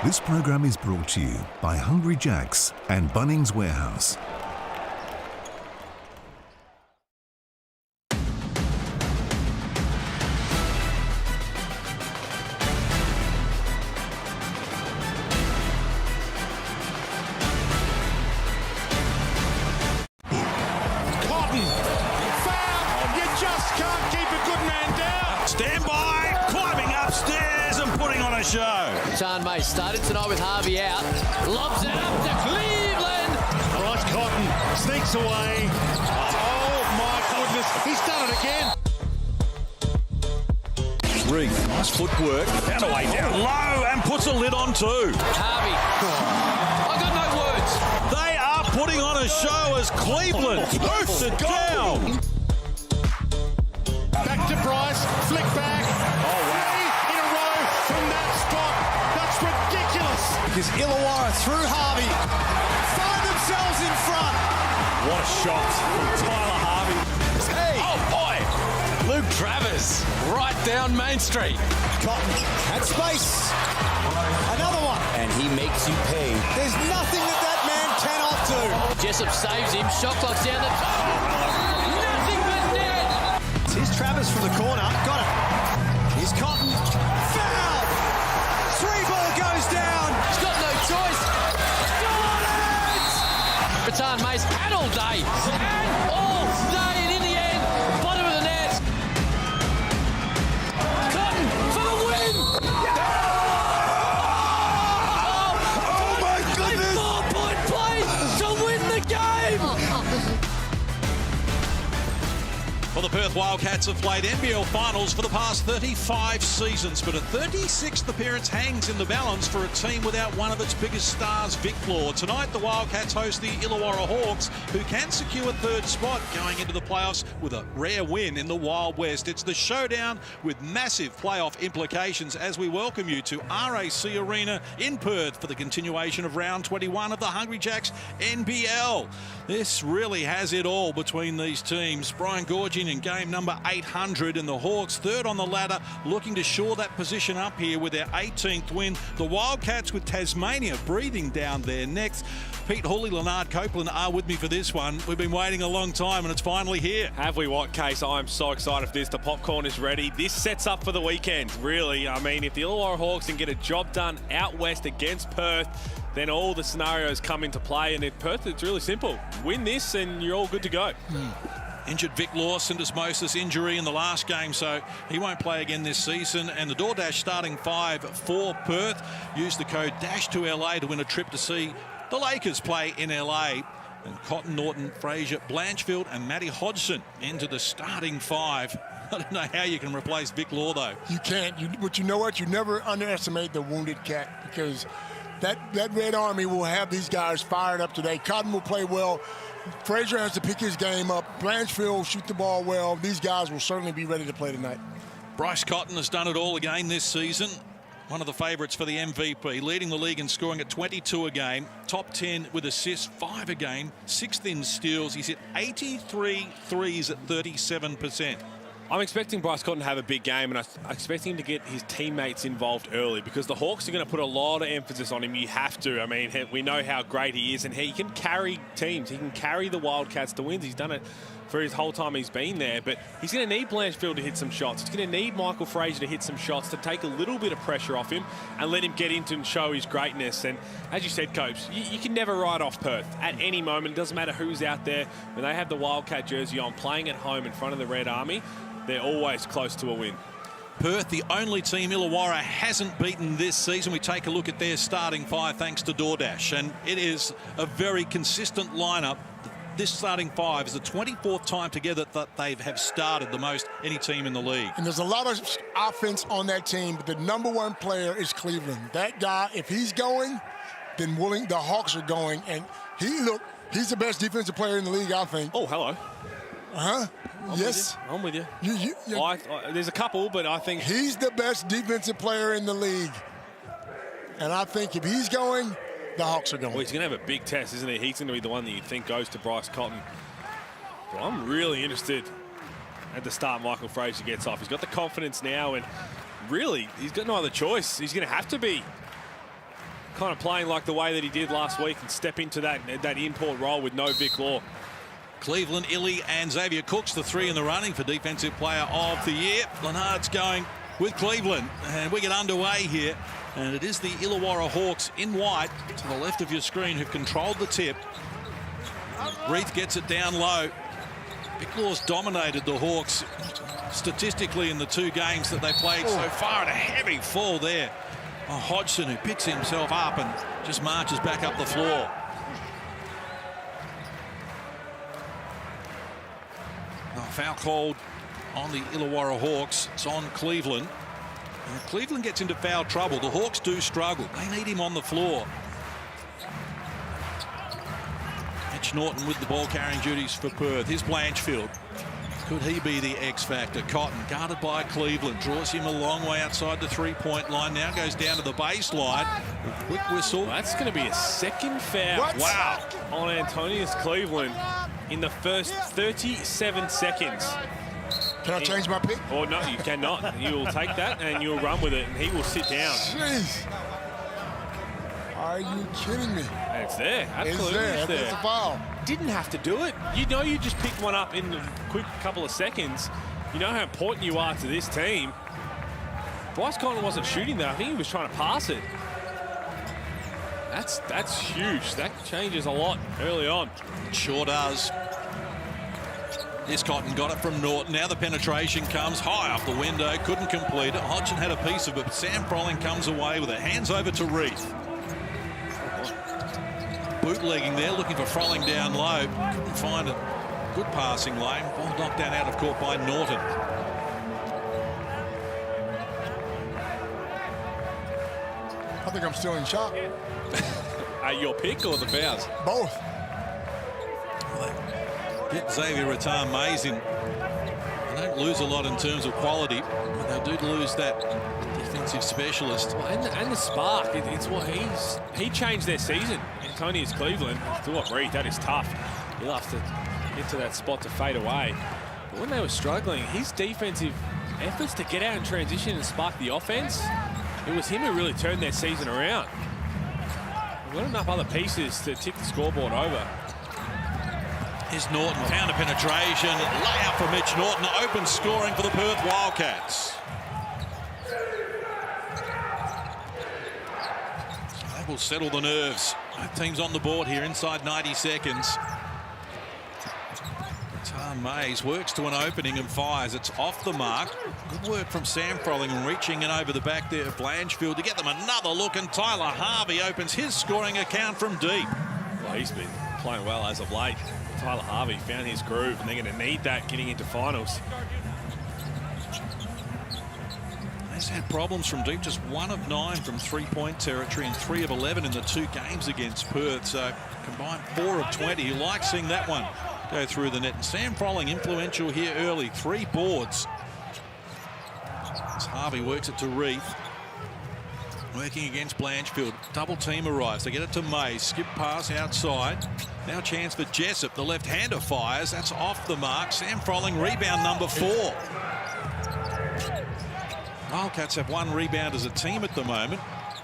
This program is brought to you by Hungry Jack's and Bunnings Warehouse. Started tonight with Harvey out. Lobs it up to Cleveland. Bryce Cotton sneaks away. Oh my goodness, he's done it again. Reeve, nice footwork. Found a way down low and puts a lid on too. Harvey. I got no words. They are putting on a show as Cleveland roofs it down. Back to Bryce, flick back. Because Illawarra through Harvey find themselves in front. What a shot from Tyler Harvey. Hey. Oh boy, Luke Travers right down Main Street. Cotton had space. Another one. And he makes you pay. There's nothing that man cannot do. Jessup saves him. Shot clock's down the top. Nothing but net. Here's Travers from the corner. Got it. Here's Cotton. Foul. Three ball goes down. He's got no choice. Got it! Baton Mace and all day. And all day. And in the end, bottom of the net. Cotton for the win. Oh my goodness. A 4-point play to win the game. Well, the Perth Wildcats have played NBL finals for the past 35 seasons, but a 36th appearance hangs in the balance for a team without one of its biggest stars, Vic Law. Tonight, the Wildcats host the Illawarra Hawks, who can secure third spot going into the playoffs with a rare win in the Wild West. It's the showdown with massive playoff implications as we welcome you to RAC Arena in Perth for the continuation of round 21 of the Hungry Jacks NBL. This really has it all between these teams. Brian Gorgin in game number 800 and the Hawks third on the ladder, looking to shore that position up here with their 18th win. The Wildcats with Tasmania breathing down their necks. Pete Hooley, Leonard Copeland are with me for this one. We've been waiting a long time and it's finally here. Have we what, Case? I'm so excited for this. The popcorn is ready. This sets up for the weekend, really. I mean, if the Illawarra Hawks can get a job done out west against Perth, then all the scenarios come into play. And at Perth, it's really simple. Win this and you're all good to go. Injured Vic Law, syndesmosis injury in the last game, so he won't play again this season. And the DoorDash starting five for Perth used the code DASH2LA to win a trip to see the Lakers play in LA. And Cotton, Norton, Fraser, Blanchfield and Matty Hodgson into the starting five. I don't know how you can replace Vic Law, though. You can't. But you know what? You never underestimate the wounded cat, because that Red Army will have these guys fired up today. Cotton will play well. Fraser has to pick his game up. Blanchfield shoot the ball well. These guys will certainly be ready to play tonight. Bryce Cotton has done it all again this season. One of the favourites for the MVP, leading the league in scoring at 22 a game, top 10 with assists, 5 a game, 6th in steals. He's hit 83 threes at 37%. I'm expecting Bryce Cotton to have a big game, and I'm expecting him to get his teammates involved early, because the Hawks are going to put a lot of emphasis on him. You have to. I mean, we know how great he is, and he can carry teams. He can carry the Wildcats to wins. He's done it for his whole time he's been there, but he's going to need Blanchfield to hit some shots. He's going to need Michael Fraser to hit some shots to take a little bit of pressure off him and let him get into and show his greatness. And as you said, Coach, you can never write off Perth at any moment. It doesn't matter who's out there. When they have the Wildcat jersey on, playing at home in front of the Red Army, they're always close to a win. Perth, the only team Illawarra hasn't beaten this season. We take a look at their starting five thanks to DoorDash, and it is a very consistent lineup. This starting five is the 24th time together that they have started the most any team in the league. And there's a lot of offense on that team, but the number one player is Cleveland. That guy, if he's going, then the Hawks are going. And he's the best defensive player in the league, I think. Oh, hello. Uh-huh. Yes. I'm with you. I there's a couple, but I think he's the best defensive player in the league. And I think if he's going, the Hawks are going. Well, he's going to have a big test, isn't he? He's going to be the one that you think goes to Bryce Cotton. But I'm really interested at the start Michael Fraser gets off. He's got the confidence now, and really, he's got no other choice. He's going to have to be kind of playing like the way that he did last week and step into that import role with no Vic Law. Cleveland, Illy and Xavier Cooks, the three in the running for Defensive Player of the Year. Lenard's going with Cleveland, and we get underway here. And it is the Illawarra Hawks in white to the left of your screen who've controlled the tip. Reith gets it down low. Vic Law's dominated the Hawks statistically in the two games that they played so far, and a heavy fall there. Hodgson, who picks himself up and just marches back up the floor. Foul called on the Illawarra Hawks. It's on Cleveland. And Cleveland gets into foul trouble. The Hawks do struggle. They need him on the floor. Mitch Norton with the ball carrying duties for Perth. Here's Blanchfield. Could he be the X factor? Cotton guarded by Cleveland. Draws him a long way outside the three-point line. Now goes down to the baseline. A quick whistle. Well, that's going to be a second foul. What? Wow. On Antonius Cleveland in the first 37 seconds. Can I change my pick? Or no, you cannot. You will take that and you'll run with it, and he will sit down. Jeez. Are you kidding me? And it's there. Absolutely, It's there. It's a foul. Didn't have to do it. You know, you just picked one up in a quick couple of seconds. You know how important you are to this team. Bryce Cotton wasn't shooting that. I think he was trying to pass it. That's huge. That changes a lot early on. Sure does. This Cotton got it from Norton. Now the penetration comes high off the window. Couldn't complete it. Hodgson had a piece of it, but Sam Froling comes away with it. Hands over to Reith. Bootlegging there, looking for Froling down low. Couldn't find a good passing lane. Ball knocked down out of court by Norton. I think I'm still in shock. Your pick or the fouls? Both. Get Xavier Rattan-Mays in. They don't lose a lot in terms of quality, but they do lose that defensive specialist. Well, and the spark. It's what he changed their season. Antonius Cleveland. To what Reith, that is tough. He'll have to get to that spot to fade away. But when they were struggling, his defensive efforts to get out in transition and spark the offense, it was him who really turned their season around. We've got enough other pieces to tick the scoreboard over. Here's Norton, found a penetration, layup for Mitch Norton, open scoring for the Perth Wildcats. So that will settle the nerves. Both teams on the board here inside 90 seconds. Rattan-Mays works to an opening and fires. It's off the mark. Good work from Sam Froling and reaching in over the back there of Blanchfield to get them another look, and Tyler Harvey opens his scoring account from deep. Well, he's been playing well as of late. Tyler Harvey found his groove, and they're going to need that getting into finals. He's had problems from deep, just 1 of 9 from three-point territory and 3 of 11 in the 2 games against Perth. So combined 4 of 20. You like seeing that one go through the net. And Sam Froling influential here early, 3 boards. As Harvey works it to Reith. Working against Blanchfield. Double team arrives. They get it to Mays. Skip pass outside. Now chance for Jessup. The left-hander fires. That's off the mark. Sam Froling, rebound number 4. Wildcats have 1 rebound as a team at the moment.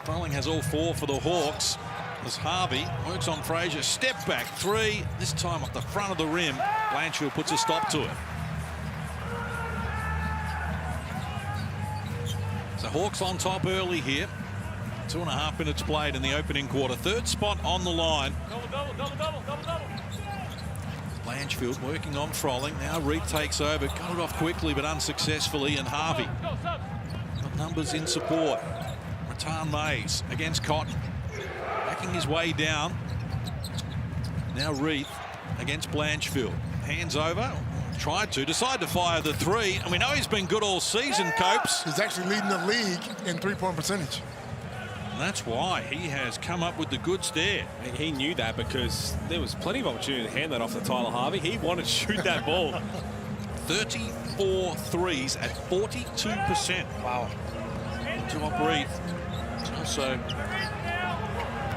Froling has all 4 for the Hawks. As Harvey works on Frazier. Step back 3. This time off the front of the rim. Blanchfield puts a stop to it. So Hawks on top early here. 2.5 minutes played in the opening quarter. 3rd spot on the line. Blanchfield working on Froling. Now Reith takes over. Got it off quickly but unsuccessfully. And Harvey got numbers in support. Rattan-Mays against Cotton. Backing his way down. Now Reith against Blanchfield. Hands over. Decide to fire the 3. And we know he's been good all season, Copes. He's actually leading the league in three-point percentage. And that's why he has come up with the goods there. And he knew that because there was plenty of opportunity to hand that off to Tyler Harvey. He wanted to shoot that ball. 34 threes at 42%. Wow. To up Reith. Also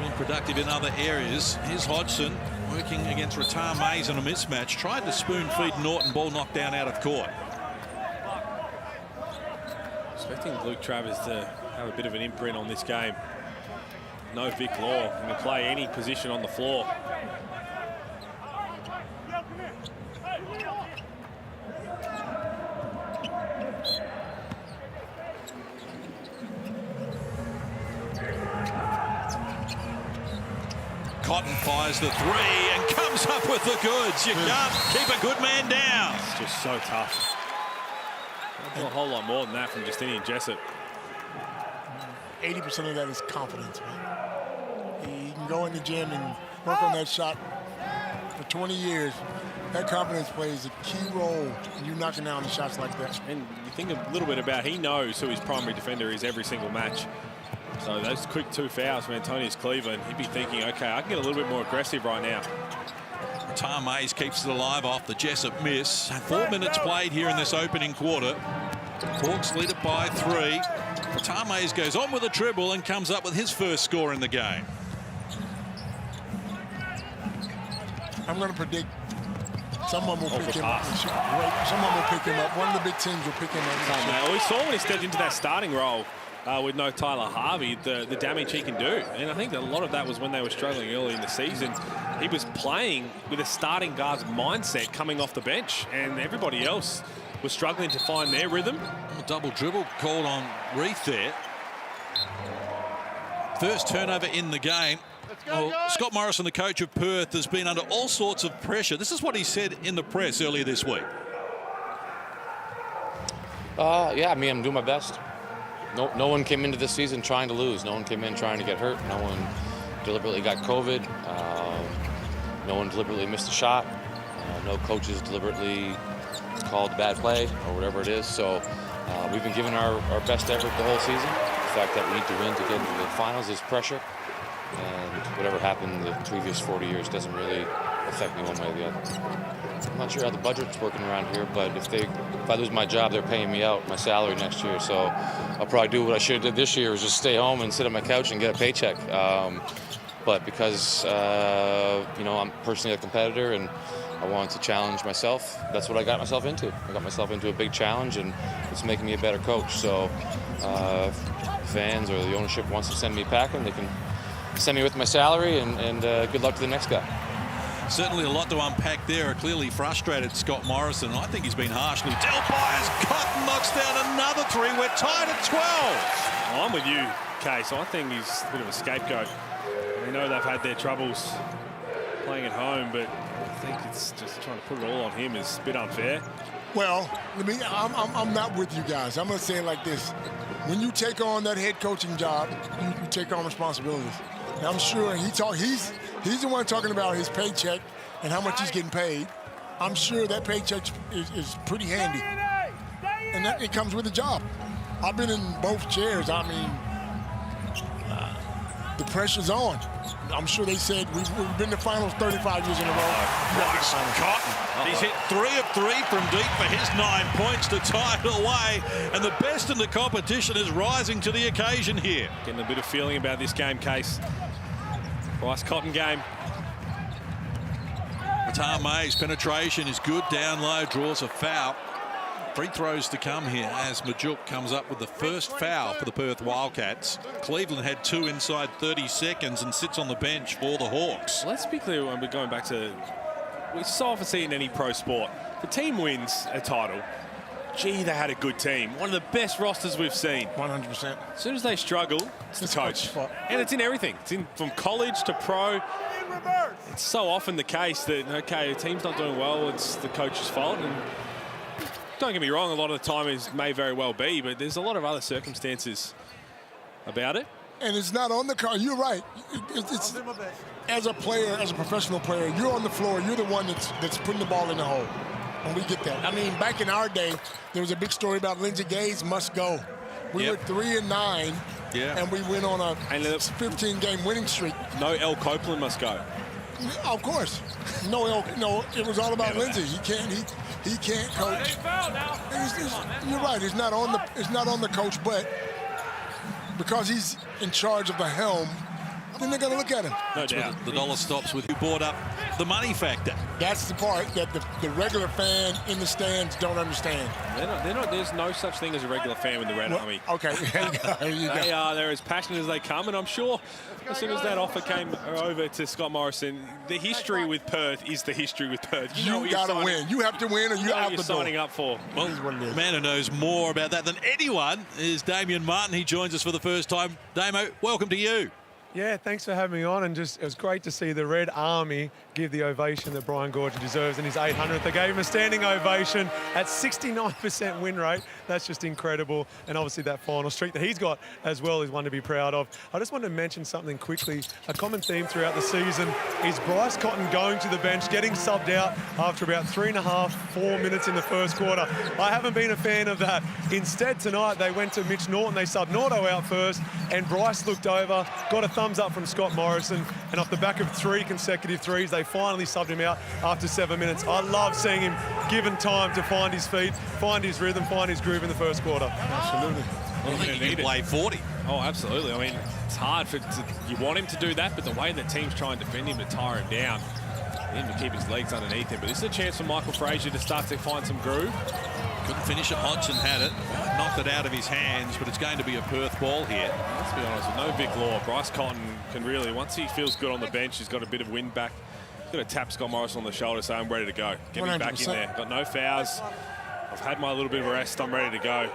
been productive in other areas. Here's Hodgson working against Rattan-Mays in a mismatch. Tried to spoon feed Norton. Ball knocked down out of court. Expecting Luke Travers to have a bit of an imprint on this game. no Vic Law. He can play any position on the floor. Cotton fires the three and comes up with the goods. You can't keep a good man down. It's just so tough. A whole lot more than that from Justinian Jessup. 80% of that is confidence, man. You can go in the gym and work on that shot for 20 years. That confidence plays a key role in you knocking down the shots like that. And you think a little bit about, he knows who his primary defender is every single match. So those quick 2 fouls from Antonius Cleveland, he'd be thinking, okay, I can get a little bit more aggressive right now. Tar Mays keeps it alive off the Jessup miss. 4 minutes played here in this opening quarter. Hawks lead it by 3. Tar Mays goes on with a dribble and comes up with his first score in the game. I'm going to predict someone will pick him up. Someone will pick him up. One of the big teams will pick him up. Well, we saw when he stepped into that starting role with no Tyler Harvey, the damage he can do. And I think that a lot of that was when they were struggling early in the season. He was playing with a starting guard's mindset coming off the bench, and everybody else was struggling to find their rhythm. A double dribble called on Reith there. First turnover in the game. Well, Scott Morrison, the coach of Perth, has been under all sorts of pressure. This is what he said in the press earlier this week. Yeah, I mean, I'm doing my best. No one came into this season trying to lose. No one came in trying to get hurt. No one deliberately got COVID. No one deliberately missed a shot. No coaches deliberately called a bad play or whatever it is. So we've been giving our best effort the whole season. The fact that we need to win to get into the finals is pressure. And whatever happened the previous 40 years doesn't really affect me one way or the other. I'm not sure how the budget's working around here, but if I lose my job, they're paying me out my salary next year. So I'll probably do what I should have did this year, is just stay home and sit on my couch and get a paycheck. But because I'm personally a competitor and I wanted to challenge myself, that's what I got myself into. I got myself into a big challenge, and it's making me a better coach. So fans or the ownership wants to send me packing, they can send me with my salary, and good luck to the next guy. Certainly a lot to unpack there. A clearly frustrated Scott Morrison. I think he's been harshly dealt by as Cotton knocks down another 3. We're tied at 12. I'm with you, Case. I think he's a bit of a scapegoat. We know they've had their troubles playing at home, but I think it's just trying to put it all on him is a bit unfair. Well, I'm not with you guys. I'm going to say it like this. When you take on that head coaching job, you take on responsibilities. And I'm sure he's the one talking about his paycheck and how much he's getting paid. I'm sure that paycheck is pretty handy. And that it comes with the job. I've been in both chairs. I mean, the pressure's on. I'm sure they said we've been to finals 35 years in a row. Bryce Cotton. He's hit 3 of 3 from deep for his 9 points to tie it away. And the best in the competition is rising to the occasion here. Getting a bit of feeling about this game, Case. Bryce Cotton game. Tar Mays' penetration is good down low, draws a foul. Free throws to come here as Majuk comes up with the first foul for the Perth Wildcats. Cleveland had 2 inside 30 seconds and sits on the bench for the Hawks. Let's be clear when we're going back to, we so often see in any pro sport, the team wins a title. Gee, they had a good team. One of the best rosters we've seen. 100%. As soon as they struggle, it's the coach. And it's in everything. It's in from college to pro. It's so often the case that, okay, a team's not doing well, it's the coach's fault. And don't get me wrong, a lot of the time it may very well be, but there's a lot of other circumstances about it. And it's not on the car. You're right. It's as a player, as a professional player, you're on the floor. You're the one that's putting the ball in the hole. And we get that. I mean, back in our day, there was a big story about Lindsey Gaze must go. We were 3-9, and we went on a 15-game winning streak. No El Copeland must go. Of course. No, it was all about Lindsey. He can't coach. You're right. It's not on the coach, but because he's in charge of the helm, then they're going to look at him. No doubt. The dollar stops with who brought up the money factor. That's the part that the regular fan in the stands don't understand. They're not, there's no such thing as a regular fan with the Red Army. Okay, there you go. They're as passionate as they come, and I'm sure as soon as that offer came over to Scott Morrison, the history with Perth is the history with Perth. You got to win. You have to win, or you're out the door. Signing up for. Well, the man who knows more about that than anyone is Damien Martin. He joins us for the first time. Damo, welcome to you. Yeah, thanks for having me on, and it was great to see the Red Army give the ovation that Brian Goorjian deserves in his 800th. They gave him a standing ovation at 69% win rate. That's just incredible, and obviously that final streak that he's got as well is one to be proud of. I just wanted to mention something quickly. A common theme throughout the season is Bryce Cotton going to the bench, getting subbed out after about 3.5, 4 minutes in the first quarter. I haven't been a fan of that. Instead, tonight they went to Mitch Norton. They subbed Norto out first, and Bryce looked over, got a thumbs up from Scott Morrison, and off the back of 3 consecutive threes, they finally subbed him out after 7 minutes. I love seeing him given time to find his feet, find his rhythm, find his groove in the first quarter. Absolutely. Well, I think he can play 40. Oh, absolutely. I mean, it's hard you want him to do that, but the way the teams try and defend him to tire him down, him to keep his legs underneath him. But this is a chance for Michael Frazier to start to find some groove. Couldn't finish it. Hodgson had it, knocked it out of his hands, but it's going to be a Perth ball here. Let's be honest, with no Vic Law, Bryce Cotton can really, once he feels good on the bench, he's got a bit of wind back. He's got to tap Scott Morrison on the shoulder, say, I'm ready to go. Get me back in there. Got no fouls. I've had my little bit of a rest. I'm ready to go.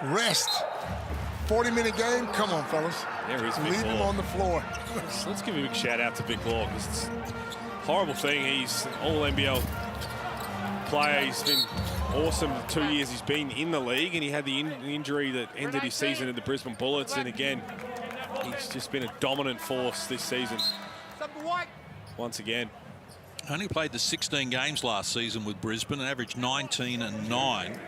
Rest. 40-minute game? Come on, fellas. There is Vic Leave him Law. on the floor. Let's give a big shout out to Vic Law, because it's a horrible thing. He's an all-NBL player. He's been awesome the 2 years he's been in the league, and he had the injury that ended his season in the Brisbane Bullets. And again, he's just been a dominant force this season. Once again. Only played the 16 games last season with Brisbane and averaged 19 and 9.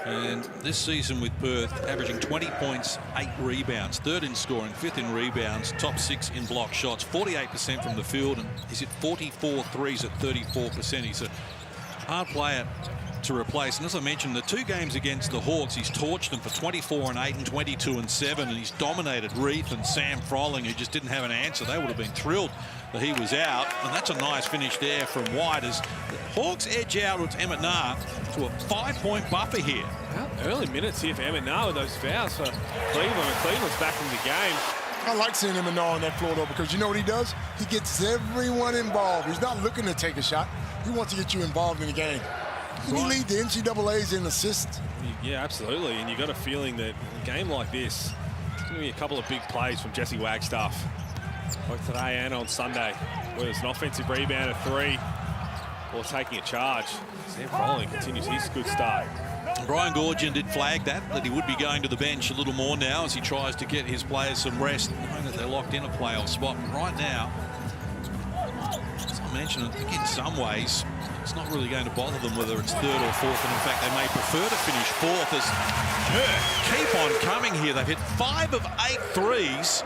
And this season with Perth, averaging 20 points, 8 rebounds, 3rd in scoring, 5th in rebounds, top 6 in block shots, 48% from the field, and he's hit 44 threes at 34%. He's a hard player to replace. And as I mentioned, the 2 games against the Hawks, he's torched them for 24 and 8 and 22 and 7, and he's dominated Reith and Sam Froling, who just didn't have an answer. They would have been thrilled that he was out, and that's a nice finish there from White as the Hawks edge out with Emmett Nah to a 5-point buffer here. Well, early minutes here for Emmett Nah with those fouls for Cleveland, and Cleveland's back in the game. I like seeing Emmett Nah on that floor, though, because you know what he does? He gets everyone involved. He's not looking to take a shot. He wants to get you involved in the game. Can he lead the NCAAs in assists? Yeah, absolutely. And you got a feeling that in a game like this, there's going to be a couple of big plays from Jesse Wagstaff, both today and on Sunday, whether it's an offensive rebound, a 3, or taking a charge. Sam Froling continues his good start. Brian Goorjian did flag that he would be going to the bench a little more now as he tries to get his players some rest, knowing that they're locked in a playoff spot. But right now, as I mentioned, I think in some ways, it's not really going to bother them whether it's 3rd or 4th, and in fact, they may prefer to finish 4th as Perth keep on coming here. They've hit 5 of 8 threes,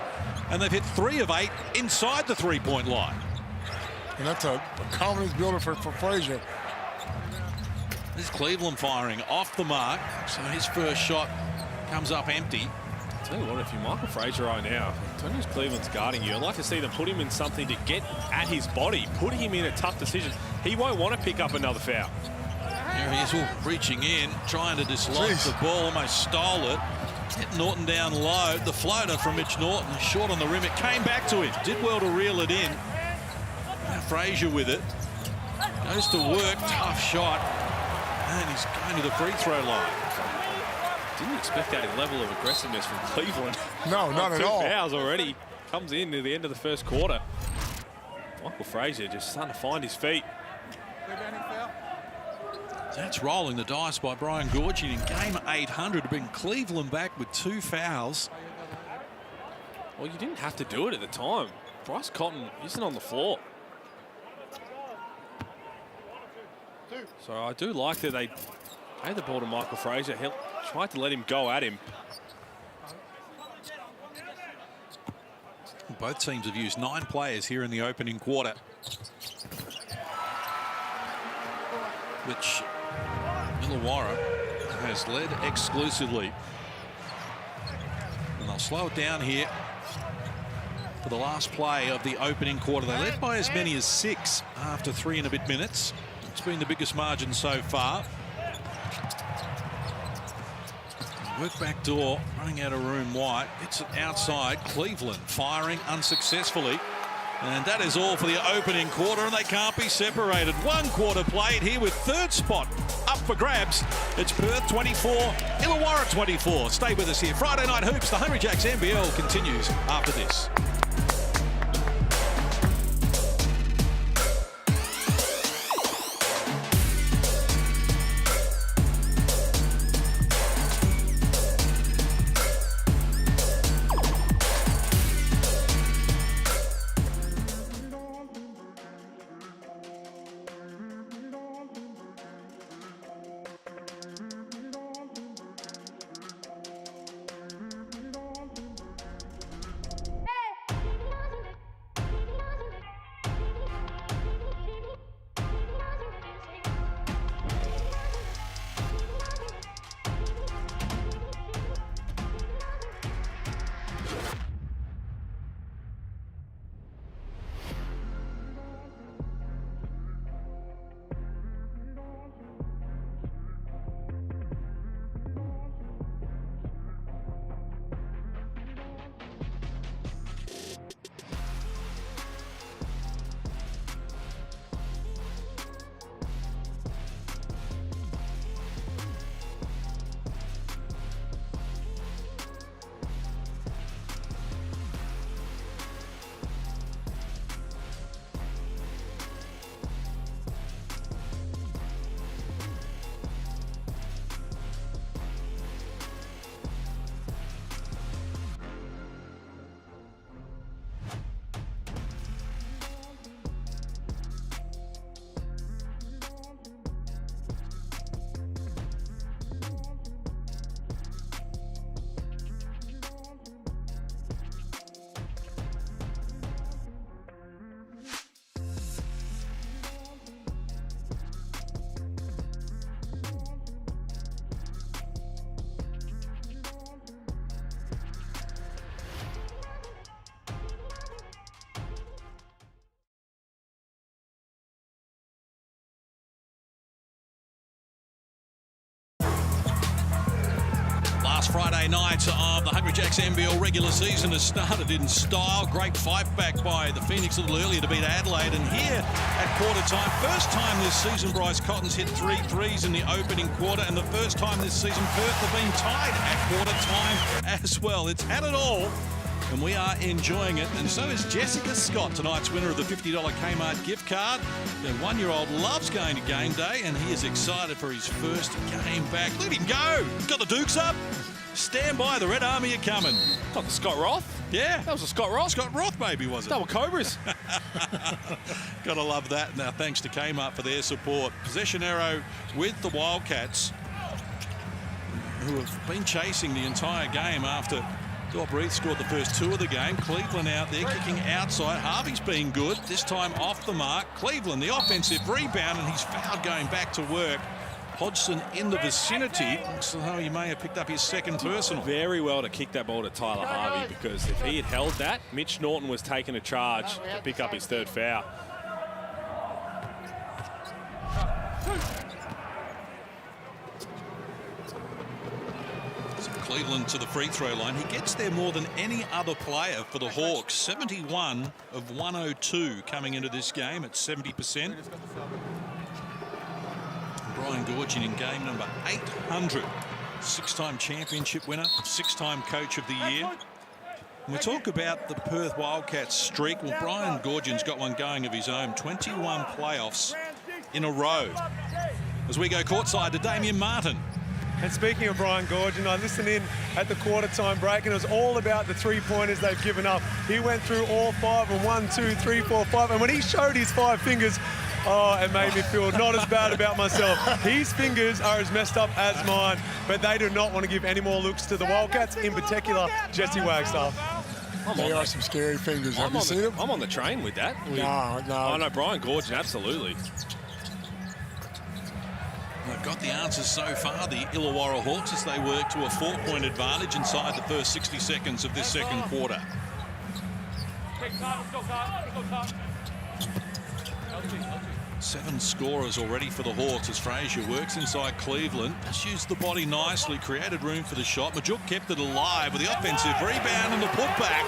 and they've hit 3 of 8 inside the 3-point line. And that's a confidence builder for Frazier. This is Cleveland firing off the mark, so his first shot comes up empty. I'll tell you what, if you're Michael Frazier right now, Tony's Cleveland's guarding you. I'd like to see them put him in something to get at his body, put him in a tough decision. He won't want to pick up another foul. Here he is, reaching in, trying to dislodge the ball, almost stole it. Hit Norton down low. The floater from Mitch Norton, short on the rim. It came back to him. Did well to reel it in. Now Frazier with it. Goes to work, tough shot. And he's going to the free throw line. Didn't expect that level of aggressiveness from Cleveland. No, not at all. 2 fouls already. Comes in near the end of the first quarter. Michael Frazier just starting to find his feet. That's rolling the dice by Brian Goorjian in game 800 to bring Cleveland back with 2 fouls. Well, you didn't have to do it at the time. Bryce Cotton isn't on the floor. So I do like that they gave the ball to Michael Frazier. He tried to let him go at him. Both teams have used 9 players here in the opening quarter, which Illawarra has led exclusively. And they'll slow it down here for the last play of the opening quarter. They led by as many as 6 after 3 and a bit minutes. It's been the biggest margin so far. Work back door, running out of room. White. It's outside. Cleveland firing unsuccessfully. And that is all for the opening quarter, and they can't be separated. 1 quarter played here with 3rd spot up for grabs. It's Perth 24, Illawarra 24. Stay with us here. Friday Night Hoops, the Hungry Jacks NBL continues after this. Last Friday night of the Hungry Jacks NBL regular season has started in style. Great fight back by the Phoenix a little earlier to beat Adelaide. And here at quarter time, first time this season Bryce Cotton's hit 3 threes in the opening quarter, and the first time this season Perth have been tied at quarter time as well. It's had it all, and we are enjoying it. And so is Jessica Scott, tonight's winner of the $50 Kmart gift card. The 1-year-old loves going to game day, and he is excited for his first game back. Let him go. He's got the Dukes up. Stand by, the Red Army are coming. Not the Scott Roth? Yeah. That was a Scott Roth. Scott Roth, maybe, was it? Double Cobras. Gotta love that. Now, thanks to Kmart for their support. Possession arrow with the Wildcats, who have been chasing the entire game after Dorbrief scored the first 2 of the game. Cleveland out there kicking outside. Harvey's been good, this time off the mark. Cleveland, the offensive rebound, and he's fouled going back to work. Hodgson in the vicinity, so he may have picked up his 2nd personal. Very well to kick that ball to Tyler Harvey, because if he had held that, Mitch Norton was taking a charge to pick up his 3rd foul. So Cleveland to the free throw line. He gets there more than any other player for the Hawks. 71 of 102 coming into this game at 70%. Brian Gorgian in game number 800. 6-time championship winner, 6-time coach of the year. And we talk about the Perth Wildcats streak. Well, Brian Gorgian's got one going of his own. 21 playoffs in a row. As we go courtside to Damian Martin. And speaking of Brian Gorgian, I listened in at the quarter time break, and it was all about the 3-pointers they've given up. He went through all 5 and 1, 2, 3, 4, 5. And when he showed his 5 fingers, oh, it made me feel not as bad about myself. His fingers are as messed up as mine, but they do not want to give any more looks to the Wildcats, in particular, Jesse Wagstaff. They are some scary fingers. Have you seen them? I'm on the train with that. No. Oh, no, Brian Gorgian, absolutely. They've got the answers so far, the Illawarra Hawks, as they work to a 4-point advantage inside the first 60 seconds of this second quarter. Seven scorers already for the Hawks as Fraser works inside Cleveland. Just used the body nicely, created room for the shot. Majuk kept it alive with the offensive rebound and the putback.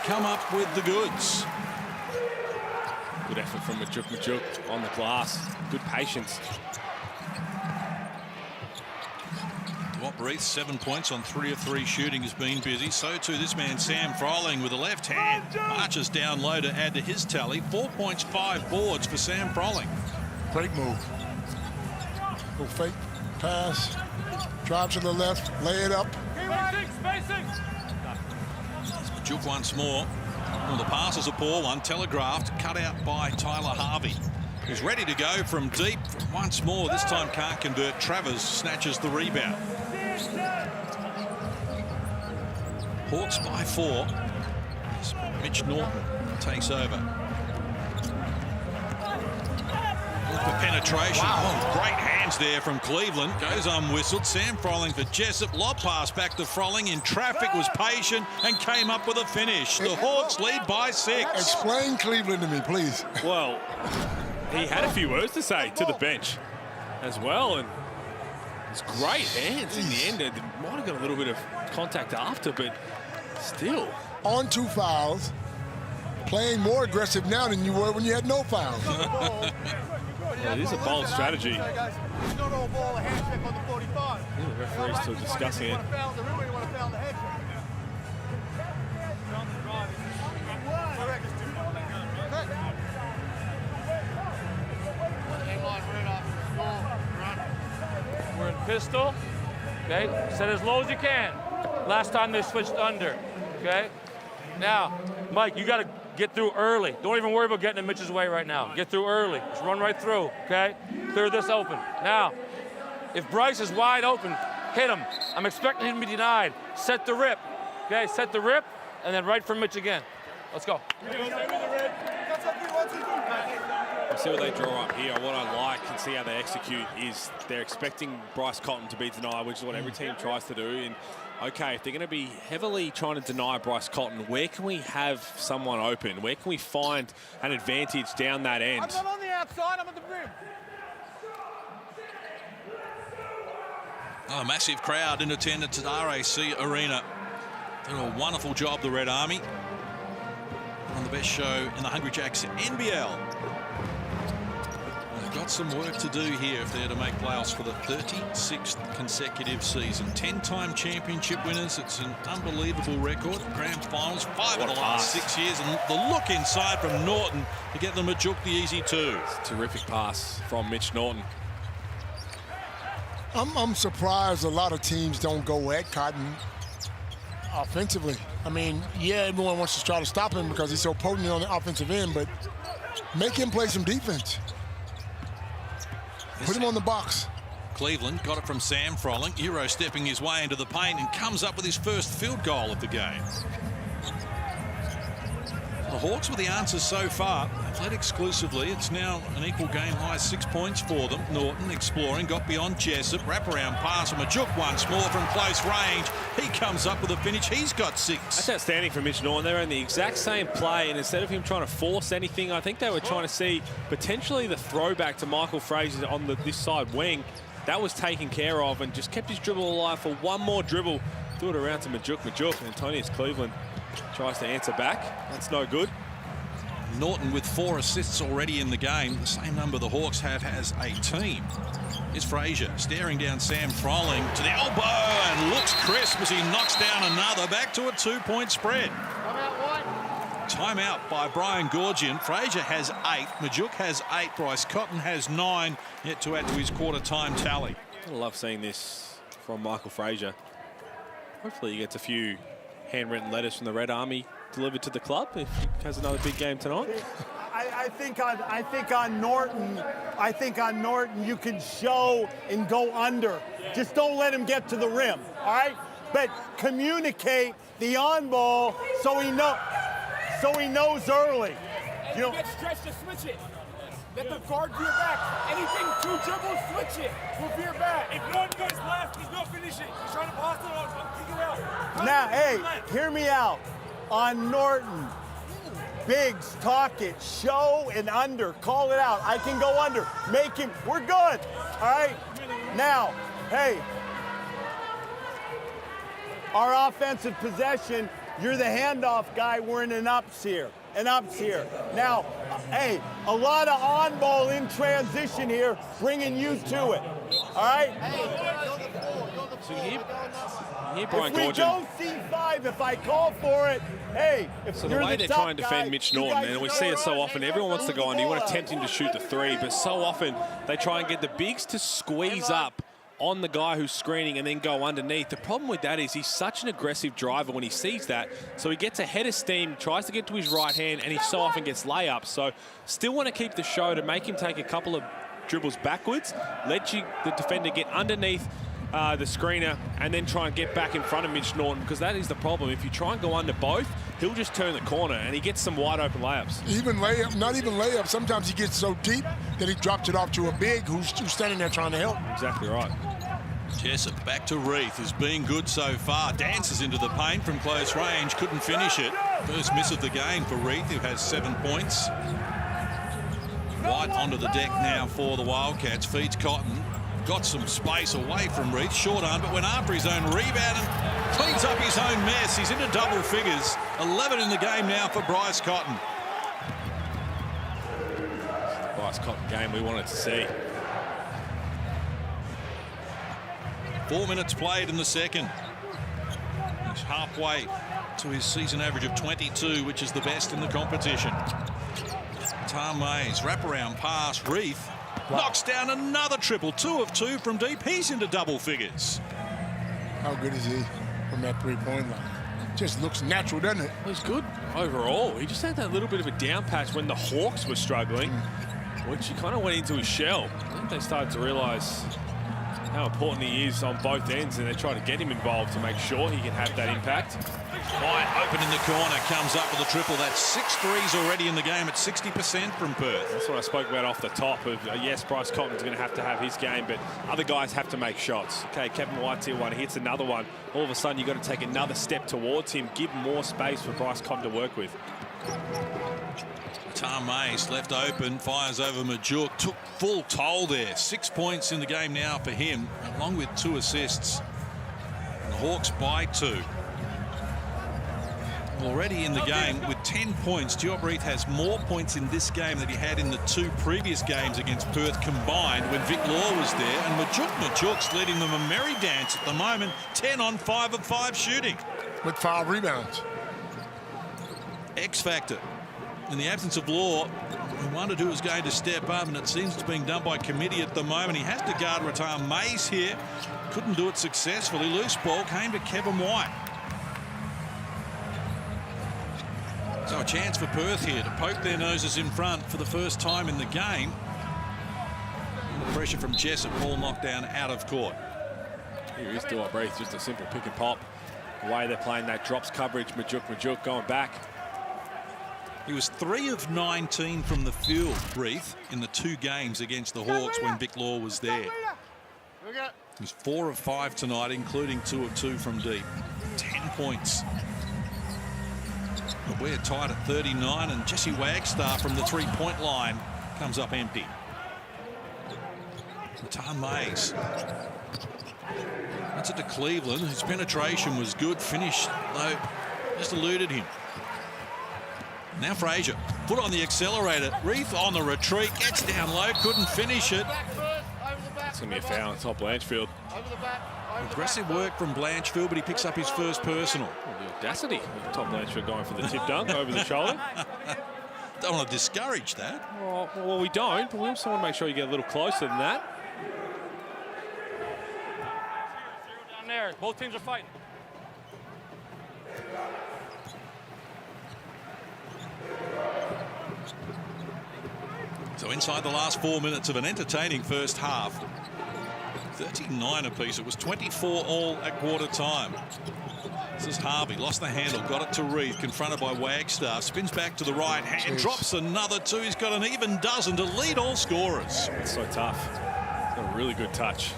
Come up with the goods. Good effort from Majuk on the glass. Good patience. Reith, 7 points on 3 of 3 shooting, has been busy. So too this man, Sam Froling, with the left hand. Marches down low to add to his tally. 4 points, 5 boards for Sam Froling. Great move. Go fake, pass, drive to the left, lay it up. Majuk once more. Well, the pass is a poor one, telegraphed, cut out by Tyler Harvey. He's ready to go from deep once more. This time can't convert. Travers snatches the rebound. Hawks by 4. Mitch Norton takes over. Look for penetration. Wow. Oh, great hands there from Cleveland. Goes unwhistled. Sam Froling for Jessup. Lob pass back to Froling. In traffic, was patient and came up with a finish. The Hawks lead by 6. Explain Cleveland to me, please. Well, he had a few words to say to the bench as well, and it's great hands in the end. It might have got a little bit of contact after, but still. On 2 fouls, playing more aggressive now than you were when you had no fouls. Well, it is a bold strategy. The referee's still discussing it. We're in pistol, okay? Set as low as you can. Last time they switched under, okay? Now, Mike, you gotta get through early. Don't even worry about getting in Mitch's way right now. Get through early, just run right through, okay? Clear this open. Now, if Bryce is wide open, hit him. I'm expecting him to be denied. Set the rip, okay? Set the rip, and then right for Mitch again. Let's go. I see what they draw up here. What I like and see how they execute is they're expecting Bryce Cotton to be denied, which is what every team tries to do. And okay, if they're going to be heavily trying to deny Bryce Cotton, where can we have someone open? Where can we find an advantage down that end? I'm not on the outside, I'm at the rim. Oh, a massive crowd in attendance at RAC Arena. Did a wonderful job, the Red Army. On the best show in the Hungry Jacks NBL. They've got some work to do here if they're to make playoffs for the 36th consecutive season. 10-time championship winners. It's an unbelievable record. Grand finals, 5 of the last 6 years. And the look inside from Norton to get them Majuk the easy 2. Terrific pass from Mitch Norton. I'm surprised a lot of teams don't go at Cotton offensively. I mean, yeah, everyone wants to try to stop him because he's so potent on the offensive end, but make him play some defense. Put him on the box. Cleveland got it from Sam Froling. Euro stepping his way into the paint and comes up with his first field goal of the game. The Hawks with the answers so far. They've led exclusively. It's now an equal game high, 6 points for them. Norton exploring, got beyond Jessup. Wraparound pass from Majuk once more from close range. He comes up with a finish. He's got 6. That's outstanding from Mitch Norton. They're in the exact same play, and instead of him trying to force anything, I think they were trying to see potentially the throwback to Michael Fraser on this side wing. That was taken care of and just kept his dribble alive for one more dribble. Threw it around to Majuk. Antonius Cleveland tries to answer back. That's no good. Norton with 4 assists already in the game. The same number the Hawks have as a team. Here's Fraser staring down Sam Froling to the elbow and looks crisp as he knocks down another. Back to a 2-point spread. Timeout by Brian Gorgian. Fraser has 8. Majuk has 8. Bryce Cotton has 9. Yet to add to his quarter-time tally. I love seeing this from Michael Fraser. Hopefully he gets a few handwritten letters from the Red Army delivered to the club if he has another big game tonight. I think on Norton, you can show and go under. Just don't let him get to the rim, all right? But communicate the on ball so he knows early. You know, get stretched to switch it. Let the guard veer back. Anything 2 dribbles, switch it. We'll veer back. If Norton goes left, he's not finishing. He's trying to pass it on. Kick it out. Now, hey, hear me out. On Norton, Bigs, talk it, show and under, call it out. I can go under, make him, we're good, all right? Now, hey, our offensive possession, you're the handoff guy, we're in an ups here. Now, hey, a lot of on ball in transition here, bringing you to it, all right? So here If Brian we Gorgon. don't see 5, if I call for it, hey, if So you're the way the they're top trying to guy, defend Mitch you Norton, guys and we go see it so around, often, hey, everyone wants to go under. You want to ball tempt him out. to shoot the 3, but so often they try and get the bigs to squeeze up on the guy who's screening and then go underneath. The problem with that is he's such an aggressive driver when he sees that. So he gets ahead of steam, tries to get to his right hand, and he so often gets layups. So still want to keep the show to make him take a couple of dribbles backwards, let the defender get underneath the screener and then try and get back in front of Mitch Norton, because that is the problem. If you try and go under both, he'll just turn the corner and he gets some wide open layups. Even layup, not even layup. Sometimes he gets so deep that he drops it off to a big who's standing there trying to help. Exactly right. Jessup back to Reith, has been good so far. Dances into the paint from close range, couldn't finish it. First miss of the game for Reith, who has 7 points. White onto the deck now for the Wildcats, feeds Cotton. Got some space away from Reith, short arm, but went after his own rebound and cleans up his own mess. He's into double figures. 11 in the game now for Bryce Cotton. Bryce Cotton game we wanted to see. 4 minutes played in the second. He's halfway to his season average of 22, which is the best in the competition. Tom Mays, wraparound pass, Reith. Knocks down another triple, 2 of 2 from deep. He's into double figures. How good is he from that three-point line? Just looks natural, doesn't it? Well, he's good overall. He just had that little bit of a down patch when the Hawks were struggling, which he kind of went into his shell. I think they started to realise how important he is on both ends, and they try to get him involved to make sure he can have that impact. White open in the corner, comes up with a triple. That's 6 threes already in the game at 60% from Perth. That's what I spoke about off the top of, yes, Bryce Cotton's going to have his game, but other guys have to make shots. Okay, Kevin White's here one, he hits another one. All of a sudden, you've got to take another step towards him, give more space for Bryce Cotton to work with. Tom Mays left open, fires over Majuk, took full toll there. 6 points in the game now for him, along with 2 assists. And the Hawks by 2. Already in the game with 10 points, Diop Reith has more points in this game than he had in the 2 previous games against Perth combined when Vic Law was there. And Majook's leading them a merry dance at the moment, 10 on 5 of 5 shooting. With 5 rebounds. X factor. In the absence of Law, we wondered who was going to step up, and it seems it's being done by committee at the moment. He has to guard Ratam Mays here. Couldn't do it successfully. Loose ball came to Kevin White. So a chance for Perth here to poke their noses in front for the first time in the game. And the pressure from Jessup, ball knocked down out of court. Here is Diop Reith, just a simple pick and pop. The way they're playing that drops coverage, Majuk going back. He was 3 of 19 from the field, Reith, in the 2 games against the Hawks when Vic Law was there. He's 4 of 5 tonight, including 2 of 2 from deep. 10 points. But we're tied at 39, and Jesse Wagstaff from the 3-point line comes up empty. Tom Mays. That's it to Cleveland. His penetration was good. Finish, though, just eluded him. Now Frazier, foot on the accelerator. Reith on the retreat, gets down low, couldn't finish it. It's going to be a foul on top Blanchfield. Aggressive work from Blanchfield, but he picks up his first personal. The audacity of Tom Blanchfield going for the tip dunk over the shoulder. Don't want to discourage that. Well, we don't, but we also want to make sure you get a little closer than that. Down there, both teams are fighting. So inside the last 4 minutes of an entertaining first half, 39 apiece. It was 24 all at quarter time. This is Harvey, lost the handle, got it to Reith, confronted by Wagstaff, spins back to the right hand, drops another 2. He's got an even dozen to lead all scorers. It's so tough. It's got a really good touch.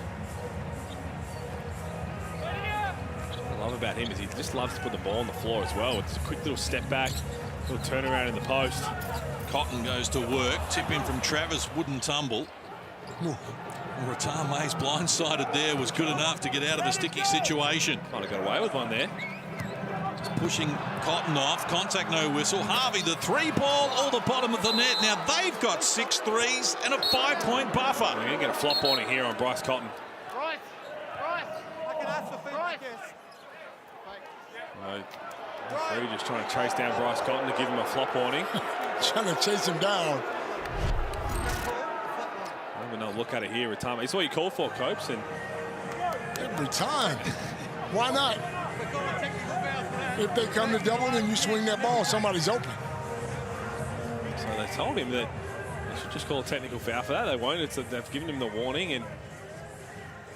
What I love about him is he just loves to put the ball on the floor as well. It's a quick little step back, Little turnaround in the post. Cotton goes to work. Tip in from Travers, wouldn't tumble. Rattan Mays blindsided there, was good enough to get out of a sticky situation. Might have got away with one there. Just pushing Cotton off. Contact, no whistle. Harvey, the 3-ball, all the bottom of the net. Now they've got 6 threes and a 5-point buffer. We're going to get a flop warning here on Bryce Cotton. Bryce, I can ask for feedback. Referee just trying to chase down Bryce Cotton to give him a flop warning. Trying to chase him down. Have another look at it here, Rattan. It's what you called for, Copes. And every time. Why not? If they come to double and you swing that ball, somebody's open. So they told him that they should just call a technical foul for that. They won't. They've given him the warning, and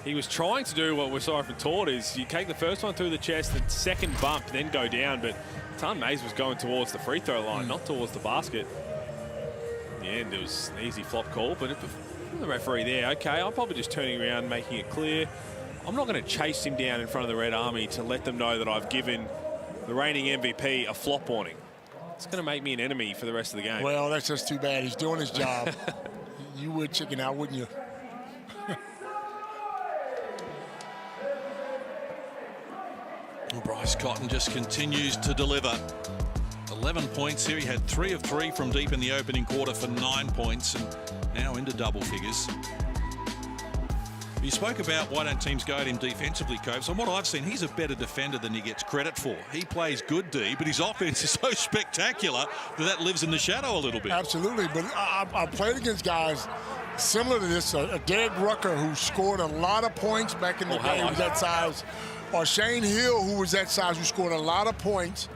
he was trying to do what we're so often taught is you take the first one through the chest, the second bump, then go down. But Rattan Mays was going towards the free throw line, not towards the basket. In the end, it was an easy flop call, but from the referee there, okay, I'm probably just turning around, making it clear. I'm not going to chase him down in front of the Red Army to let them know that I've given the reigning MVP a flop warning. It's going to make me an enemy for the rest of the game. Well, that's just too bad. He's doing his job. You would chicken out, wouldn't you? Bryce Cotton just continues to deliver. 11 points here. He had 3 of 3 from deep in the opening quarter for 9 points, and now into double figures. You spoke about why don't teams go at him defensively, Copes. And what I've seen, he's a better defender than he gets credit for. He plays good D, but his offense is so spectacular that lives in the shadow a little bit. Absolutely, but I played against guys similar to this. Derek Rucker, who scored a lot of points back in the day, was that size. Or Shane Hill, who was that size, who scored a lot of points.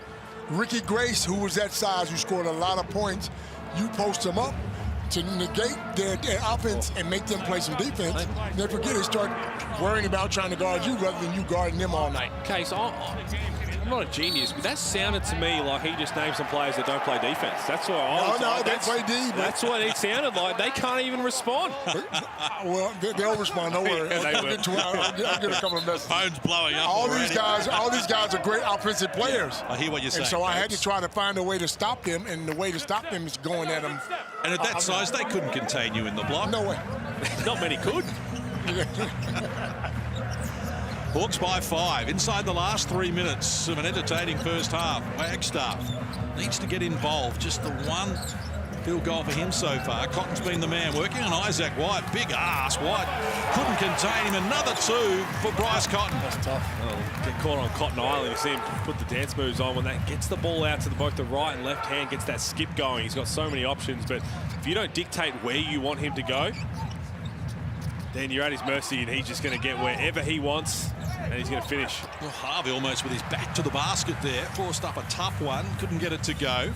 Ricky Grace, who was that size, who scored a lot of points. You post them up to negate their offense and make them play some defense. They forget they start worrying about trying to guard you rather than you guarding them all night. Okay, so I'm not a genius, but that sounded to me like he just named some players that don't play defense. That's what I was like. They play D. That's what it sounded like. They can't even respond. Well, they'll respond. Don't worry. I'll get a couple of messages. Phone's blowing up. All these guys are great offensive players. I hear what you're saying. And so I had to try to find a way to stop them, and the way to stop them is going at them. And at that size, they couldn't contain you in the block. No way. Not many could. Hawks by 5 inside the last 3 minutes of an entertaining first half. Wagstaff needs to get involved. Just the one field goal for him so far. Cotton's been the man working on Isaac White. Big ass. White couldn't contain him. Another 2 for Bryce Cotton. That's tough. Get caught on Cotton Island. You see him put the dance moves on when that gets the ball out to both the right and left hand, gets that skip going. He's got so many options, but if you don't dictate where you want him to go, then you're at his mercy, and he's just going to get wherever he wants, and he's going to finish. Well, Harvey almost with his back to the basket there. Forced up a tough one. Couldn't get it to go.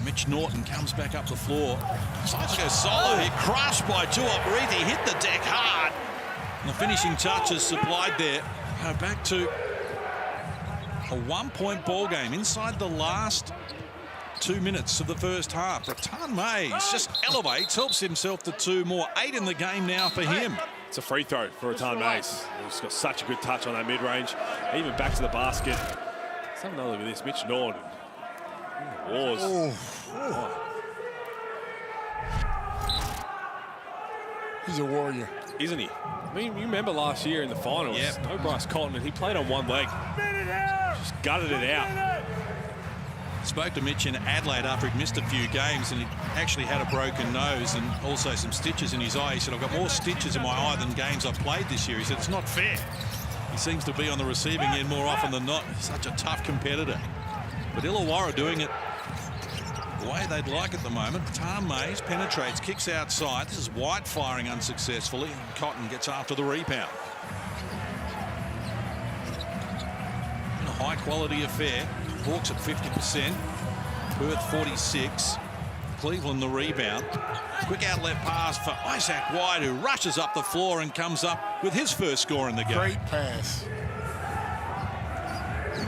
Mitch Norton comes back up the floor. Decides to go solo here. Crushed by Tuop Reed. He hit the deck hard. And the finishing touches supplied there. Go back to a 1-point ball game inside the last 2 minutes of the first half. Rattan Mays just elevates, helps himself to 2 more. 8 in the game now for him. It's a free throw for Rattan Mays. He's got such a good touch on that mid-range. Even back to the basket. Let's have another look at this. Mitch Norton. Wars. He's a warrior. Isn't he? I mean, you remember last year in the finals, no Bryce Cotton, and he played on one leg. Just gutted it out. Spoke to Mitch in Adelaide after he'd missed a few games, and he actually had a broken nose and also some stitches in his eye. He said, I've got more stitches in my eye than games I've played this year. He said, it's not fair. He seems to be on the receiving end more often than not. Such a tough competitor. But Illawarra doing it the way they'd like at the moment. Rattan Mays penetrates, kicks outside. This is White firing unsuccessfully, and Cotton gets after the rebound. A high-quality affair. Hawks at 50%. Perth 46. Cleveland the rebound. Quick outlet pass for Isaac White, who rushes up the floor and comes up with his first score in the game. Great pass.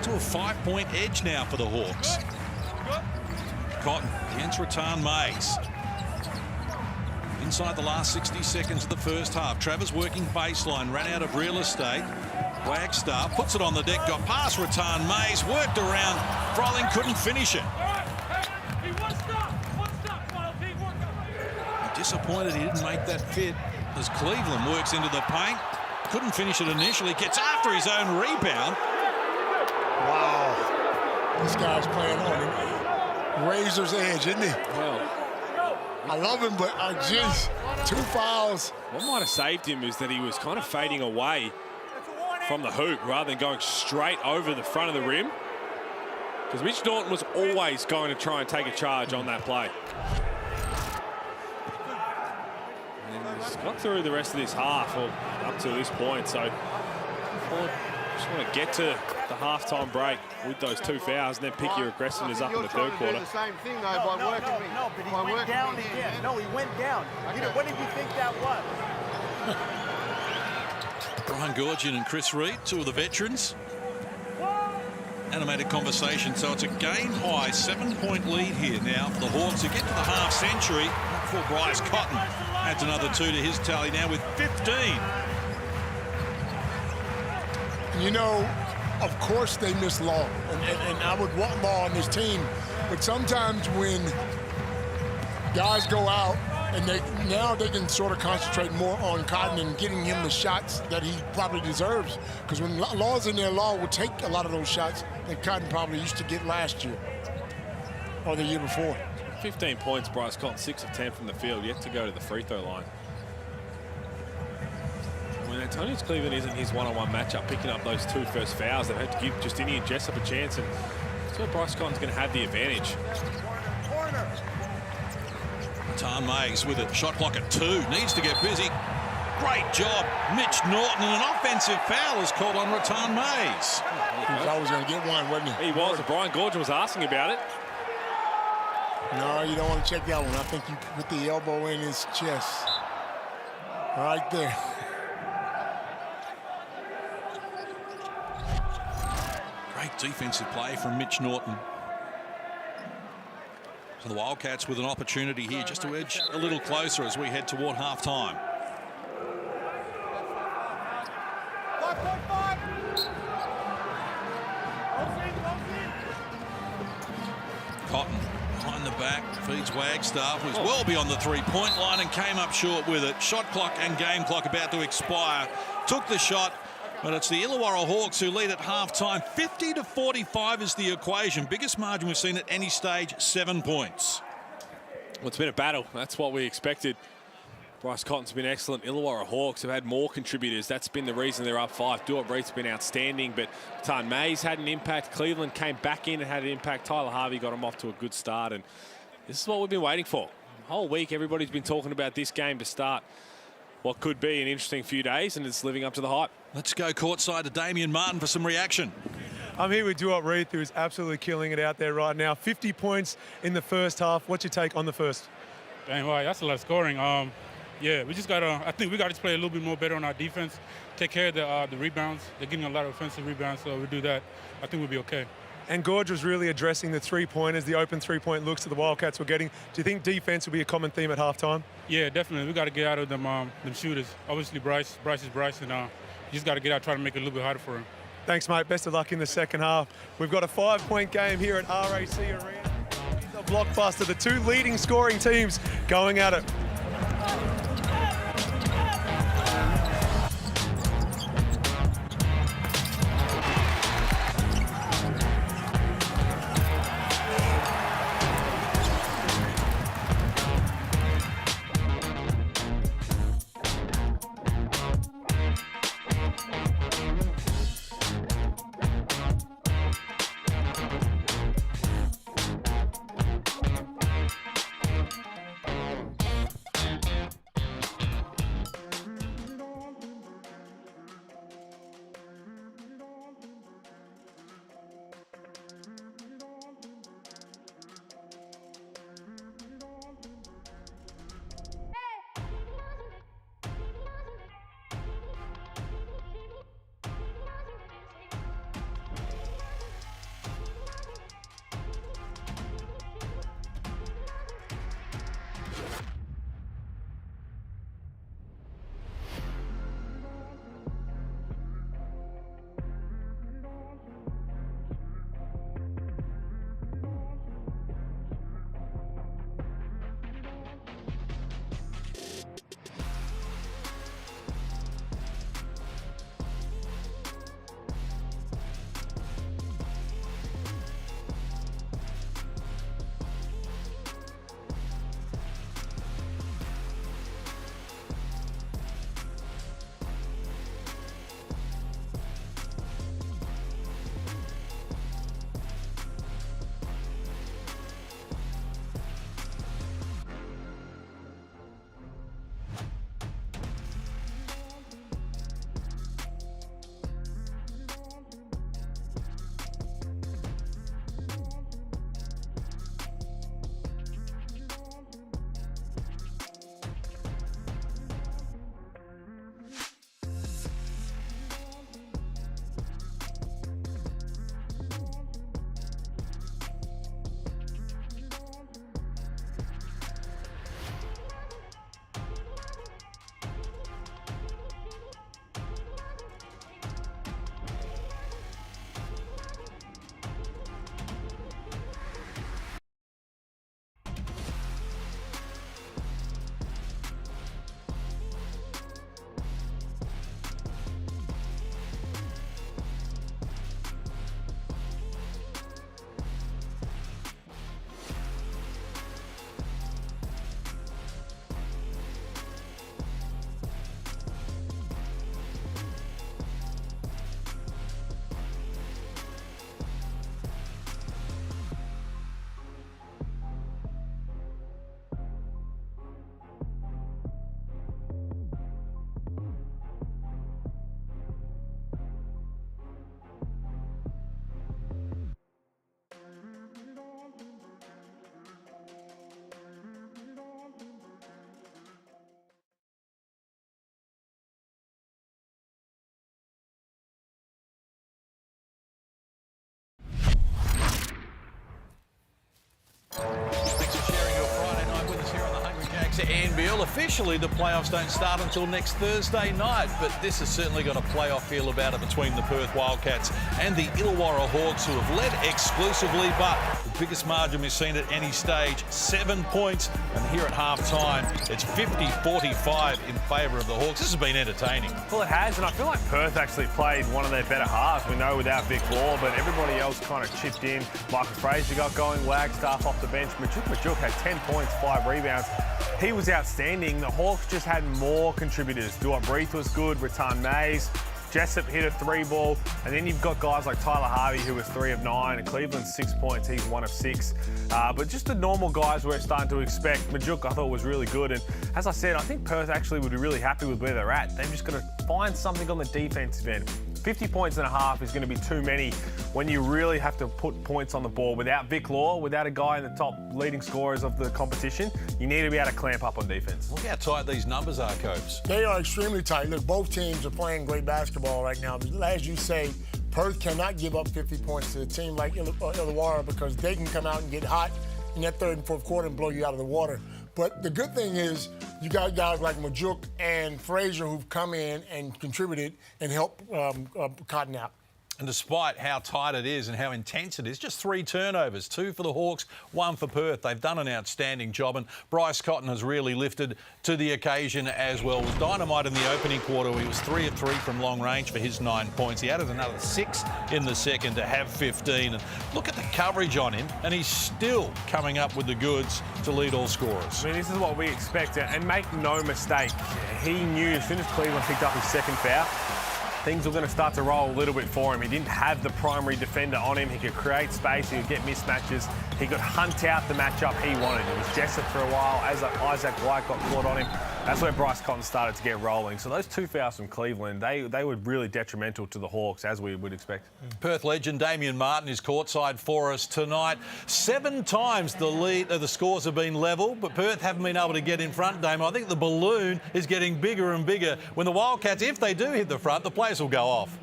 To a 5-point edge now for the Hawks. Cotton against Rattan Mays. Inside the last 60 seconds of the first half. Travers working baseline, ran out of real estate. Wagstaff puts it on the deck, got past Rattan Mays, worked around. Froling couldn't finish it. Disappointed he didn't make that fit as Cleveland works into the paint. Couldn't finish it initially. Gets after his own rebound. Wow. This guy's playing on the razor's edge, isn't he? Well, I love him, but geez, 2 fouls. what might have saved him is that he was kind of fading away from the hoop rather than going straight over the front of the rim. Because Mitch Norton was always going to try and take a charge on that play. And he's got through the rest of this half, or up to this point, so just want to get to the halftime break with those 2 fouls and then pick your aggressiveness up in the third quarter. The same thing though by working me. No, but he went down again. No, he went down. Okay. What did you think that was? Brian Goorjian and Chris Reed, 2 of the veterans. Animated conversation, so it's a game-high 7-point lead here now for the Hawks, who get to the half-century before Bryce Cotton adds another 2 to his tally now with 15. You know, of course they miss Law, and I would want Law on this team, but sometimes when guys go out and now they can sort of concentrate more on Cotton and getting him the shots that he probably deserves, because when Law's in there, Law will take a lot of those shots that Cotton probably used to get last year or the year before. 15 points, Bryce Cotton, 6 of 10 from the field, yet to go to the free throw line. When Antonius Cleveland isn't his one-on-one matchup, picking up those 2 first fouls, they have to give Justinian and Jessup a chance, and so Bryce Cotton's going to have the advantage. Ratan Mays with it. Shot clock at 2. Needs to get busy. Great job. Mitch Norton, and an offensive foul is called on Ratan Mays. He was always going to get one, wasn't he? He was. Brian Goorjian was asking about it. No, you don't want to check that one. I think you put the elbow in his chest. Right there. Great defensive play from Mitch Norton. So the Wildcats with an opportunity here just to edge a little closer as we head toward halftime. Cotton behind the back, feeds Wagstaff, was well beyond the 3-point line and came up short with it. Shot clock and game clock about to expire. Took the shot, but it's the Illawarra Hawks who lead at halftime. 50-45 is the equation. Biggest margin we've seen at any stage, 7 points. Well, it's been a battle. That's what we expected. Bryce Cotton's been excellent. Illawarra Hawks have had more contributors. That's been the reason they're up 5. Duart Reed's been outstanding, but Ratan Mays had an impact. Cleveland came back in and had an impact. Tyler Harvey got him off to a good start, and this is what we've been waiting for. The whole week, everybody's been talking about this game to start what could be an interesting few days, and it's living up to the hype. Let's go courtside to Damian Martin for some reaction. I'm here with Duart Reed, who is absolutely killing it out there right now. 50 points in the first half. What's your take on the first? Dang, right, that's a lot of scoring. Yeah, we just got to, I think we got to play a little bit more better on our defense, take care of the rebounds. They're getting a lot of offensive rebounds, so we do that, I think we'll be okay. And Gorge was really addressing the 3-pointers, the open 3-point looks that the Wildcats were getting. Do you think defense will be a common theme at halftime? Yeah, definitely. We got to get out of them shooters. Obviously, Bryce is Bryce, and you just got to get out, try to make it a little bit harder for him. Thanks, mate. Best of luck in the second half. We've got a 5-point game here at RAC Arena. The blockbuster, the 2 leading scoring teams going at it. Thanks for sharing your Friday night with us here on the Hungry Jacks NBL. Officially, the playoffs don't start until next Thursday night, but this has certainly got a playoff feel about it between the Perth Wildcats and the Illawarra Hawks, who have led exclusively, but the biggest margin we've seen at any stage, 7 points. And here at half-time, it's 50-45 in favour of the Hawks. This has been entertaining. Well, it has, and I feel like Perth actually played one of their better halves. We know without Vic Law, but everybody else kind of chipped in. Michael Fraser got going, Wagstaff off the bench. Majuk had 10 points, 5 rebounds. He was outstanding. The Hawks just had more contributors. Duop Breath was good, Rattan Mays. Jessup hit a 3-ball, and then you've got guys like Tyler Harvey, who was 3 of 9, and Cleveland's 6 points, he's 1 of 6. But just the normal guys we're starting to expect. Majuk, I thought, was really good, and as I said, I think Perth actually would be really happy with where they're at. They're just going to find something on the defensive end. 50 points and a half is going to be too many when you really have to put points on the board. Without Vic Law, without a guy in the top leading scorers of the competition, you need to be able to clamp up on defense. Look how tight these numbers are, Copes. They are extremely tight. Look, both teams are playing great basketball right now. As you say, Perth cannot give up 50 points to a team like Illawarra because they can come out and get hot in that third and fourth quarter and blow you out of the water. But the good thing is you got guys like Majuk and Fraser who've come in and contributed and helped Cotton out. And despite how tight it is and how intense it is, just 3 turnovers, 2 for the Hawks, 1 for Perth. They've done an outstanding job, and Bryce Cotton has really lifted to the occasion as well. It was dynamite in the opening quarter. He was 3 of 3 from long range for his 9 points. He added another 6 in the second to have 15. And look at the coverage on him, and he's still coming up with the goods to lead all scorers. I mean, this is what we expect, and make no mistake, he knew as soon as Cleveland picked up his second foul, things were going to start to roll a little bit for him. He didn't have the primary defender on him. He could create space. He could get mismatches. He could hunt out the matchup he wanted. It was Jessup for a while. As Isaac White got caught on him, that's where Bryce Cotton started to get rolling. So those 2 fouls from Cleveland, they were really detrimental to the Hawks, as we would expect. Perth legend Damian Martin is courtside for us tonight. 7 times the scores have been level, but Perth haven't been able to get in front, Damo. I think the balloon is getting bigger and bigger. When the Wildcats, if they do hit the front, the players will go off.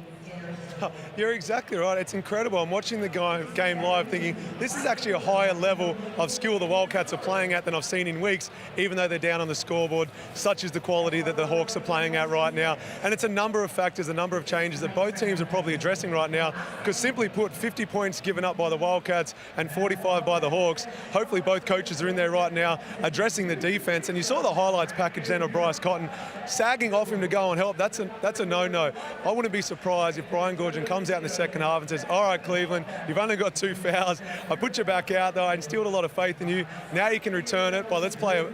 You're exactly right. It's incredible. I'm watching the game live thinking this is actually a higher level of skill the Wildcats are playing at than I've seen in weeks, even though they're down on the scoreboard. Such is the quality that the Hawks are playing at right now. And it's a number of factors, a number of changes that both teams are probably addressing right now, because simply put, 50 points given up by the Wildcats and 45 by the Hawks. Hopefully both coaches are in there right now addressing the defense. And you saw the highlights package then of Bryce Cotton sagging off him to go and help. That's a no-no. I wouldn't be surprised if Brian Gordon comes out in the second half and says, all right, Cleveland, you've only got 2 fouls. I put you back out, though. I instilled a lot of faith in you. Now you can return it. But let's play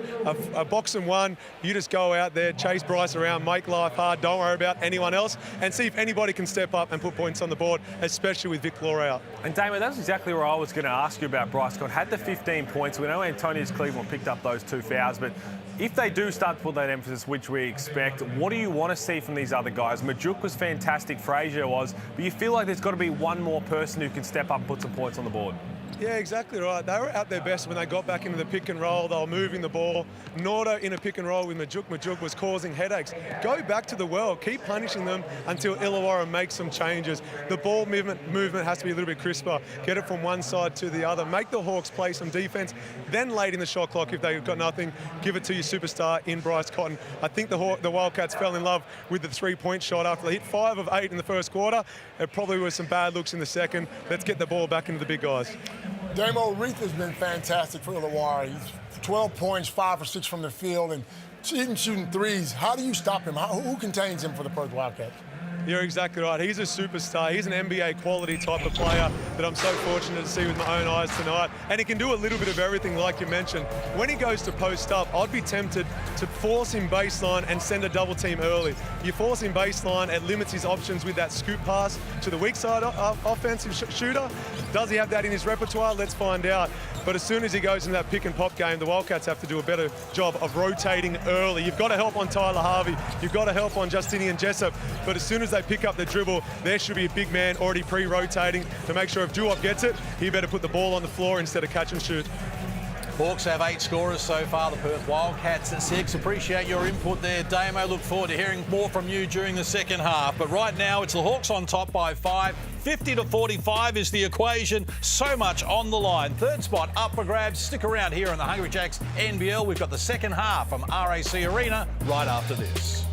a box and 1. You just go out there, chase Bryce around, make life hard. Don't worry about anyone else, and see if anybody can step up and put points on the board, especially with Vic Law out. And Damon, that's exactly where I was going to ask you about Bryce Cotton. Had the 15 points. We know Antonius Cleveland picked up those 2 fouls, but if they do start to put that emphasis, which we expect, what do you want to see from these other guys? Majuk was fantastic, Fraser was, but you feel like there's got to be one more person who can step up and put some points on the board. Yeah, exactly right. They were at their best when they got back into the pick and roll. They were moving the ball. Nordo in a pick and roll with Majuk. Majuk was causing headaches. Go back to the well. Keep punishing them until Illawarra makes some changes. The ball movement has to be a little bit crisper. Get it from one side to the other. Make the Hawks play some defense. Then late in the shot clock, if they've got nothing, give it to your superstar in Bryce Cotton. I think the Wildcats fell in love with the 3-point shot after they hit 5 of 8 in the first quarter. There probably were some bad looks in the second. Let's get the ball back into the big guys. Damo Reith has been fantastic for Illawarra. He's 12 points, 5 for 6 from the field, and shooting threes. How do you stop him? Who contains him for the Perth Wildcats? You're exactly right. He's a superstar. He's an NBA quality type of player that I'm so fortunate to see with my own eyes tonight. And he can do a little bit of everything, like you mentioned. When he goes to post up, I'd be tempted to force him baseline and send a double team early. You force him baseline, it limits his options with that scoop pass to the weak side offensive shooter. Does he have that in his repertoire? Let's find out. But as soon as he goes into that pick and pop game, the Wildcats have to do a better job of rotating early. You've got to help on Tyler Harvey. You've got to help on Justinian Jessup. But as soon as they pick up the dribble, there should be a big man already pre-rotating to make sure if Duop gets it, he better put the ball on the floor instead of catch and shoot. Hawks have 8 scorers so far, the Perth Wildcats at 6. Appreciate your input there, Damo. Look forward to hearing more from you during the second half. But right now, it's the Hawks on top by 5. 50-45 is the equation. So much on the line. Third spot up for grabs. Stick around here in the Hungry Jacks NBL. We've got the second half from RAC Arena right after this.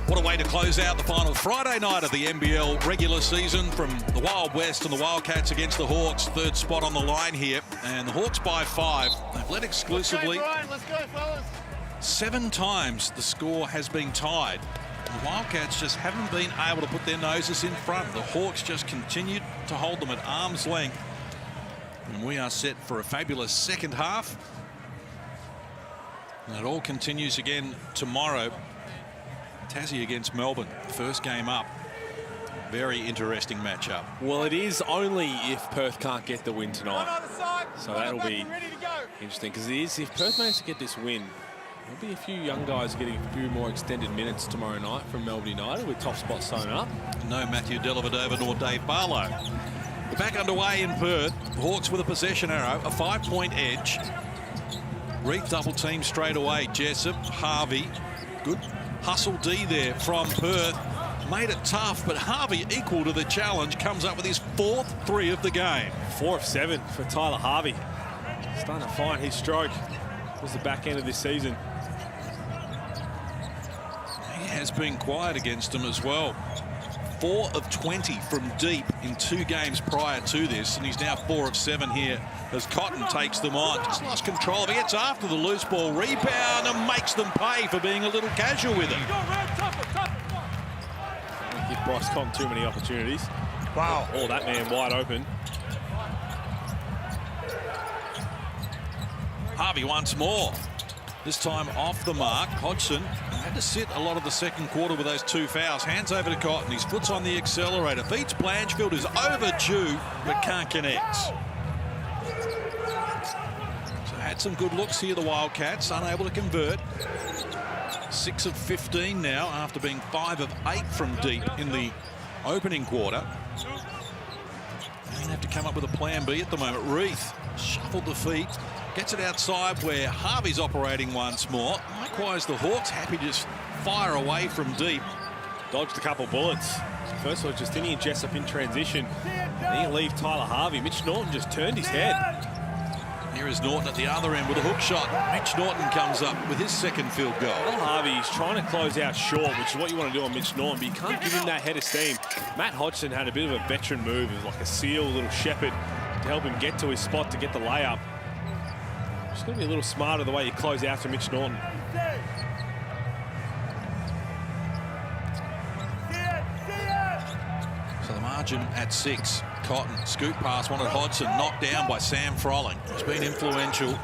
What a way to close out the final Friday night of the NBL regular season from the Wild West and the Wildcats against the Hawks. Third spot on the line here. And the Hawks by 5. They've led exclusively. Let's go, fellas. 7 times the score has been tied. The Wildcats just haven't been able to put their noses in front. The Hawks just continued to hold them at arm's length. And we are set for a fabulous second half. And it all continues again tomorrow. Tassie against Melbourne, first game up. Very interesting matchup. Well, it is only if Perth can't get the win tonight. So that'll be interesting, because it is, if Perth managed to get this win, there'll be a few young guys getting a few more extended minutes tomorrow night from Melbourne United with top spots sewn up. No Matthew Dellavedova nor Dave Barlow. We're back underway in Perth. Hawks with a possession arrow, a 5-point edge. Reed double team straight away. Jessup, Harvey, good hustle D there from Perth. Made it tough, but Harvey, equal to the challenge, comes up with his 4th 3 of the game. 4 of 7 for Tyler Harvey. Starting to find his stroke towards the back end of this season. He has been quiet against him as well. 4 of 20 from deep in 2 games prior to this, and he's now 4 of 7 here as Cotton takes them on. Just lost control. He gets after the loose ball rebound and makes them pay for being a little casual with it. Give Bryce Cotton too many opportunities. Wow. Oh, that man wide open. Harvey once more. This time off the mark. Hodgson had to sit a lot of the second quarter with those 2 fouls. Hands over to Cotton. His foot's on the accelerator. Beats Blanchfield, is overdue, but can't connect. So had some good looks here, the Wildcats. Unable to convert. 6 of 15 now after being 5 of 8 from deep in the opening quarter. They have to come up with a plan B at the moment. Reith shuffled the feet. Gets it outside where Harvey's operating once more. Likewise, the Hawks happy to just fire away from deep. Dodged a couple bullets. First was Justinian Jessup in transition. Then you leave Tyler Harvey. Mitch Norton just turned his head. Here is Norton at the other end with a hook shot. Mitch Norton comes up with his second field goal. Tyler Harvey's trying to close out short, which is what you want to do on Mitch Norton, but you can't give him that head of steam. Matt Hodgson had a bit of a veteran move. It was like a seal, little shepherd to help him get to his spot to get the layup. Just got to be a little smarter the way you close out to Mitch Norton. So the margin at 6. Cotton, scoop pass, wanted Hodgson, knocked down by Sam Froling. He's been influential.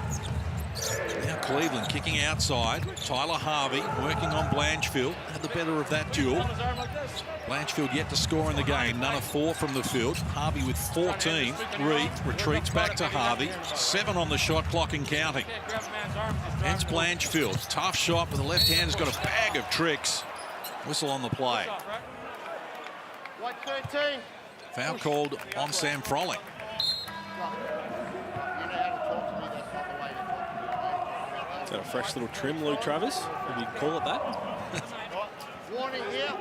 Now Cleveland kicking outside. Tyler Harvey working on Blanchfield. Had the better of that duel. Blanchfield yet to score in the game. None of 4 from the field. Harvey with 14. Reith retreats back to Harvey. 7 on the shot clock and counting. Hence Blanchfield. Tough shot, but the left hand has got a bag of tricks. Whistle on the play. White 13. Foul called on Sam Froling. Is that a fresh little trim, Lou Travis? Would you call it that? Warning here.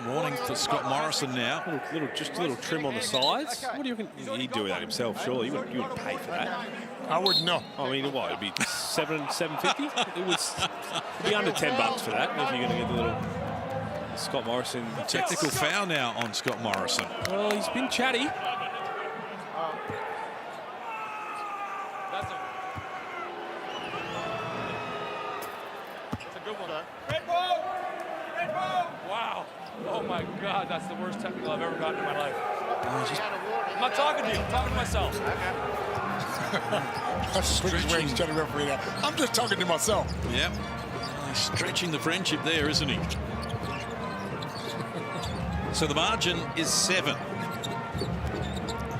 Warning for Scott Morrison now. Just a little trim on the sides. What do you reckon? He'd do that himself, surely. You wouldn't pay for that. I wouldn't know. I mean, what? It'd be $7.50. It'd be under $10 for that if you're going to get the little Scott Morrison technical foul now on Scott Morrison. Well, he's been chatty. That's a good one. Red ball! Red ball! Wow. Oh my God, that's the worst technical I've ever gotten in my life. I'm not talking to you, I'm talking to myself. That's the quickest way to tell the referee that. I'm just talking to myself. Yep. He's stretching the friendship there, isn't he? So the margin is 7.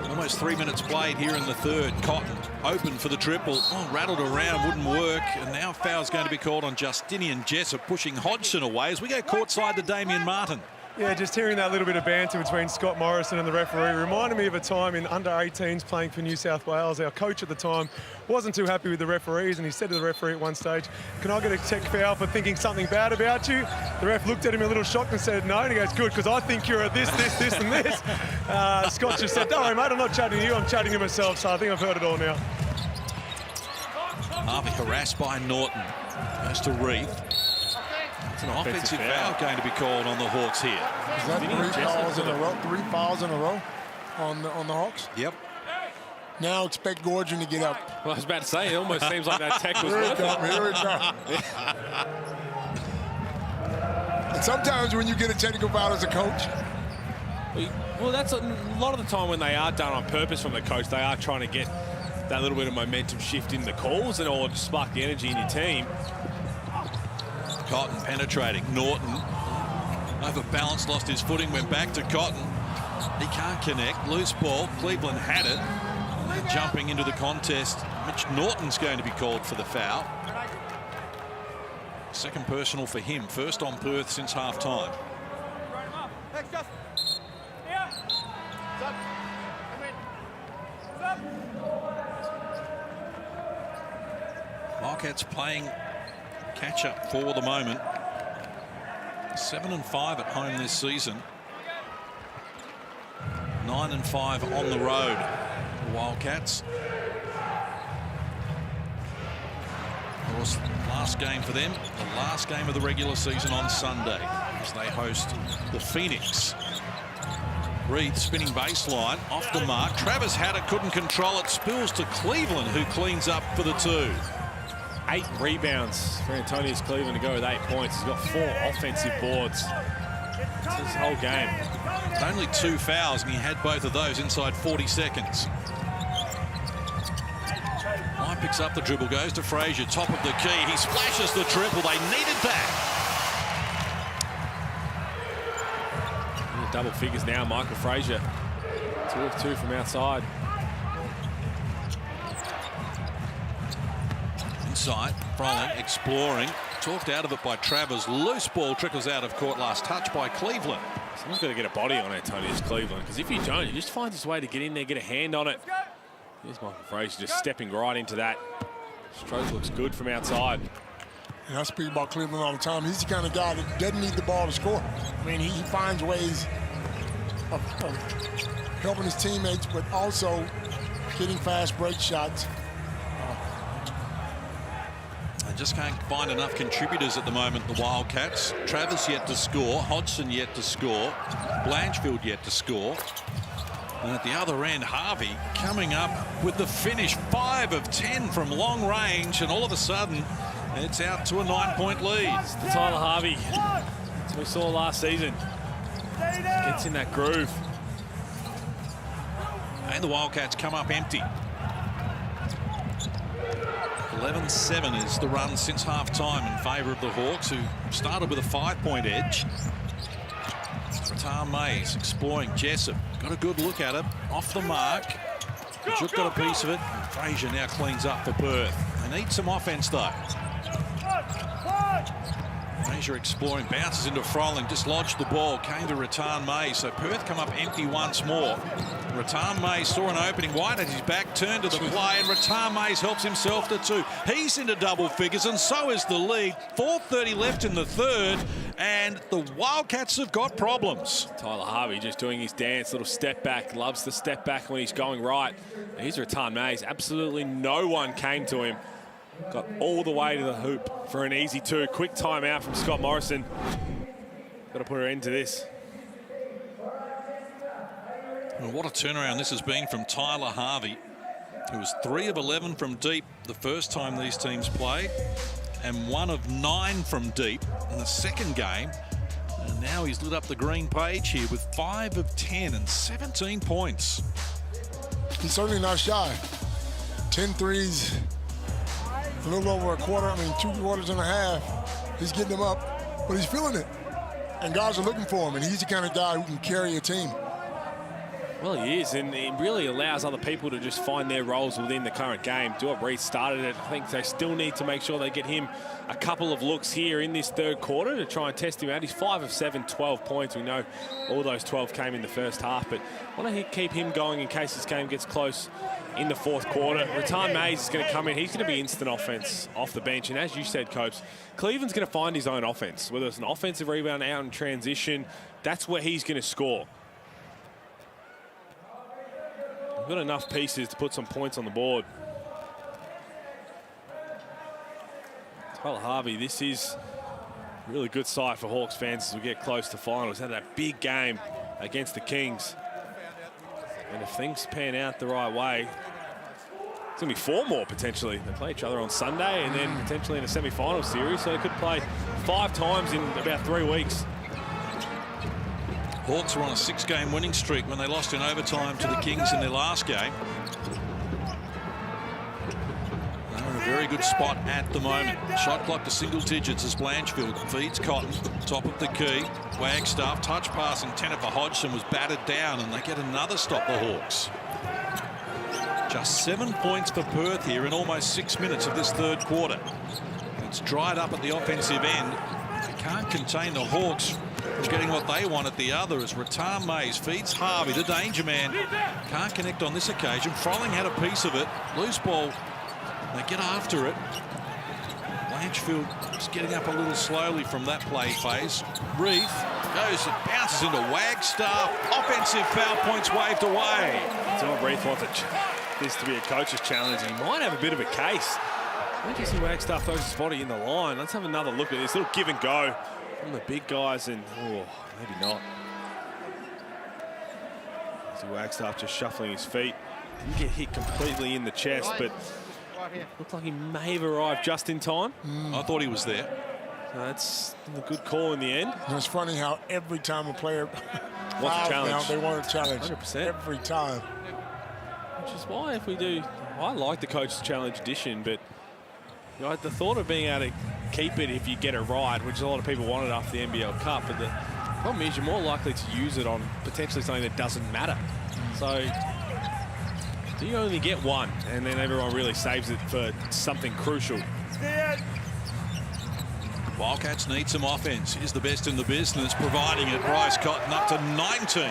Almost 3 minutes played here in the third. Cotton open for the triple. Oh, rattled around, wouldn't work. And now foul's going to be called on Justinian Jessup, pushing Hodgson away as we go courtside to Damien Martin. Yeah, just hearing that little bit of banter between Scott Morrison and the referee reminded me of a time in under-18s playing for New South Wales. Our coach at the time wasn't too happy with the referees, and he said to the referee at one stage, "Can I get a tech foul for thinking something bad about you?" The ref looked at him a little shocked and said, "No," and he goes, "Good, because I think you're a this, and this." Scott just said, "Don't worry, mate, I'm not chatting to you, I'm chatting to myself," so I think I've heard it all now. Harvey harassed by Norton. Goes to Reith. It's an offensive foul going to be called on the Hawks here. Is that 3 fouls in a row? 3 fouls in a row on the Hawks? Yep. Now expect Gorgon to get up. Well, I was about to say, it almost seems like that tech was worth it. Here it comes. And sometimes when you get a technical foul as a coach. Well, that's a lot of the time when they are done on purpose from the coach, they are trying to get that little bit of momentum shift in the calls and or just spark the energy in your team. Cotton penetrating. Norton overbalanced, lost his footing, went back to Cotton. He can't connect. Loose ball. Cleveland had it. And jumping into the contest, Mitch Norton's going to be called for the foul. Second personal for him. First on Perth since half-time. Wildcats playing catch-up for the moment. 7-5 at home this season. 9-5 on the road. Wildcats. Of course, last game for them, the last game of the regular season on Sunday, as they host the Phoenix Reed spinning baseline, off the mark. Travis had it, couldn't control it. Spills to Cleveland, who cleans up for the 2. 8 rebounds for Antonius Cleveland to go with 8 points. He's got 4 offensive boards. That's his whole game. Only 2 fouls, and he had both of those inside 40 seconds. Knight picks up the dribble, goes to Frazier, top of the key. He splashes the triple. They needed that. Double figures now, Michael Frazier. 2 of 2 from outside. Inside, Froling exploring. Talked out of it by Travers. Loose ball trickles out of court. Last touch by Cleveland. Someone's got to get a body on Antonius Cleveland, because if you don't, he just finds his way to get in there, get a hand on it. Here's Michael Frazier just stepping right into that. Stroke looks good from outside. And I speak about Cleveland all the time. He's the kind of guy that doesn't need the ball to score. I mean, he finds ways of helping his teammates, but also getting fast break shots. They just can't find enough contributors at the moment, the Wildcats. Travers yet to score, Hodgson yet to score, Blanchfield yet to score. And at the other end, Harvey coming up with the finish. 5 of 10 from long range, and all of a sudden, it's out to a 9-point lead. It's the Tyler Harvey, as we saw last season. Gets in that groove. And the Wildcats come up empty. 11-7 is the run since half-time in favour of the Hawks, who started with a 5-point edge. Tom Mays exploring Jessup. Got a good look at it. Off the mark. Juk got a piece of it. Frazier now cleans up for Perth. They need some offense, though. Frazier exploring, bounces into Froling, dislodged the ball, came to Rattan Mays, so Perth come up empty once more. Rattan Mays saw an opening, White at his back, turned to the play, and Rattan Mays helps himself to 2. He's into double figures, and so is the lead. 4:30 left in the third, and the Wildcats have got problems. Tyler Harvey just doing his dance, little step back, loves the step back when he's going right. Here's Rattan Mays, absolutely no one came to him. Got all the way to the hoop for an easy 2. Quick timeout from Scott Morrison. Got to put an end to this. And what a turnaround this has been from Tyler Harvey, who was 3 of 11 from deep the first time these teams played, and 1 of 9 from deep in the second game. And now he's lit up the green page here with 5 of 10 and 17 points. He's certainly not shy. 10 threes. A little over a quarter, 2 quarters and a half. He's getting them up, but he's feeling it. And guys are looking for him, and he's the kind of guy who can carry a team. Well, he is, and it really allows other people to just find their roles within the current game. Duop Reed started it. I think they still need to make sure they get him a couple of looks here in this third quarter to try and test him out. He's 5 of 7, 12 points. We know all those 12 came in the first half, but I want to keep him going in case this game gets close in the fourth quarter. Rattan Mays is going to come in. He's going to be instant offense off the bench. And as you said, Copes, Cleveland's going to find his own offense. Whether it's an offensive rebound out in transition, that's where he's going to score. We've got enough pieces to put some points on the board. Tyler Harvey, this is a really good sight for Hawks fans as we get close to finals. Had that big game against the Kings. And if things pan out the right way, it's going to be 4 more potentially. They play each other on Sunday and then potentially in a semi-final series. So they could play 5 times in about 3 weeks. Hawks were on a 6-game winning streak when they lost in overtime to the Kings in their last game. They're in a very good spot at the moment. Shot clock to single digits as Blanchfield feeds Cotton, top of the key. Wagstaff, touch pass intended for Hodgson, was battered down, and they get another stop, the Hawks. Just 7 points for Perth here in almost 6 minutes of this third quarter. It's dried up at the offensive end. They can't contain the Hawks from getting what they want at the other as Rattan Mays feeds Harvey, the danger man. Can't connect on this occasion. Froling had a piece of it. Loose ball. They get after it. Blanchfield is getting up a little slowly from that play phase. Reith goes and bounces into Wagstaff. Offensive foul points waved away. So Reith wants this to be a coach's challenge. He might have a bit of a case. I think Jesse Wagstaff throws his body in the line. Let's have another look at this. Little give and go from the big guys, and maybe not. Jesse Wagstaff just shuffling his feet. Didn't get hit completely in the chest, but looked like he may have arrived just in time. I thought he was there. So that's a good call in the end. And it's funny how every time a player wants a challenge, now, they want a challenge. 100%. Every time. Which is why if we do, I like the Coach's Challenge edition, but you know, the thought of being able to keep it if you get it right, which a lot of people wanted after the NBL Cup, but the problem is you're more likely to use it on potentially something that doesn't matter. So do you only get one, and then everyone really saves it for something crucial? Wildcats need some offense. He's the best in the business, providing it. Bryce Cotton up to 19.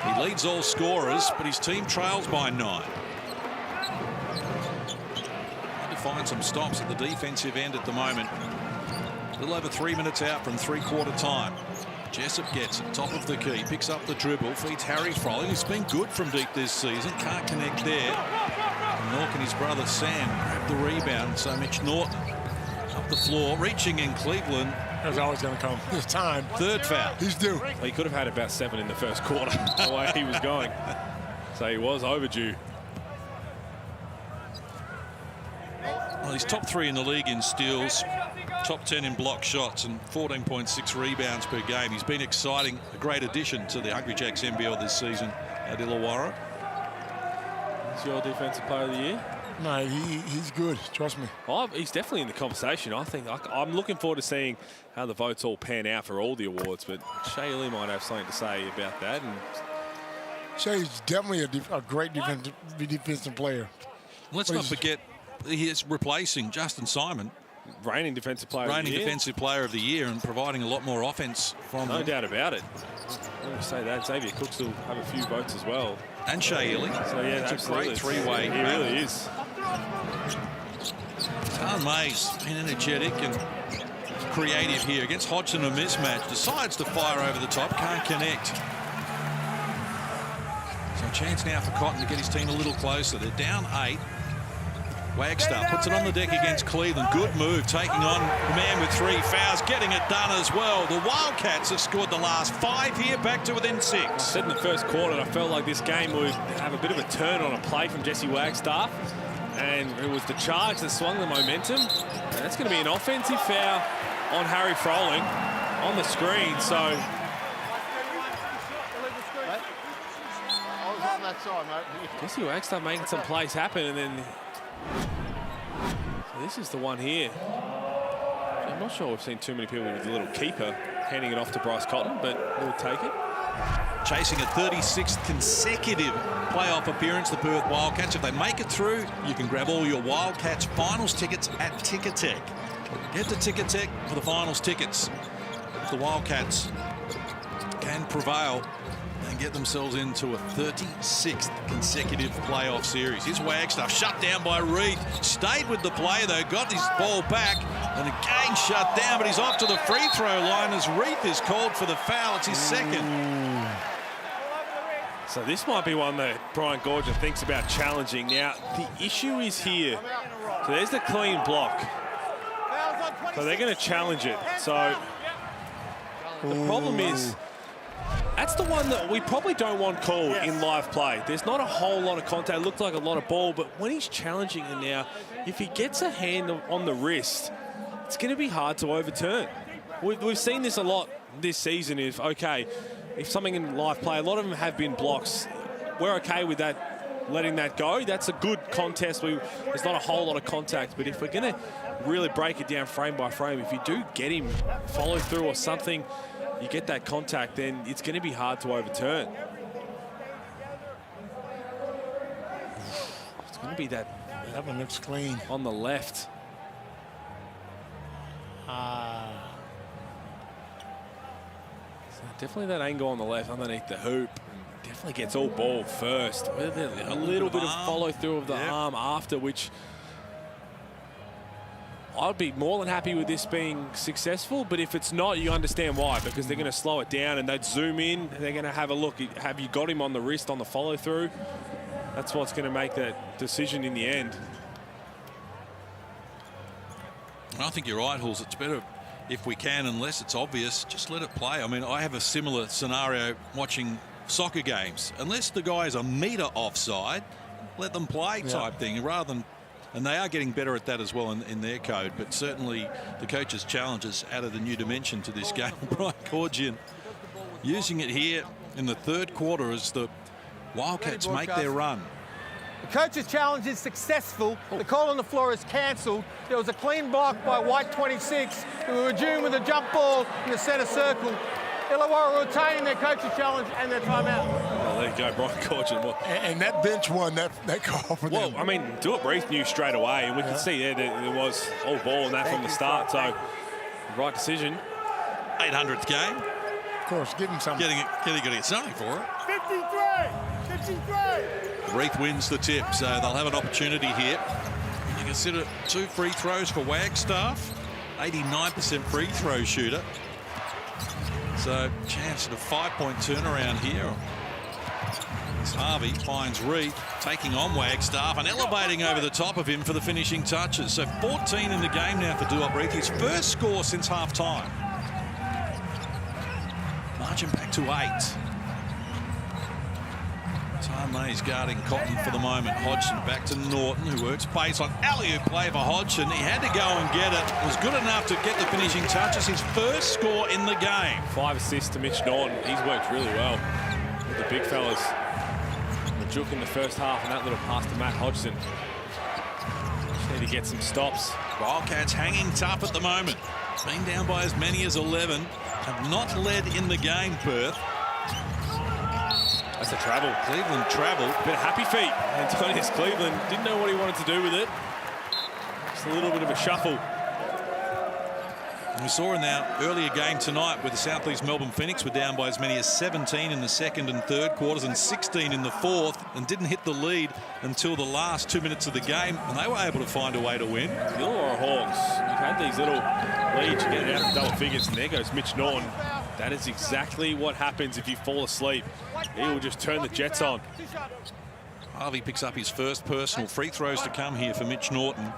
He leads all scorers, but his team trails by 9. Trying to find some stops at the defensive end at the moment. A little over 3 minutes out from three-quarter time. Jessup gets it, top of the key, picks up the dribble, feeds Harry Froling. He's been good from deep this season, can't connect there. And Nork and his brother Sam grab the rebound, so Mitch Norton up the floor, reaching in Cleveland. That was always going to come. This time. Third foul. He's due. Well, he could have had about 7 in the first quarter, the way he was going. So he was overdue. Well, he's top 3 in the league in steals, top 10 in block shots, and 14.6 rebounds per game. He's been exciting, a great addition to the Hungry Jacks NBL this season at Illawarra. Is your defensive player of the year? No, he's good. Trust me. He's definitely in the conversation. I think I'm looking forward to seeing how the votes all pan out for all the awards. But Shea Lee might have something to say about that. And Shea's definitely a great defensive player. Let's not forget he is replacing Justin Simon, reigning defensive player of the year, and providing a lot more offense from no doubt about it. Let me say that Xavier Cooks will have a few votes as well. And Shea Ely. So yeah, it's a great three-way. He really is. Tan Mays, been energetic and creative here against Hodgson. A mismatch, decides to fire over the top, can't connect. So a chance now for Cotton to get his team a little closer. They're down 8. Wagstaff puts it on the deck against Cleveland. Good move, taking on the man with 3 fouls, getting it done as well. The Wildcats have scored the last 5 here, back to within 6. I said in the first quarter, I felt like this game would have a bit of a turn on a play from Jesse Wagstaff. And it was the charge that swung the momentum. And that's going to be an offensive foul on Harry Froling on the screen. So I was on that side, mate. Jesse Wagstaff making some plays happen, and then so this is the one here. I'm not sure we've seen too many people with the little keeper handing it off to Bryce Cotton, but we'll take it. Chasing a 36th consecutive playoff appearance, the Perth Wildcats. If they make it through, you can grab all your Wildcats finals tickets at Ticketek. Get to Ticketek for the finals tickets. If the Wildcats can prevail and get themselves into a 36th consecutive playoff series. Here's Wagstaff, shut down by Reed. Stayed with the play though, got his ball back, and again shut down, but he's off to the free throw line as Reed is called for the foul. It's his second. So this might be one that Brian Goorjian thinks about challenging. Now, the issue is here. So there's the clean block. So they're going to challenge it. So the problem is, that's the one that we probably don't want called in live play. There's not a whole lot of contact. It looked like a lot of ball, but when he's challenging it now, if he gets a hand on the wrist, it's going to be hard to overturn. We've seen this a lot this season. If something in live play, a lot of them have been blocks. We're okay with that, letting that go. That's a good contest. There's not a whole lot of contact, but if we're going to really break it down frame by frame, if you do get him follow through or something, you get that contact, then it's going to be hard to overturn. It's going to be that one looks clean on the left. So definitely that angle on the left underneath the hoop. Definitely gets all ball first. With a little bit of follow through of the arm after, which I'd be more than happy with this being successful, but if it's not, you understand why, because they're going to slow it down and they'd zoom in. They're going to have a look. Have you got him on the wrist on the follow through? That's what's going to make that decision in the end. I think you're right, Hulls. It's better if we can, unless it's obvious, just let it play. I mean, I have a similar scenario watching soccer games. Unless the guy's a metre offside, let them play type thing, rather than, and they are getting better at that as well in their code, but certainly the coach's challenge has added a new dimension to this game. Brian Gorgian using it here in the third quarter as the Wildcats make their run. The coach's challenge is successful. The call on the floor is cancelled. There was a clean block by White 26, who were due with a jump ball in the centre circle. Illawarra retaining their coach's challenge and their timeout. Well, there you go, Brian Gorgian. And that bench won that call for them. Well, I mean, Do It Breathe knew straight away, and we could see there was all ball in that from the start, so right decision. 800th game. Of course, give him something. Getting something for it. 53! Reith wins the tip, so they'll have an opportunity here. You consider 2 free throws for Wagstaff, 89% free throw shooter. So chance at a 5-point turnaround here. As Harvey finds Reith taking on Wagstaff and elevating over the top of him for the finishing touches. So 14 in the game now for Do It Breathe. His first score since half time. Marching back to 8. Mays guarding Cotton for the moment. Hodgson back to Norton, who works pace on alley-oop play for Hodgson. He had to go and get it. Was good enough to get the finishing touches. His first score in the game. 5 assists to Mitch Norton. He's worked really well with the big fellas. Majuk in the first half and that little pass to Matt Hodgson. Just need to get some stops. Wildcats hanging tough at the moment. Been down by as many as 11. Have not led in the game, Perth. That's a travel. Cleveland travel. Bit of happy feet. Antonius Cleveland didn't know what he wanted to do with it. Just a little bit of a shuffle. And we saw in our earlier game tonight with the South East Melbourne Phoenix were down by as many as 17 in the second and third quarters and 16 in the fourth, and didn't hit the lead until the last 2 minutes of the game, and they were able to find a way to win. The Illawarra Hawks, you've had these little leads, you get it out to double figures, and there goes Mitch Norton. That is exactly what happens if you fall asleep. He will just turn the jets on. Harvey picks up his first personal. Free throws to come here for Mitch Norton.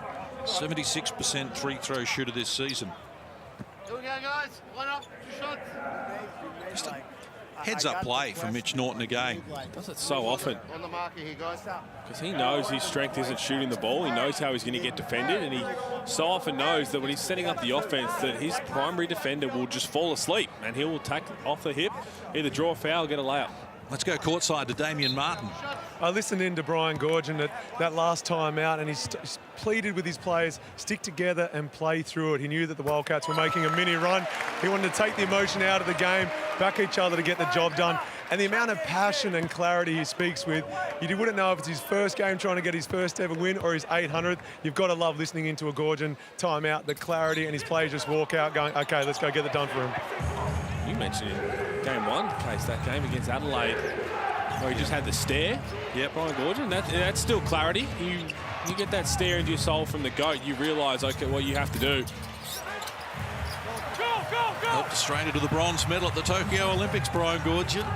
76% free throw shooter this season. Here we go, guys. Line up, 2 shots. Just a heads-up play from Mitch Norton again. Does it so often. On the marker here, guys. Because he knows his strength isn't shooting the ball. He knows how he's going to get defended, and he so often knows that when he's setting up the offense that his primary defender will just fall asleep, and he will attack off the hip, either draw a foul or get a layup. Let's go courtside to Damian Martin. I listened in to Brian Gorgian that last time out, and he's pleaded with his players, stick together and play through it. He knew that the Wildcats were making a mini run. He wanted to take the emotion out of the game, back each other to get the job done. And the amount of passion and clarity he speaks with, you wouldn't know if it's his first game trying to get his first ever win or his 800th. You've got to love listening into a Gorgian timeout, the clarity, and his players just walk out going, okay, let's go get it done for him. You mentioned in game 1 case, that game against Adelaide, where he just had the stare. Yep. Brian Gorgian, that's still clarity. You get that stare into your soul from the GOAT, you realise, okay, what you have to do. Helped to strain into the bronze medal at the Tokyo Olympics, Brian Gorgian.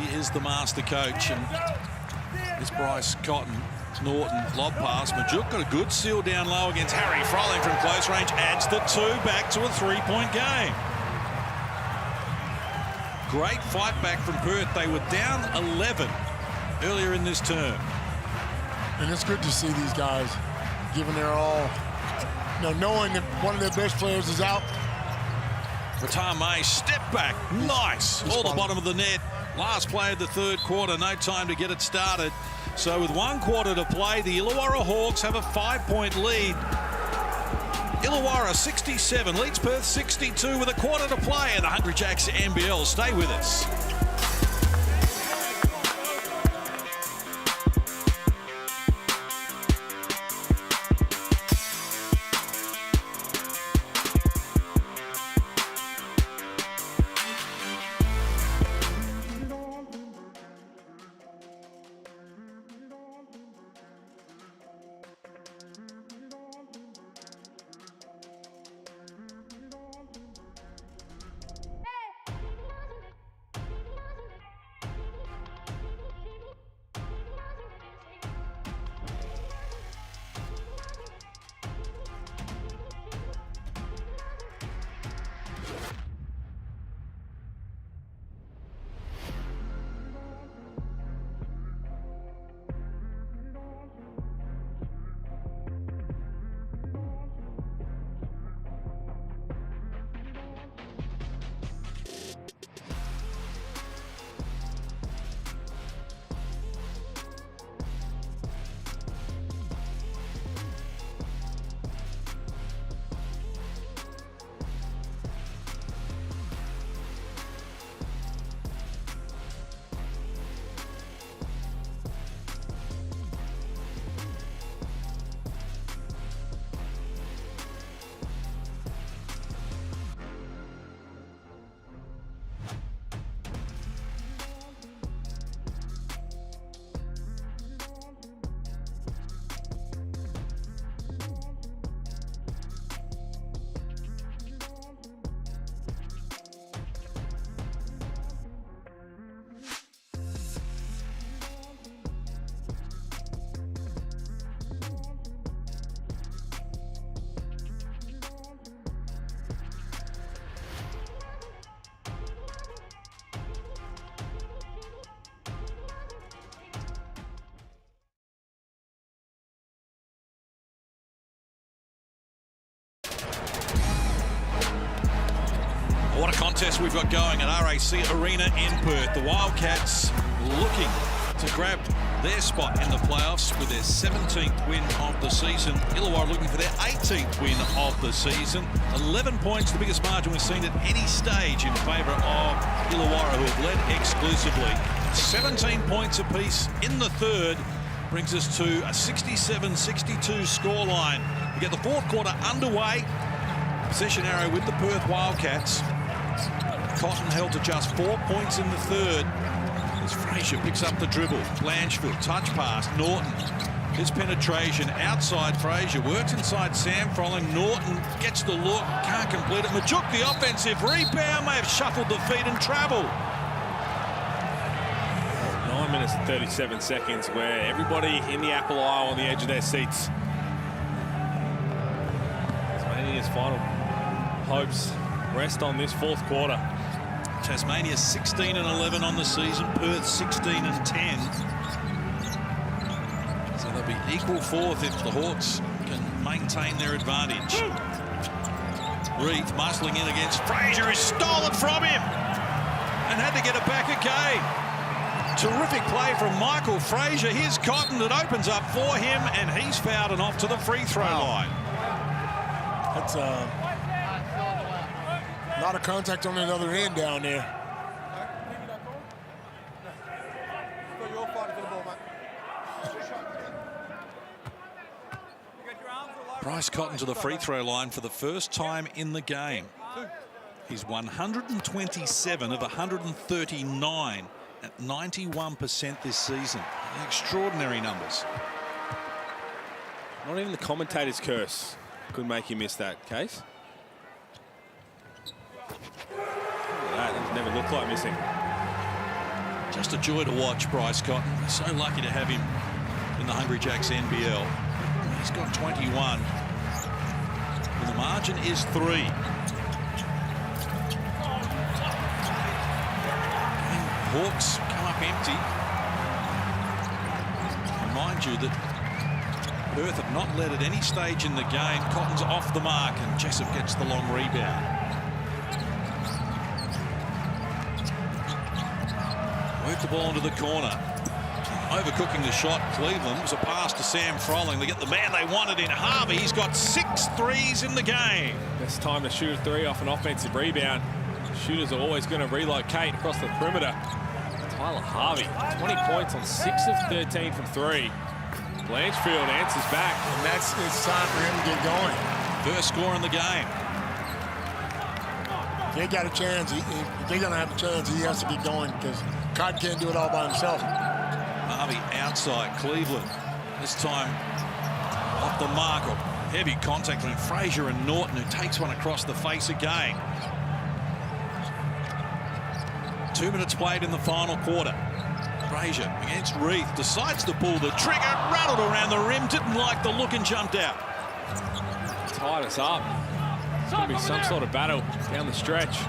He is the master coach, and this Bryce Cotton, Norton, lob pass. Majuk got a good seal down low against Harry Froling from close range, adds the 2 back to a 3-point game. Great fight back from Perth. They were down 11 earlier in this term. And it's good to see these guys giving their all. You know, knowing that one of their best players is out. Rattan May, step back, nice. All the bottom of the net. Last play of the third quarter, no time to get it started. So with 1 quarter to play, the Illawarra Hawks have a 5-point lead. Illawarra 67, leads Perth 62 with a quarter to play in the Hungry Jacks NBL. Stay with us. contest we've got going at RAC Arena in Perth. The Wildcats looking to grab their spot in the playoffs with their 17th win of the season. Illawarra looking for their 18th win of the season. 11 points, the biggest margin we've seen at any stage in favour of Illawarra, who have led exclusively. 17 points apiece in the third brings us to a 67-62 scoreline. We get the fourth quarter underway. Possession arrow with the Perth Wildcats. Cotton held to just 4 points in the third. As Fraser picks up the dribble. Blanchfield, touch pass. Norton, his penetration outside Fraser. Works inside Sam Frolling. Norton gets the look, can't complete it. Majuk, the offensive rebound, may have shuffled the feet and travelled. 9 minutes and 37 seconds where everybody in the apple aisle on the edge of their seats. Tasmania's final hopes rest on this fourth quarter. Tasmania 16-11 on the season. Perth 16-10. So they'll be equal fourth if the Hawks can maintain their advantage. Reith muscling in against Fraser, who stole it from him and had to get it back again. Terrific play from Michael Fraser. Here's Cotton that opens up for him, and he's fouled and off to the free throw line. That's a lot of contact on the other end down there. Bryce Cotton to the free throw line for the first time in the game. He's 127 of 139 at 91% this season. Extraordinary numbers. Not even the commentator's curse could make him miss that, Case. That never looked like missing. Just a joy to watch Bryce Cotton. We're so lucky to have him in the Hungry Jacks NBL. He's got 21. And the margin is 3. And Hawks come up empty. Remind you that Perth have not led at any stage in the game. Cotton's off the mark and Jessup gets the long rebound. Work the ball into the corner. Overcooking the shot, Cleveland. It was a pass to Sam Frolling. They get the man they wanted in Harvey. He's got 6 threes in the game. Best time to shoot a 3 off an offensive rebound. Shooters are always going to relocate across the perimeter. Tyler Harvey, 20 points on 6 of 13 from 3. Blanchfield answers back. And it's time for him to get going. First score in the game. If they got a chance, if they're going to have a chance, he has to get going because Cotton can't do it all by himself. Harvey outside Cleveland. This time off the mark. Heavy contact between Fraser and Norton, who takes one across the face again. 2 minutes played in the final quarter. Fraser against Reith, decides to pull the trigger, rattled around the rim, didn't like the look and jumped out. Tied us up. It's going to be some sort of battle down the stretch.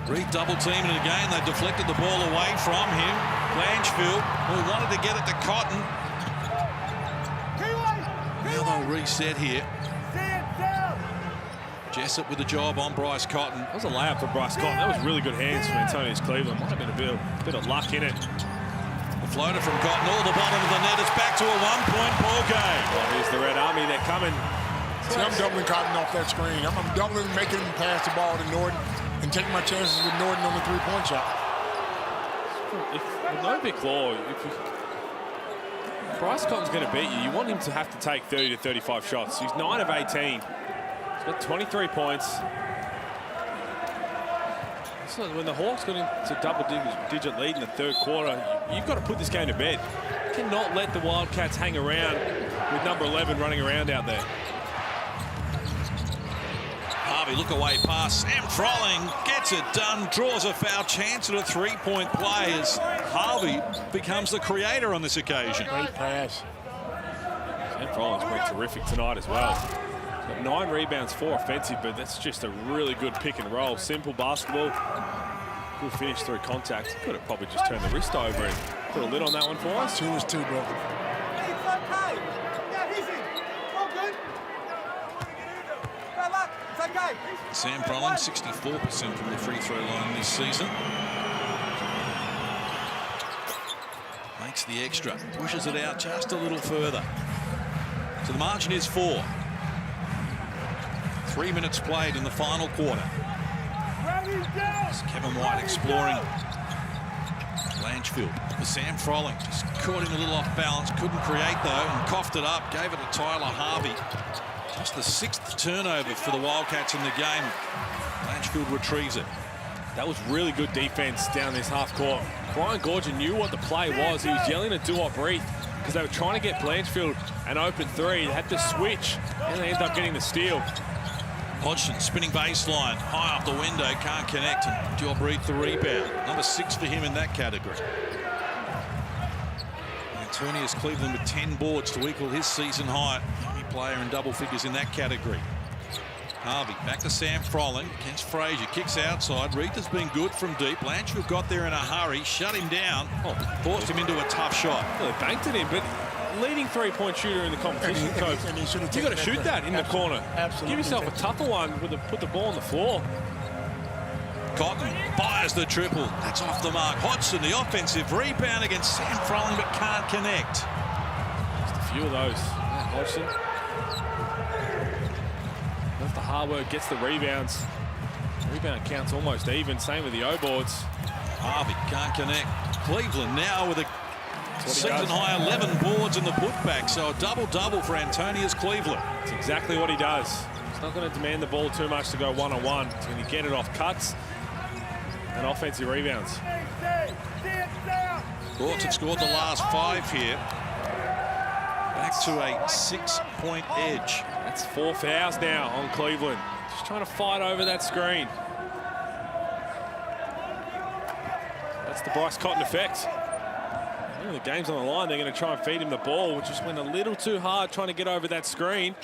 Reith double teaming it again. They deflected the ball away from him. Blanchfield, who wanted to get it to Cotton. Now they'll reset here. Jessup with the job on Bryce Cotton. That was a layup for Bryce Cotton. That was really good hands from Antonius Cleveland. Might have been a bit of luck in it. The floater from Cotton, all the bottom of the net. It's back to a one-point ball game. Well, here's the Red Army. They're coming. See, I'm doubling Cotton off that screen. I'm doubling, making him pass the ball to Norton and taking my chances with Norton on the three-point shot. With no big claw, if Bryce Cotton's going to beat you, you want him to have to take 30 to 35 shots. He's 9 of 18. He's got 23 points. So when the Hawks got into double-digit lead in the third quarter, you've got to put this game to bed. You cannot let the Wildcats hang around with number 11 running around out there. Harvey, look away pass. Sam Frolling gets it done, draws a foul, chance at a three-point play as Harvey becomes the creator on this occasion. Great pass. Sam Frolling's been terrific tonight as well. He's got 9 rebounds, 4 offensive, but that's just a really good pick and roll. Simple basketball. Good finish through contact. Could have probably just turned the wrist over and put a lid on that one for us. 2 is 2, bro. It's okay. Yeah, easy. All good. Good luck. It's okay. Sam Brolin, 64% from the free throw line this season. Makes the extra, pushes it out just a little further. So the margin is 4. 3 minutes played in the final quarter. It's Kevin White exploring Blanchfield for Sam Froling. Just caught him a little off balance, couldn't create though, and coughed it up, gave it to Tyler Harvey. Just the 6th turnover for the Wildcats in the game. Blanchfield retrieves it. That was really good defense down this half court. Brian Goorjian knew what the play was. He was yelling at do-or-breathe because they were trying to get Blanchfield an open 3. They had to switch, and they ended up getting the steal. Hodgson spinning baseline, high off the window, can't connect, and do-or-breathe the rebound. Number 6 for him in that category. Antonius Cleveland with 10 boards to equal his season high. Only player in double figures in that category. Harvey back to Sam Froling against Frazier. Kicks outside. Reether's been good from deep. Blanchfield got there in a hurry, shut him down, forced him into a tough shot. Well, they banked it in, but leading three-point shooter in the competition, Coach. You got to shoot that in the corner. Absolutely. Give yourself a tougher one with put the ball on the floor. Cotton fires the triple. That's off the mark. Hodgson, the offensive rebound against Sam Froling, but can't connect. Just a few of those. Yeah, Hodgson. That's the hard work, gets the rebounds. Rebound counts almost even. Same with the O-boards. Harvey can't connect. Cleveland now with a season-high 11 boards in the putback. So a double-double for Antonius Cleveland. That's exactly what he does. He's not going to demand the ball too much to go one-on-one. He's going to get it off cuts and offensive rebounds. Hawks had scored the last 5 here. Back to a 6-point edge. That's 4 fouls now on Cleveland. Just trying to fight over that screen. That's the Bryce Cotton effect. When the game's on the line, they're going to try and feed him the ball, which just went a little too hard trying to get over that screen.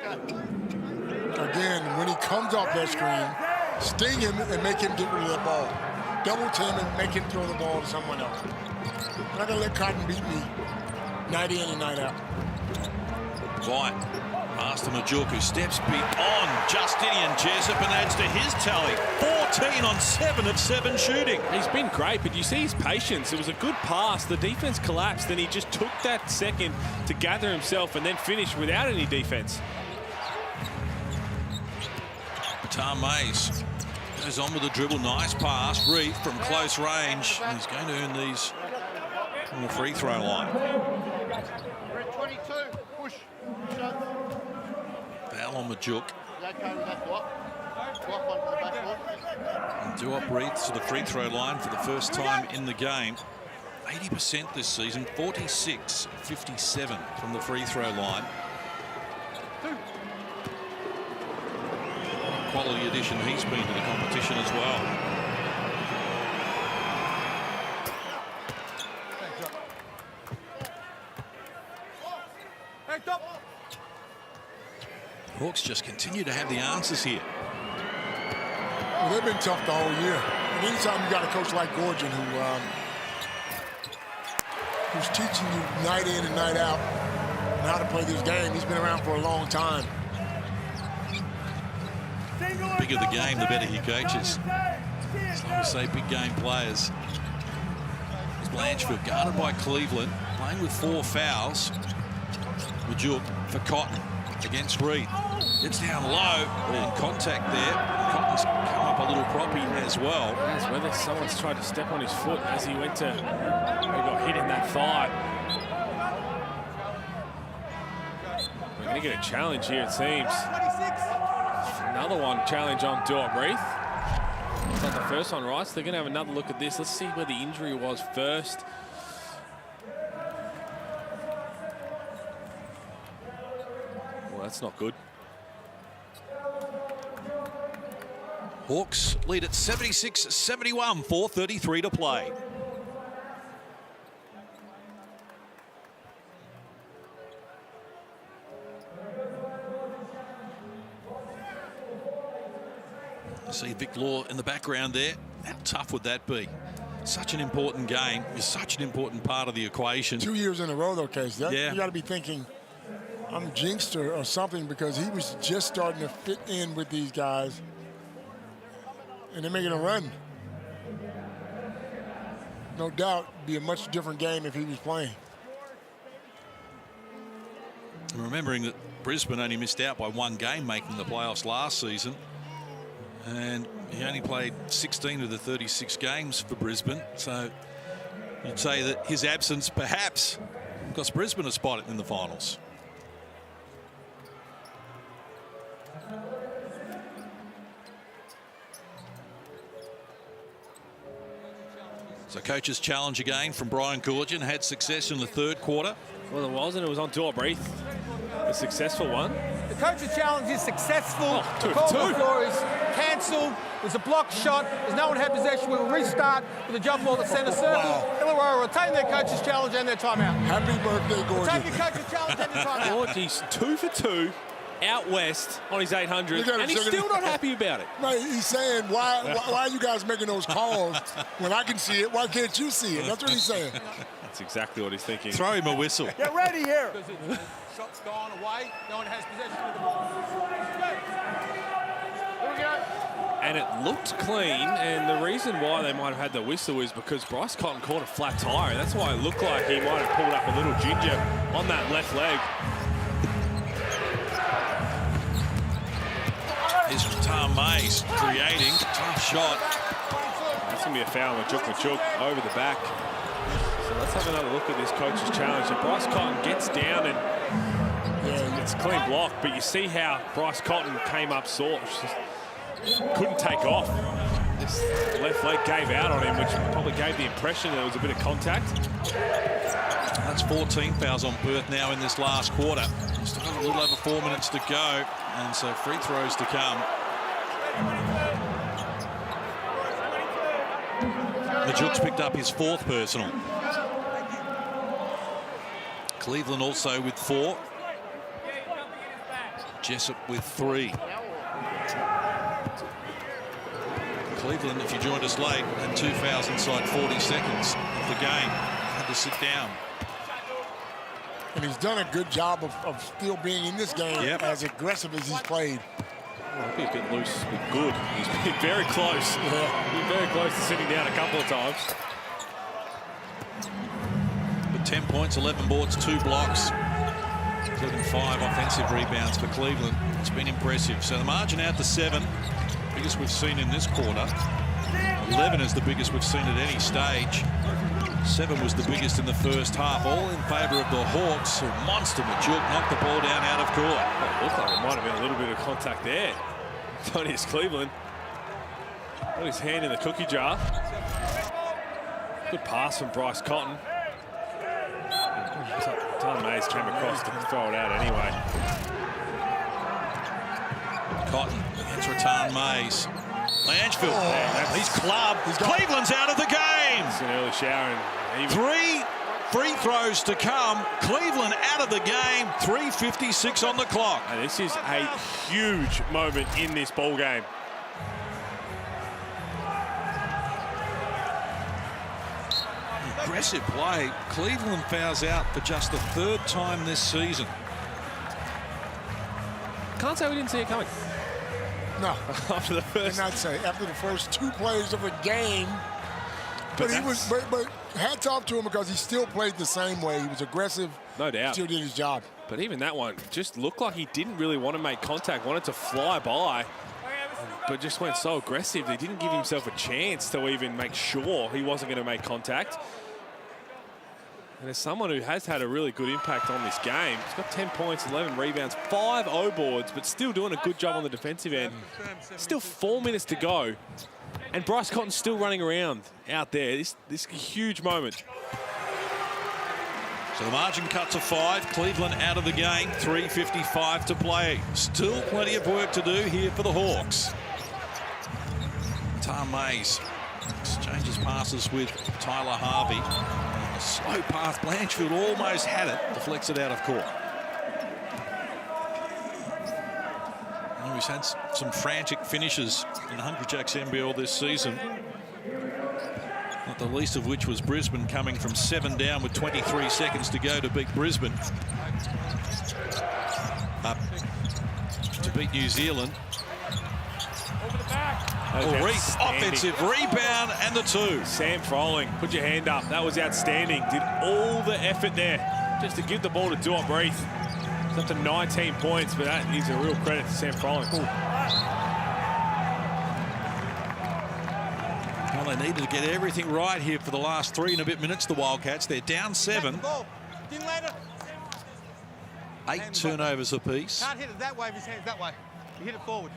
Again, when he comes off that screen, sting him and make him get rid of the ball. Double team and make him throw the ball to someone else. I'm not going to let Cotton beat me night in and night out. White, pass to Majuk, who steps beyond Justinian Jessup and adds to his tally. 14 on 7 of 7 shooting. He's been great, but you see his patience. It was a good pass. The defense collapsed, and he just took that second to gather himself and then finish without any defense. Tom Mays goes on with the dribble. Nice pass. Reed from close range. He's going to earn these from the free throw line. 22, push. Foul on Majuk. Okay with that block? Block one for the backboard. Duop Reed to the free throw line for the first time in the game. 80% this season, 46-57 from the free throw line. Quality addition he's been to the competition as well. Hawks just continue to have the answers here. Well, they've been tough the whole year. And anytime you got a coach like Goorjian who's teaching you night in and night out on how to play this game, he's been around for a long time. The bigger the game, the better he coaches. As long as they big game players. It's Blanchfield guarded by Cleveland, playing with 4 fouls. Majuk for Cotton against Reed. Gets down low and contact there. Cotton's come up a little proppy as well. As whether someone's tried to step on his foot as he went to, he got hit in that thigh. We're going to get a challenge here, it seems. Another one challenge on Duop Reed. It's not the first one, right? So they're going to have another look at this. Let's see where the injury was first. Well, that's not good. Hawks lead at 76-71, 4:33 to play. You see Vic Law in the background there. How tough would that be? Such an important game. It's such an important part of the equation. 2 years in a row, though, Case. Yeah. You got to be thinking, I'm jinxed or something because he was just starting to fit in with these guys. And they're making a run. No doubt, it'd be a much different game if he was playing. Remembering that Brisbane only missed out by one game making the playoffs last season. And he only played 16 of the 36 games for Brisbane. So you'd say that his absence perhaps cost Brisbane a spot in the finals. So coach's challenge again from Brian Goorjian. Had success in the third quarter. Well, it wasn't. It was on Dor Breath. A successful one. The coach's challenge is successful. Oh, the call on the floor is cancelled. There's a blocked shot. There's no one had possession. We'll restart with a jump ball at centre circle. Illawarra will retain their coach's challenge and their timeout. Happy birthday, Goorjian. Take your coach's challenge and your timeout. He's 2 for 2 out west on his 800, and he's still not happy about it. No, he's saying, why are you guys making those calls when I can see it? Why can't you see it? That's what he's saying. That's exactly what he's thinking. Throw him a whistle. Get ready here. Shot's gone away. No one has possession of the ball. Here we go. And it looked clean, and the reason why they might have had the whistle is because Bryce Cotton caught a flat tire. That's why it looked like he might have pulled up a little ginger on that left leg. Here's Tom Mays creating. Tough shot. That's going to be a foul on Majuk over the back. So let's have another look at this coach's challenge. So Bryce Cotton gets down and it's a clean block, but you see how Bryce Cotton came up sore. Couldn't take off. This left leg gave out on him, which probably gave the impression there was a bit of contact. That's 14 fouls on Perth now in this last quarter. Still a little over 4 minutes to go, and so free throws to come. Majook's picked up his 4th personal. Cleveland also with 4. Jessup with 3. Cleveland, if you joined us late, had 2 fouls inside 40 seconds of the game. Had to sit down. And he's done a good job of still being in this game as aggressive as he's played. Well, he's been loose, but good. He's been very close. Been very close to sitting down a couple of times. But 10 points, 11 boards, 2 blocks, including 5 offensive rebounds for Cleveland. It's been impressive. So the margin out to 7, biggest we've seen in this quarter. 11 is the biggest we've seen at any stage. 7 was the biggest in the first half, all in favour of the Hawks. Monster Majuk knocked the ball down out of court. It looked like there might have been a little bit of contact there. Tony's Cleveland. Got his hand in the cookie jar. Good pass from Bryce Cotton. Tom Mays came across to throw it out anyway. Cotton against Rattan Mays. Langefield, he's clubbed. Cleveland's out of the game. It's an early shower. And 3 free throws to come. Cleveland out of the game. 3:56 on the clock. And this is a huge moment in this ball game. Aggressive play. Cleveland fouls out for just the 3rd time this season. Can't say we didn't see it coming. No. After the first. I'd say after the first 2 plays of the game. But hats off to him because he still played the same way. He was aggressive. No doubt. Still did his job. But even that one just looked like he didn't really want to make contact, wanted to fly by, but just went so aggressive. He didn't give himself a chance to even make sure he wasn't going to make contact. And as someone who has had a really good impact on this game, he's got 10 points, 11 rebounds, 5 O boards, but still doing a good job on the defensive end. Still 4 minutes to go. And Bryce Cotton's still running around out there. This is a huge moment. So the margin cut to 5. Cleveland out of the game. 3:55 to play. Still plenty of work to do here for the Hawks. Tom Mays exchanges passes with Tyler Harvey. A slow pass. Blanchfield almost had it. Deflects it out of court. He's had some frantic finishes in Hungry Jack's NBL this season. Not the least of which was Brisbane coming from 7 down with 23 seconds to go to beat Brisbane. Up to beat New Zealand. Reef, offensive rebound and the 2. Sam Froling, put your hand up. That was outstanding. Did all the effort there just to give the ball to Duop Reef. It's up to 19 points, but that is a real credit to Sam Froling. Well, they needed to get everything right here for the last 3 and a bit minutes, the Wildcats. They're down 7. 8 turnovers apiece. Can't hit it that way with his hands that way. You hit it forward.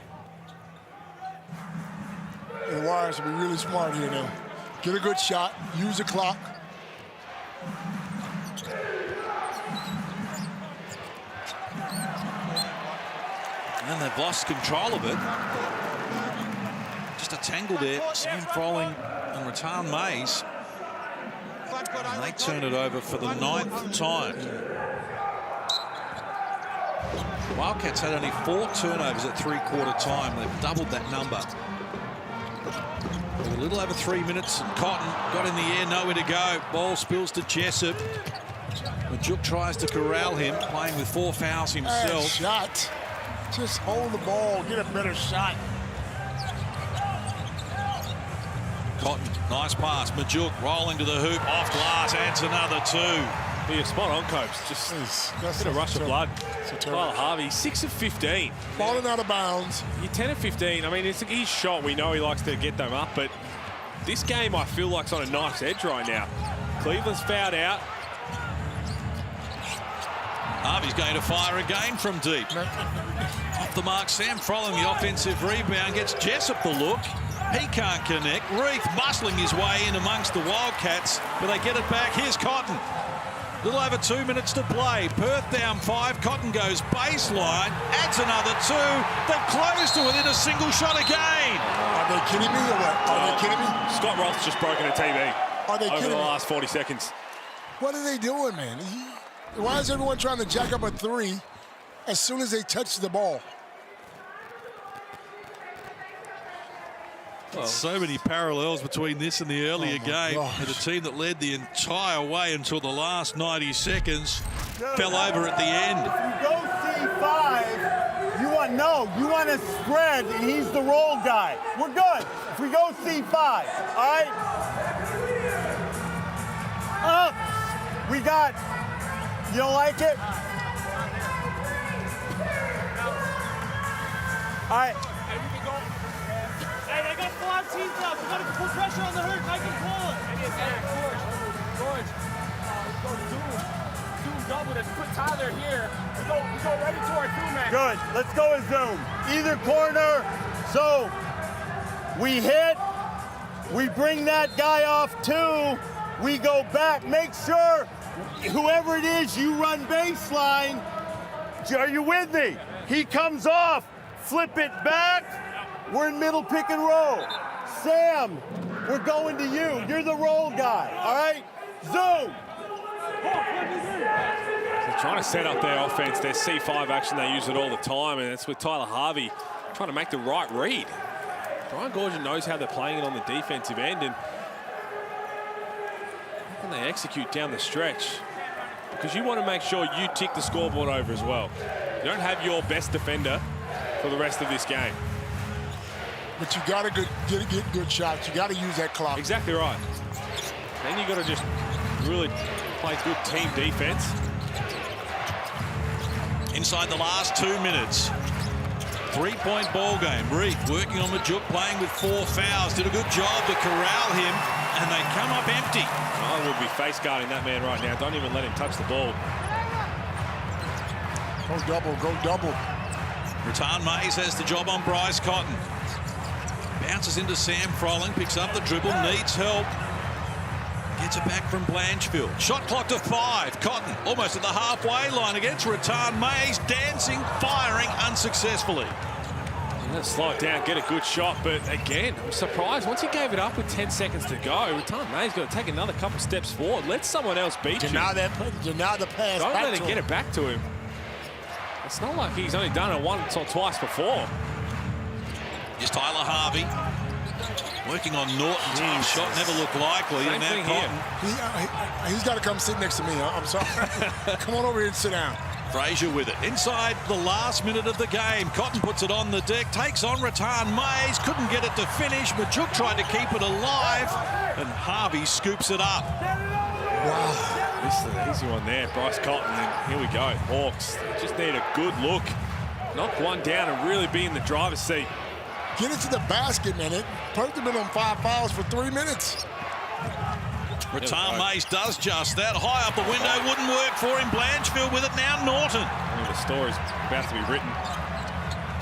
The Warriors will be really smart here now. Get a good shot, use the clock. And they've lost control of it. Just a tangle there. Sam Froling and Rattan Mays. And they turn it over for the 9th time. The Wildcats had only 4 turnovers at 3/4 time. They've doubled that number. With a little over 3 minutes, and Cotton got in the air, nowhere to go. Ball spills to Jessup. Majuk tries to corral him, playing with 4 fouls himself. Shot. Just hold the ball, get a better shot. Cotton, nice pass. Majuk rolling to the hoop, off glass, adds another 2. Yeah, you're spot on, Copes. Just hit a rush of blood. Well, Harvey, 6 of 15. Falling out of bounds. You're 10 of 15. I mean, it's his shot. We know he likes to get them up, but this game I feel like's on a knife's edge right now. Cleveland's fouled out. Harvey's going to fire again from deep. Off the mark, Sam Froling, the offensive rebound, gets Jessup the look. He can't connect. Reef muscling his way in amongst the Wildcats, but they get it back. Here's Cotton. Little over 2 minutes to play. Perth down 5. Cotton goes baseline, adds another 2. They've closed to within a single shot again. Are they kidding me or what? Are they kidding me? Scott Roth's just broken a TV. Are they over kidding the me? last 40 seconds. What are they doing, man? Why is everyone trying to jack up a 3 as soon as they touch the ball? Well, so many parallels between this and the earlier game. And the team that led the entire way until the last 90 seconds fell over at the end. If you go C5, you want to spread, and he's the roll guy. We're good. If we go C5, all right? Up. We got, you don't like it? All right. Hey, they got 5 teams left. We gotta put pressure on the hurt. I can pull it. George. Zoom double. Let's put Tyler here. We go right into our 2-man. Good. Let's go with zoom. Either corner. So we hit. We bring that guy off 2. We go back. Make sure whoever it is, you run baseline. Are you with me? He comes off. Flip it back. We're in middle pick and roll. Sam, we're going to you. You're the roll guy, all right? Zoom. They're trying to set up their offense, their C5 action. They use it all the time, and it's with Tyler Harvey trying to make the right read. Brian Goorjian knows how they're playing it on the defensive end, and how can they execute down the stretch? Because you want to make sure you tick the scoreboard over as well. You don't have your best defender for the rest of this game. But you got to get good shots. You got to use that clock. Exactly right. Then you got to just really play good team defense. Inside the last 2 minutes. 3-point ball game. Reef working on Majuk, playing with 4 fouls. Did a good job to corral him, and they come up empty. I would be face guarding that man right now. Don't even let him touch the ball. Go double, go double. Rattan Mays has the job on Bryce Cotton. Bounces into Sam Froling, picks up the dribble, needs help. Gets it back from Blanchfield. Shot clock to 5. Cotton almost at the halfway line against Rattan Mays. Dancing, firing unsuccessfully. Let's slow it down, get a good shot, but again, I'm surprised. Once he gave it up with 10 seconds to go, Rattan Mays got to take another couple steps forward. Let someone else beat you. Deny the pass. Don't let it get it back to him. It's not like he's only done it once or twice before. Here's Tyler Harvey. Working on Norton. Team shot never looked likely. Same and thing now Cotton. He's got to come sit next to me. I'm sorry. Come on over here and sit down. Frazier with it. Inside the last minute of the game. Cotton puts it on the deck. Takes on Rattan Mays. Couldn't get it to finish. Majuk tried to keep it alive. And Harvey scoops it up. Wow. This is an easy one there. Bryce Cotton. And here we go. Hawks just need a good look. Knock one down and really be in the driver's seat. Get it to the basket, man. Perth have been on 5 fouls for 3 minutes. Rattan Mays does just that. High up the window, wouldn't work for him. Blanchfield with it now. Norton. The story's about to be written.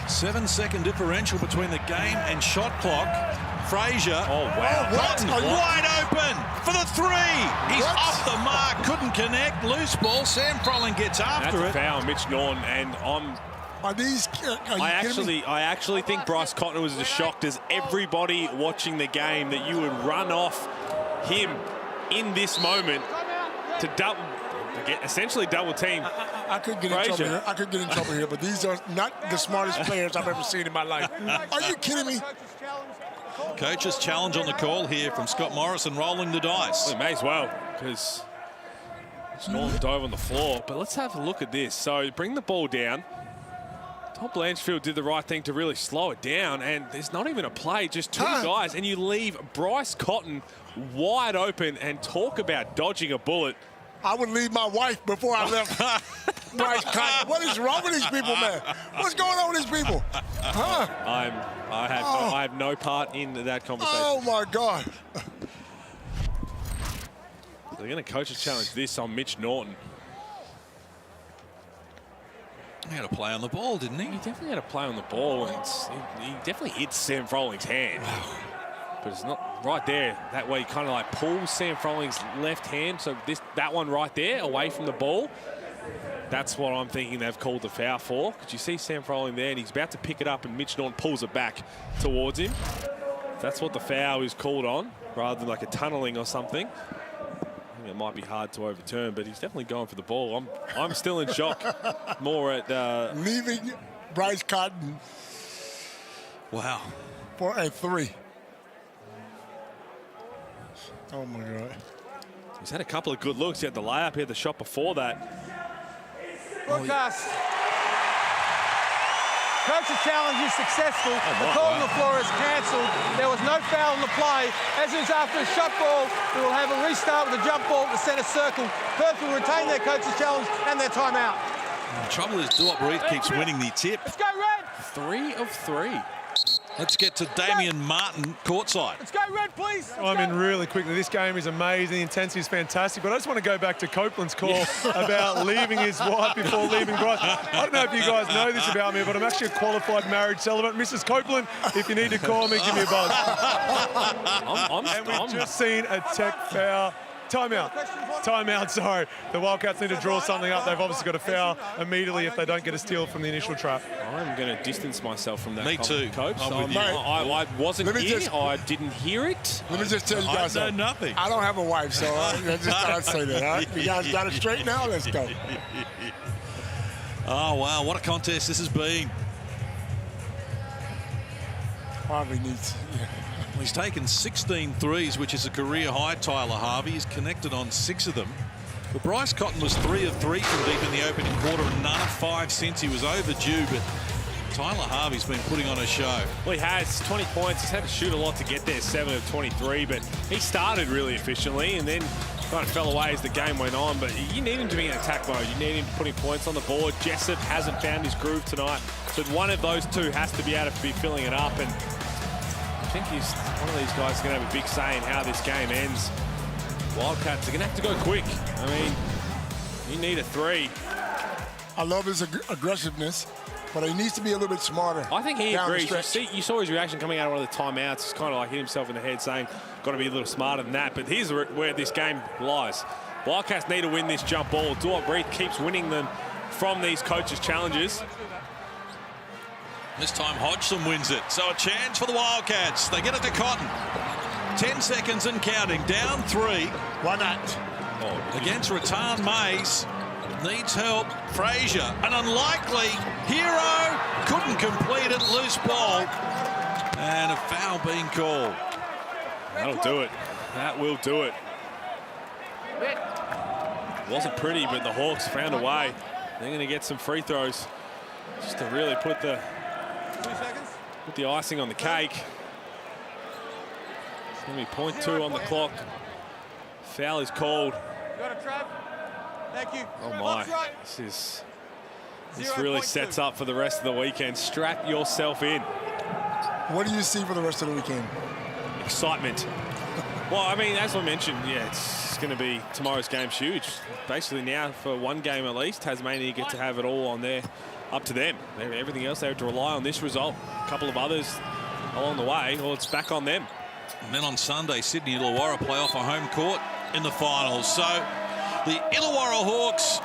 7-second differential between the game and shot clock. Frazier. Oh, wow. Cotton wide open for the three. He's off the mark. Couldn't connect. Loose ball. Sam Froling gets after That's it. a foul, Mitch Norton, and I actually think Bryce Cotton was as shocked as everybody watching the game that you would run off him in this moment to essentially double team. I could get in trouble here. I could get in trouble here, but these are not the smartest players I've ever seen in my life. Are you kidding me? Coach's challenge on the call here from Scott Morrison, rolling the dice. Well, he may as well, because Norton dove on the floor. But let's have a look at this. So bring the ball down. Tom Blanchfield did the right thing to really slow it down, and there's not even a play, just two guys, and you leave Bryce Cotton wide open, and talk about dodging a bullet. I would leave my wife before I left Bryce Cotton. What is wrong with these people, man? What's going on with these people? I have no part in that conversation. Oh, my God. They're going to coach a challenge this on Mitch Norton. He had a play on the ball, didn't he? He definitely had a play on the ball, and he definitely hits Sam Froling's hand. But it's not right there. That way he kind of like pulls Sam Froling's left hand. So that one right there, away from the ball. That's what I'm thinking they've called the foul for. Because you see Sam Froling there, and he's about to pick it up, and Mitch Norton pulls it back towards him. That's what the foul is called on, rather than like a tunneling or something. It might be hard to overturn, but he's definitely going for the ball. I'm still in shock. More at leaving Bryce Cotton. Wow. For a 3. Oh my God. He's had a couple of good looks. He had the layup. He had the shot before that. Broadcast. Coach's challenge is successful. The call on the floor is cancelled. There was no foul on the play. As is after a shot ball, we will have a restart with a jump ball at the centre circle. Perth will retain their coach's challenge and their timeout. The trouble is Duop Reith keeps winning the tip. Let's go, Red! 3 of 3. Let's get to Damian Martin courtside. Let's go, Red, please. I'm in really quickly. This game is amazing. The intensity is fantastic. But I just want to go back to Copeland's call about leaving his wife before leaving Bryce. I don't know if you guys know this about me, but I'm actually a qualified marriage celebrant. Mrs. Copeland, if you need to call me, give me a buzz. And we've just seen a tech foul. Timeout, sorry. The Wildcats need to draw something up. They've obviously got to foul immediately if they don't get a steal from the initial trap. I'm going to distance myself from that. Me too. Coach. I'm with you. I wasn't here. I didn't hear it. Let me just tell you guys I know nothing. I don't have a wife, so I just thought I'd say that. All right? You guys got it straight now? Let's go. Oh, wow. What a contest this has been. Harvey needs... He's taken 16 threes, which is a career high. Tyler Harvey is connected on 6 of them. But Bryce Cotton was 3 of 3 from deep in the opening quarter and none of 5 since. He was overdue, but Tyler Harvey's been putting on a show. Well, he has 20 points. He's had to shoot a lot to get there, 7 of 23, but he started really efficiently and then kind of fell away as the game went on. But you need him to be in attack mode. You need him putting points on the board. Jessup hasn't found his groove tonight, so one of those two has to be able to be filling it up. And I think he's one of these guys is going to have a big say in how this game ends. Wildcats are going to have to go quick. I mean, you need a 3. I love his aggressiveness, but he needs to be a little bit smarter. I think he agrees. You saw his reaction coming out of one of the timeouts. He's kind of like hit himself in the head saying, got to be a little smarter than that. But here's where this game lies. Wildcats need to win this jump ball. Duop Reith keeps winning them from these coaches' challenges. This time Hodgson wins it. So a chance for the Wildcats. They get it to Cotton. 10 seconds and counting. Down 3. Why not? Against Rattan Mays. Needs help. Frazier, an unlikely hero. Couldn't complete it. Loose ball. And a foul being called. That'll do it. That will do it. Wasn't pretty, but the Hawks found a way. They're going to get some free throws just to really put the icing on the cake. It's going to be .2 on the clock. Foul is called. Thank you. Oh my! This really sets up for the rest of the weekend. Strap yourself in. What do you see for the rest of the weekend? Excitement. Well, I mean, as I mentioned, yeah, it's going to be tomorrow's game's huge. Basically now, for one game at least, Tasmania get to have it all on there, up to them. Everything else, they have to rely on this result. A couple of others along the way, well, it's back on them. And then on Sunday, Sydney Illawarra play off a home court in the finals. So the Illawarra Hawks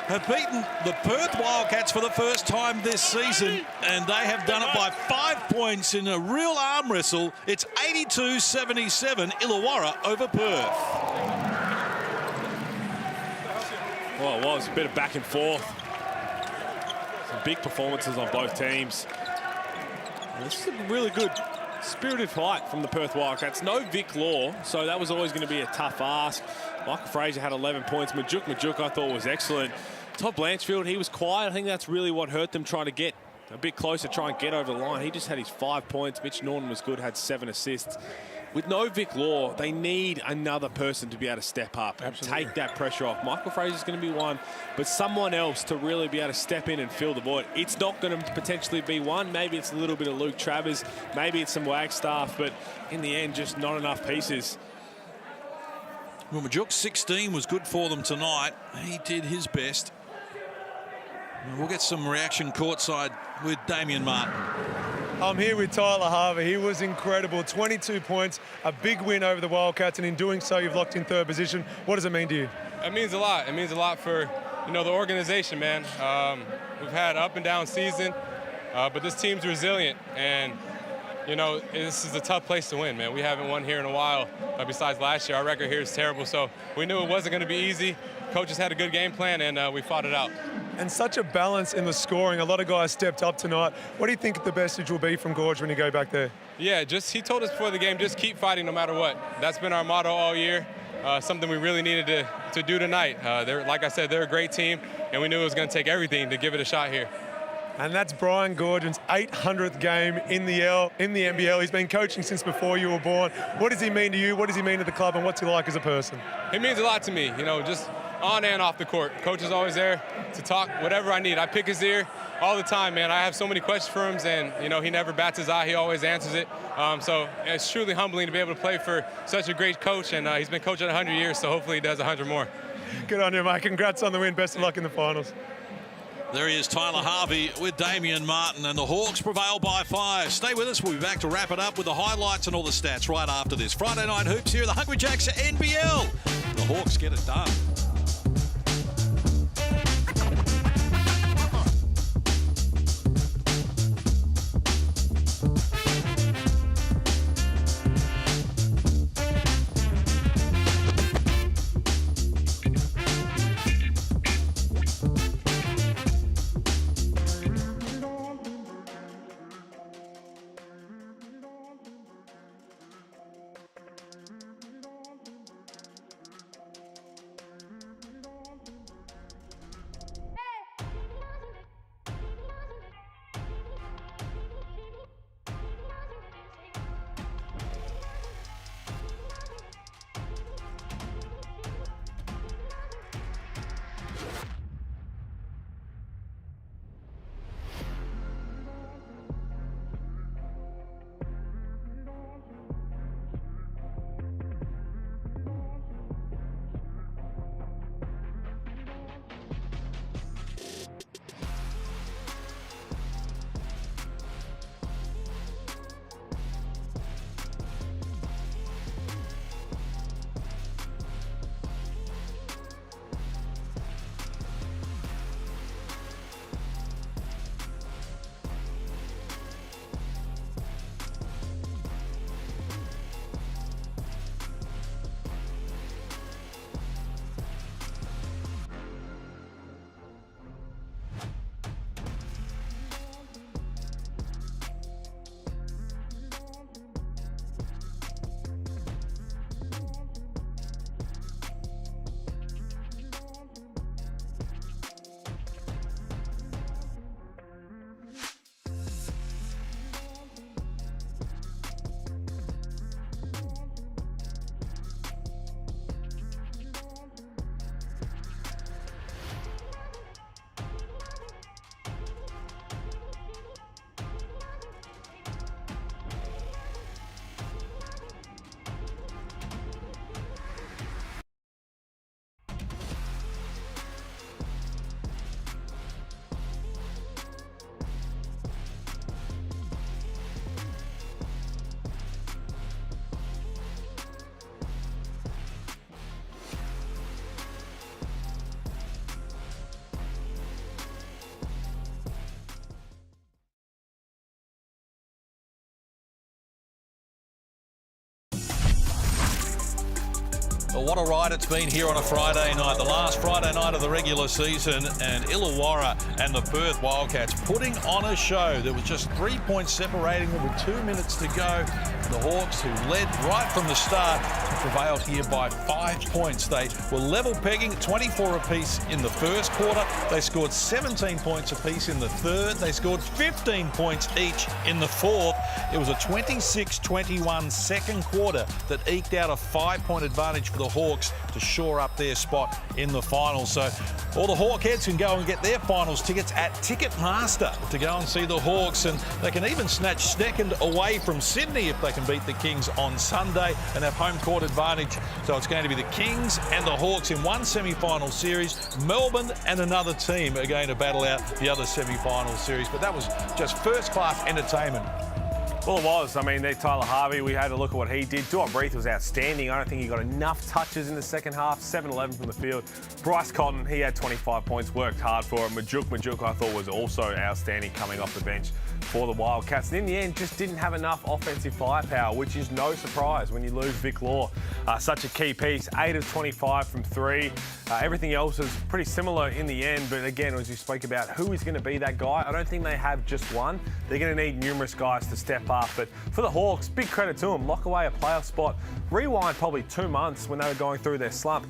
have beaten the Perth Wildcats for the first time this season, and they have done it by 5 points in a real arm wrestle. It's 82-77 Illawarra over Perth. Well, it was a bit of back and forth. Some big performances on both teams. And this is a really good spirited fight from the Perth Wildcats. No Vic Law, so that was always going to be a tough ask. Michael Fraser had 11 points. Majuk I thought was excellent. Todd Blanchfield, he was quiet. I think that's really what hurt them, trying to get a bit closer, try and get over the line. He just had his 5 points. Mitch Norton was good, had 7 assists. With no Vic Law, they need another person to be able to step up and take that pressure off. Michael Fraser's going to be one, but someone else to really be able to step in and fill the void. It's not going to potentially be one. Maybe it's a little bit of Luke Travers. Maybe it's some Wagstaff, but in the end, just not enough pieces. Well, Majuk 16 was good for them tonight. He did his best. We'll get some reaction courtside with Damien Martin. I'm here with Tyler Harvey. He was incredible. 22 points, a big win over the Wildcats, and in doing so, you've locked in third position. What does it mean to you? It means a lot. It means a lot for, the organization, man. We've had up and down season, but this team's resilient, and this is a tough place to win, man. We haven't won here in a while. Besides last year, our record here is terrible, so we knew it wasn't going to be easy. Coaches had a good game plan, and we fought it out. And such a balance in the scoring. A lot of guys stepped up tonight. What do you think the message will be from Gorge when you go back there? Yeah, he told us before the game, just keep fighting no matter what. That's been our motto all year. Something we really needed to do tonight. Like I said, they're a great team, and we knew it was going to take everything to give it a shot here. And that's Brian Goorjian's 800th game in the NBL. He's been coaching since before you were born. What does he mean to you? What does he mean to the club? And what's he like as a person? He means a lot to me, just on and off the court. Coach is always there to talk whatever I need. I pick his ear all the time, man. I have so many questions for him, and, he never bats his eye. He always answers it. So it's truly humbling to be able to play for such a great coach, and he's been coaching 100 years, so hopefully he does 100 more. Good on you, mate. Congrats on the win. Best of luck in the finals. There he is, Tyler Harvey with Damien Martin, and the Hawks prevail by 5. Stay with us. We'll be back to wrap it up with the highlights and all the stats right after this. Friday Night Hoops here at the Hungry Jacks NBL. The Hawks get it done. Well, what a ride it's been here on a Friday night, the last Friday night of the regular season, and Illawarra and the Perth Wildcats putting on a show. There was just 3 points separating them with 2 minutes to go. The Hawks, who led right from the start, prevailed here by 5 points. They were level pegging, 24 apiece in the first quarter. They scored 17 points apiece in the third. They scored 15 points each in the fourth. It was a 26-21 second quarter that eked out a 5-point advantage for the Hawks to shore up their spot in the finals. So all the Hawkheads can go and get their finals tickets at Ticketmaster to go and see the Hawks, and they can even snatch second away from Sydney if they can beat the Kings on Sunday and have home court advantage. So it's going to be the Kings and the Hawks in one semi-final series. Melbourne and another team are going to battle out the other semi-final series. But that was just first-class entertainment. Well, it was. I mean, Tyler Harvey, we had a look at what he did. Duop Reith was outstanding. I don't think he got enough touches in the second half. 7-11 from the field. Bryce Cotton, he had 25 points, worked hard for it. Majuk, I thought, was also outstanding coming off the bench for the Wildcats. And in the end, just didn't have enough offensive firepower, which is no surprise when you lose Vic Law. Such a key piece. 8 of 25 from 3. Everything else is pretty similar in the end. But again, as you spoke about, who is going to be that guy? I don't think they have just one. They're going to need numerous guys to step up. But for the Hawks, big credit to them. Lock away a playoff spot. Rewind probably 2 months when they were going through their slump.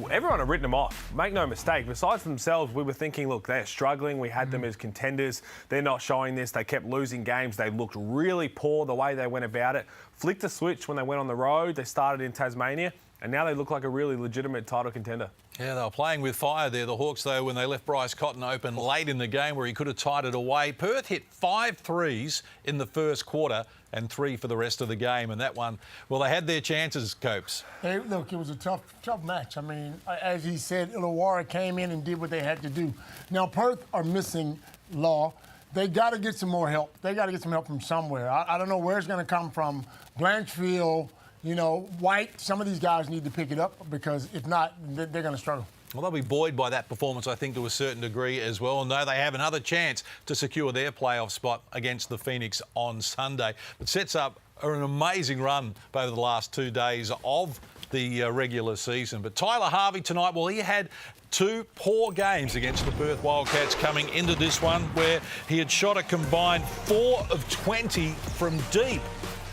Everyone had written them off. Make no mistake. Besides themselves, we were thinking, look, they're struggling. We had them as contenders. They're not showing this. They kept losing games. They looked really poor the way they went about it. Flicked the switch when they went on the road. They started in Tasmania. And now they look like a really legitimate title contender. Yeah, they were playing with fire there, the Hawks, though, when they left Bryce Cotton open late in the game where he could have tied it away. Perth hit 5 threes in the first quarter and 3 for the rest of the game. And that one, well, they had their chances, Copes. Hey, look, it was a tough match. I mean, as he said, Illawarra came in and did what they had to do. Now, Perth are missing Law. They got to get some more help. They got to get some help from somewhere. I don't know where it's going to come from. Blanchfield, you know, White, some of these guys need to pick it up because if not, they're going to struggle. Well, they'll be buoyed by that performance, I think, to a certain degree as well. And though they have another chance to secure their playoff spot against the Phoenix on Sunday. It sets up an amazing run over the last 2 days of the regular season. But Tyler Harvey tonight, well, he had 2 poor games against the Perth Wildcats coming into this one where he had shot a combined 4 of 20 from deep.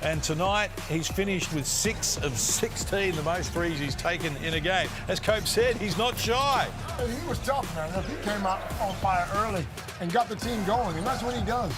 And tonight, he's finished with 6 of 16, the most threes he's taken in a game. As Cope said, he's not shy. He was tough, man. Look, he came out on fire early and got the team going, and that's what he does.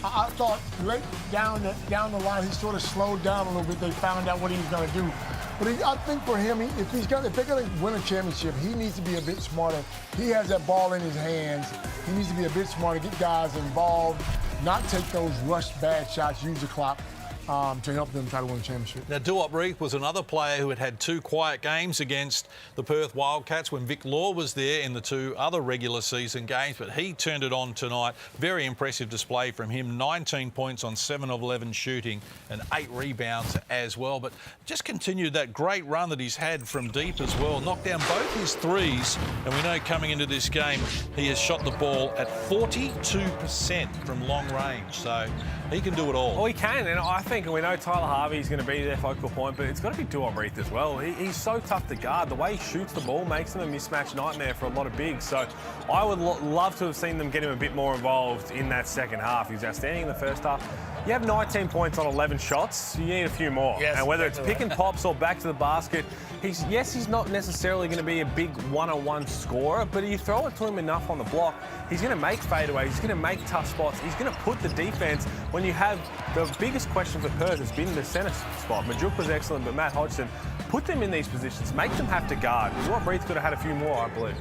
I thought late down the line, he sort of slowed down a little bit. They found out what he was going to do. But I think for him, if they're going to win a championship, he needs to be a bit smarter. He has that ball in his hands. He needs to be a bit smarter, get guys involved, not take those rushed bad shots, use the clock. To help them try to win a championship. Now, Duop Reith was another player who had 2 quiet games against the Perth Wildcats when Vic Law was there in the 2 other regular season games, but he turned it on tonight. Very impressive display from him. 19 points on 7 of 11 shooting and 8 rebounds as well, but just continued that great run that he's had from deep as well. Knocked down both his threes, and we know coming into this game, he has shot the ball at 42% from long range, so he can do it all. Well, he can, and I think, and we know Tyler Harvey's going to be their focal point, but it's got to be Duop Reith as well. He's so tough to guard. The way he shoots the ball makes him a mismatch nightmare for a lot of bigs. So I would love to have seen them get him a bit more involved in that second half. He was outstanding in the first half. You have 19 points on 11 shots, you need a few more. Yes, and whether it's pick and pops or back to the basket, he's not necessarily going to be a big one-on-one scorer, but if you throw it to him enough on the block, he's going to make fadeaways, he's going to make tough spots, he's going to put the defense when you have the biggest question for Perth has been the centre spot. Majuk was excellent, but Matt Hodgson, put them in these positions, make them have to guard. Duop Reith could have had a few more, I believe.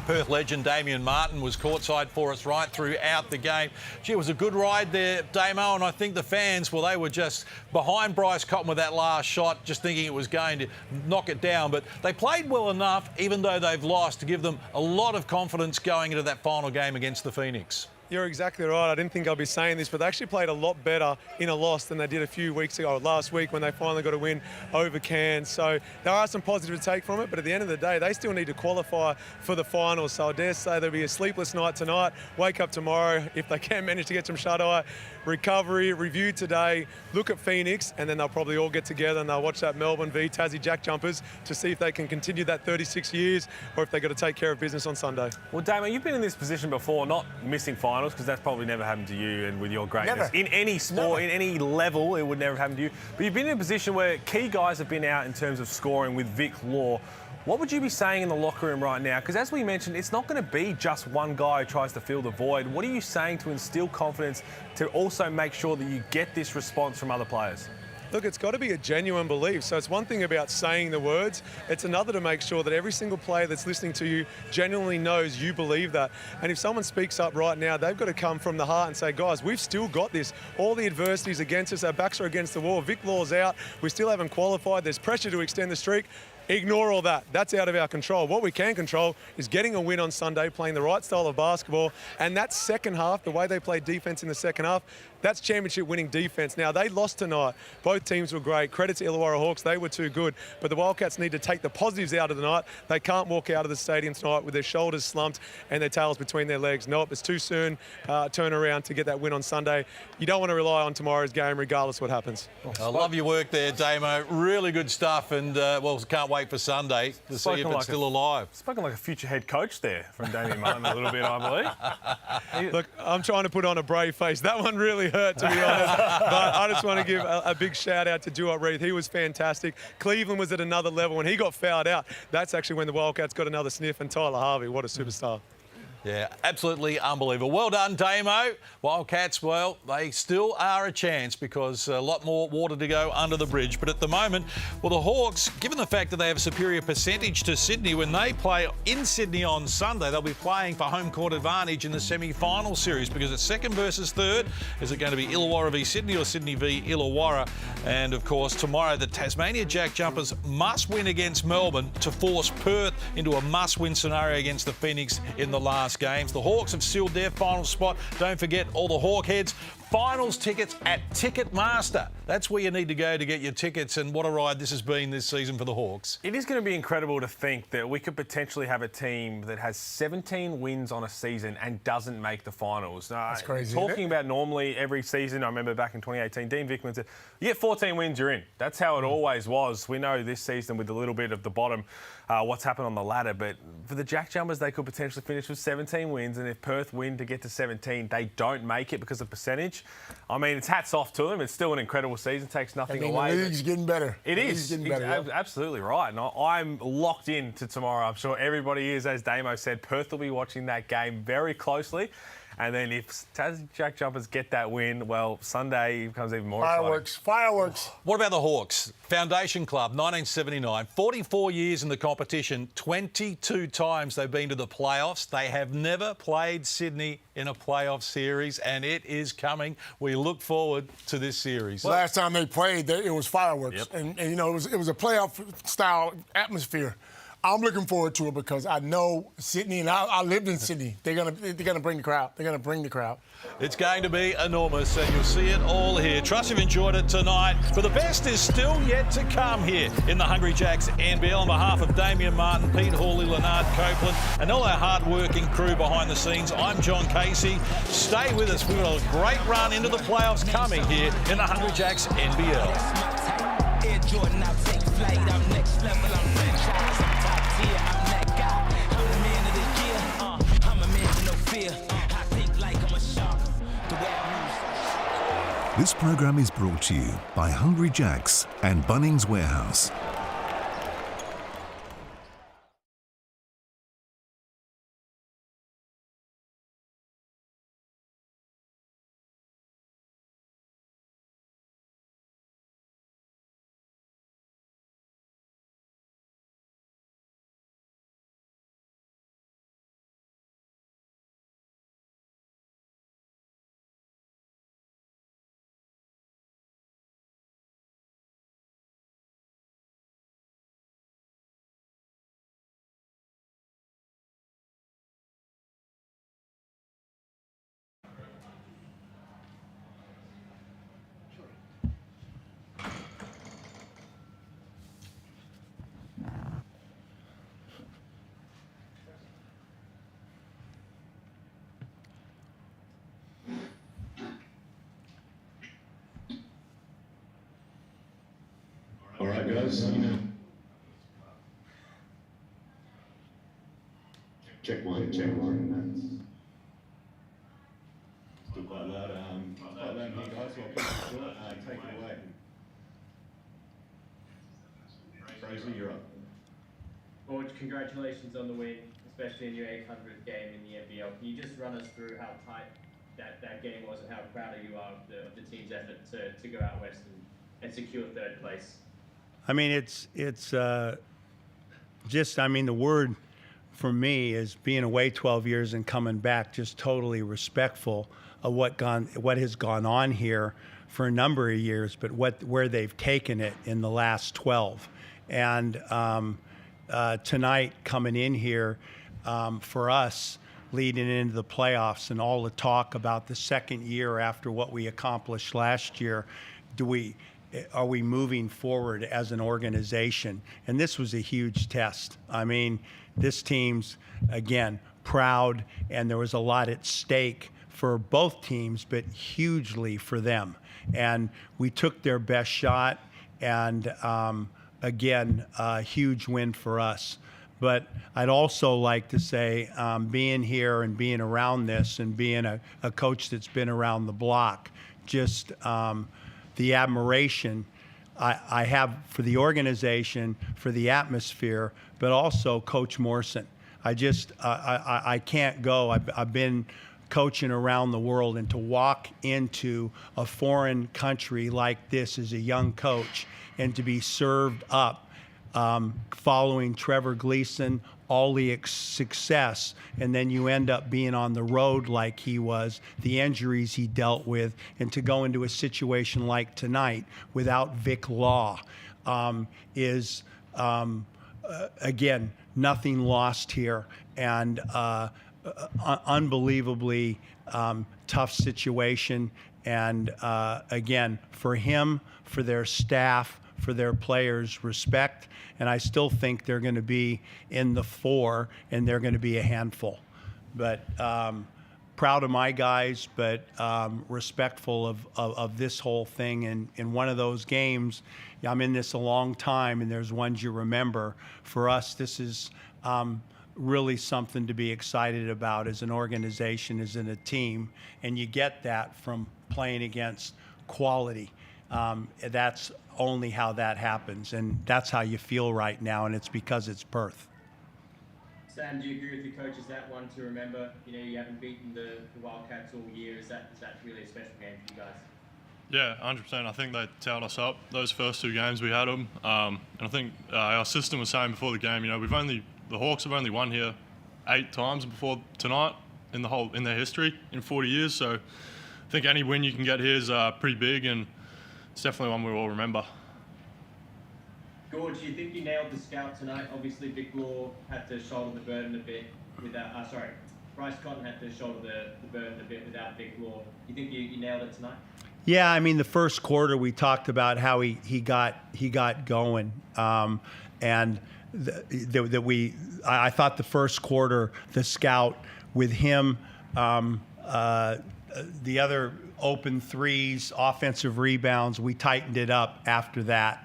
Perth legend Damien Martin was courtside for us right throughout the game. Gee, it was a good ride there, Damo, and I think the fans, well, they were just behind Bryce Cotton with that last shot, just thinking it was going to knock it down. But they played well enough, even though they've lost, to give them a lot of confidence going into that final game against the Phoenix. You're exactly right. I didn't think I'd be saying this, but they actually played a lot better in a loss than they did a few weeks ago, last week, when they finally got a win over Cairns. So there are some positives to take from it, but at the end of the day, they still need to qualify for the finals. So I dare say there'll be a sleepless night tonight, wake up tomorrow, if they can manage to get some shut-eye, recovery, review today, look at Phoenix, and then they'll probably all get together and they'll watch that Melbourne v Tassie Jack Jumpers to see if they can continue that 36 years or if they've got to take care of business on Sunday. Well, Damo, you've been in this position before, not missing finals, because that's probably never happened to you and with your greatness. Never. In any sport, in any level, it would never happen to you. But you've been in a position where key guys have been out in terms of scoring with Vic Law. What would you be saying in the locker room right now? Because as we mentioned, it's not going to be just one guy who tries to fill the void. What are you saying to instill confidence to also make sure that you get this response from other players? Look, it's got to be a genuine belief. So it's one thing about saying the words. It's another to make sure that every single player that's listening to you genuinely knows you believe that. And if someone speaks up right now, they've got to come from the heart and say, guys, we've still got this. All the adversity's against us. Our backs are against the wall. Vic Law's out. We still haven't qualified. There's pressure to extend the streak. Ignore all that. That's out of our control. What we can control is getting a win on Sunday, playing the right style of basketball. And that second half, the way they played defense in the second half, that's championship winning defense. Now, they lost tonight. Both teams were great. Credit to Illawarra Hawks. They were too good. But the Wildcats need to take the positives out of the night. They can't walk out of the stadium tonight with their shoulders slumped and their tails between their legs. Nope, it's too soon. Turn around to get that win on Sunday. You don't want to rely on tomorrow's game regardless what happens. I love your work there, Damo. Really good stuff. And, well, can't wait for Sunday to see if it's still alive. Spoken like a future head coach there from Damien Martin a little bit, I believe. Look, I'm trying to put on a brave face. That one really hurt, to be honest. But I just want to give a big shout out to Duart Reith. He was fantastic. Cleveland was at another level. When he got fouled out, that's actually when the Wildcats got another sniff. And Tyler Harvey, what a superstar. Yeah, absolutely unbelievable. Well done, Damo. Wildcats, well, they still are a chance because a lot more water to go under the bridge. But at the moment, well, the Hawks, given the fact that they have a superior percentage to Sydney, when they play in Sydney on Sunday, they'll be playing for home court advantage in the semi-final series because it's second versus third. Is it going to be Illawarra v Sydney or Sydney v Illawarra? And, of course, tomorrow, the Tasmania Jack Jumpers must win against Melbourne to force Perth into a must-win scenario against the Phoenix in the last games. The Hawks have sealed their final spot. Don't forget, all the Hawk heads, finals tickets at Ticketmaster. That's where you need to go to get your tickets, and what a ride this has been this season for the Hawks. It is going to be incredible to think that we could potentially have a team that has 17 wins on a season and doesn't make the finals. That's crazy. Talking about normally every season, I remember back in 2018, Dean Vickman said, you get 14 wins, you're in. That's how it always was. We know this season with a little bit of the bottom, what's happened on the ladder, but for the Jack Jumpers, they could potentially finish with 17 wins, and if Perth win to get to 17, they don't make it because of percentage. I mean, it's hats off to them. It's still an incredible season. Takes nothing away. The league's getting better. It is. Getting better, yeah. Absolutely right. And I'm locked in to tomorrow. I'm sure everybody is. As Damo said, Perth will be watching that game very closely. And then if Tassie Jack Jumpers get that win, well, Sunday becomes even more exciting. Fireworks. What about the Hawks? Foundation Club, 1979, 44 years in the competition, 22 times they've been to the playoffs. They have never played Sydney in a playoff series, and it is coming. We look forward to this series. Last time they played, it was fireworks. Yep. And you know, it was a playoff-style atmosphere. I'm looking forward to it because I know Sydney, and I lived in Sydney. They're gonna bring the crowd. They're gonna bring the crowd. It's going to be enormous, and you'll see it all here. Trust you've enjoyed it tonight, but the best is still yet to come here in the Hungry Jacks NBL. On behalf of Damien Martin, Pete Hawley, Leonard Copeland, and all our hard-working crew behind the scenes, I'm John Casey. Stay with us. We've got a great run into the playoffs coming here in the Hungry Jacks NBL. Air Jordan, I'll take flight. I'm next level, I'm franchise, I'm top tier, I'm that guy. I'm the man of the year. I'm a man with no fear. I think like I'm a shark. The way I move. This program is brought to you by Hungry Jacks and Bunnings Warehouse. Check one. Still quite loud. Quite loud here, guys. Take it away. Fraser, you're up. Well, congratulations on the win, especially in your 800th game in the NBL. Can you just run us through how tight that game was and how proud you are of the team's effort to go out west and secure third place? I mean, it's just, I mean, the word for me is being away 12 years and coming back, just totally respectful of what has gone on here for a number of years, but where they've taken it in the last 12. And tonight coming in here for us, leading into the playoffs and all the talk about the second year after what we accomplished last year, are we moving forward as an organization? And this was a huge test. I mean, this team's, again, proud, and there was a lot at stake for both teams, but hugely for them. And we took their best shot, and again, a huge win for us. But I'd also like to say, being here and being around this and being a coach that's been around the block, just the admiration I have for the organization, for the atmosphere, but also Coach Morrison. I can't go. I've been coaching around the world, and to walk into a foreign country like this as a young coach and to be served up following Trevor Gleason, all the success, and then you end up being on the road like he was, the injuries he dealt with, and to go into a situation like tonight without Vic Law is, again, nothing lost here, and unbelievably tough situation. And again, for him, for their staff, for their players, respect. And I still think they're going to be in the 4, and they're going to be a handful. But proud of my guys, but respectful of this whole thing. And in one of those games, I'm in this a long time, and there's ones you remember. For us, this is really something to be excited about as an organization, as in a team. And you get that from playing against quality. That's only how that happens, and that's how you feel right now, and it's because it's Perth. Sam, do you agree with your coach? Is that one to remember? You know, you haven't beaten the Wildcats all year. Is that really a special game for you guys? Yeah, 100%. I think they towed us up those first 2 games we had them, and I think our assistant was saying before the game, you know, the Hawks have only won here 8 times before tonight in their history in 40 years. So I think any win you can get here is pretty big, and it's definitely one we all remember. Gord, do you think you nailed the scout tonight? Obviously, Vic Law had to shoulder the burden a bit without. Bryce Cotton had to shoulder the burden a bit without Vic Law. Do you think you nailed it tonight? Yeah, I mean, the first quarter we talked about how he got going, and I thought the first quarter, the scout with him, the other open threes, offensive rebounds, we tightened it up after that.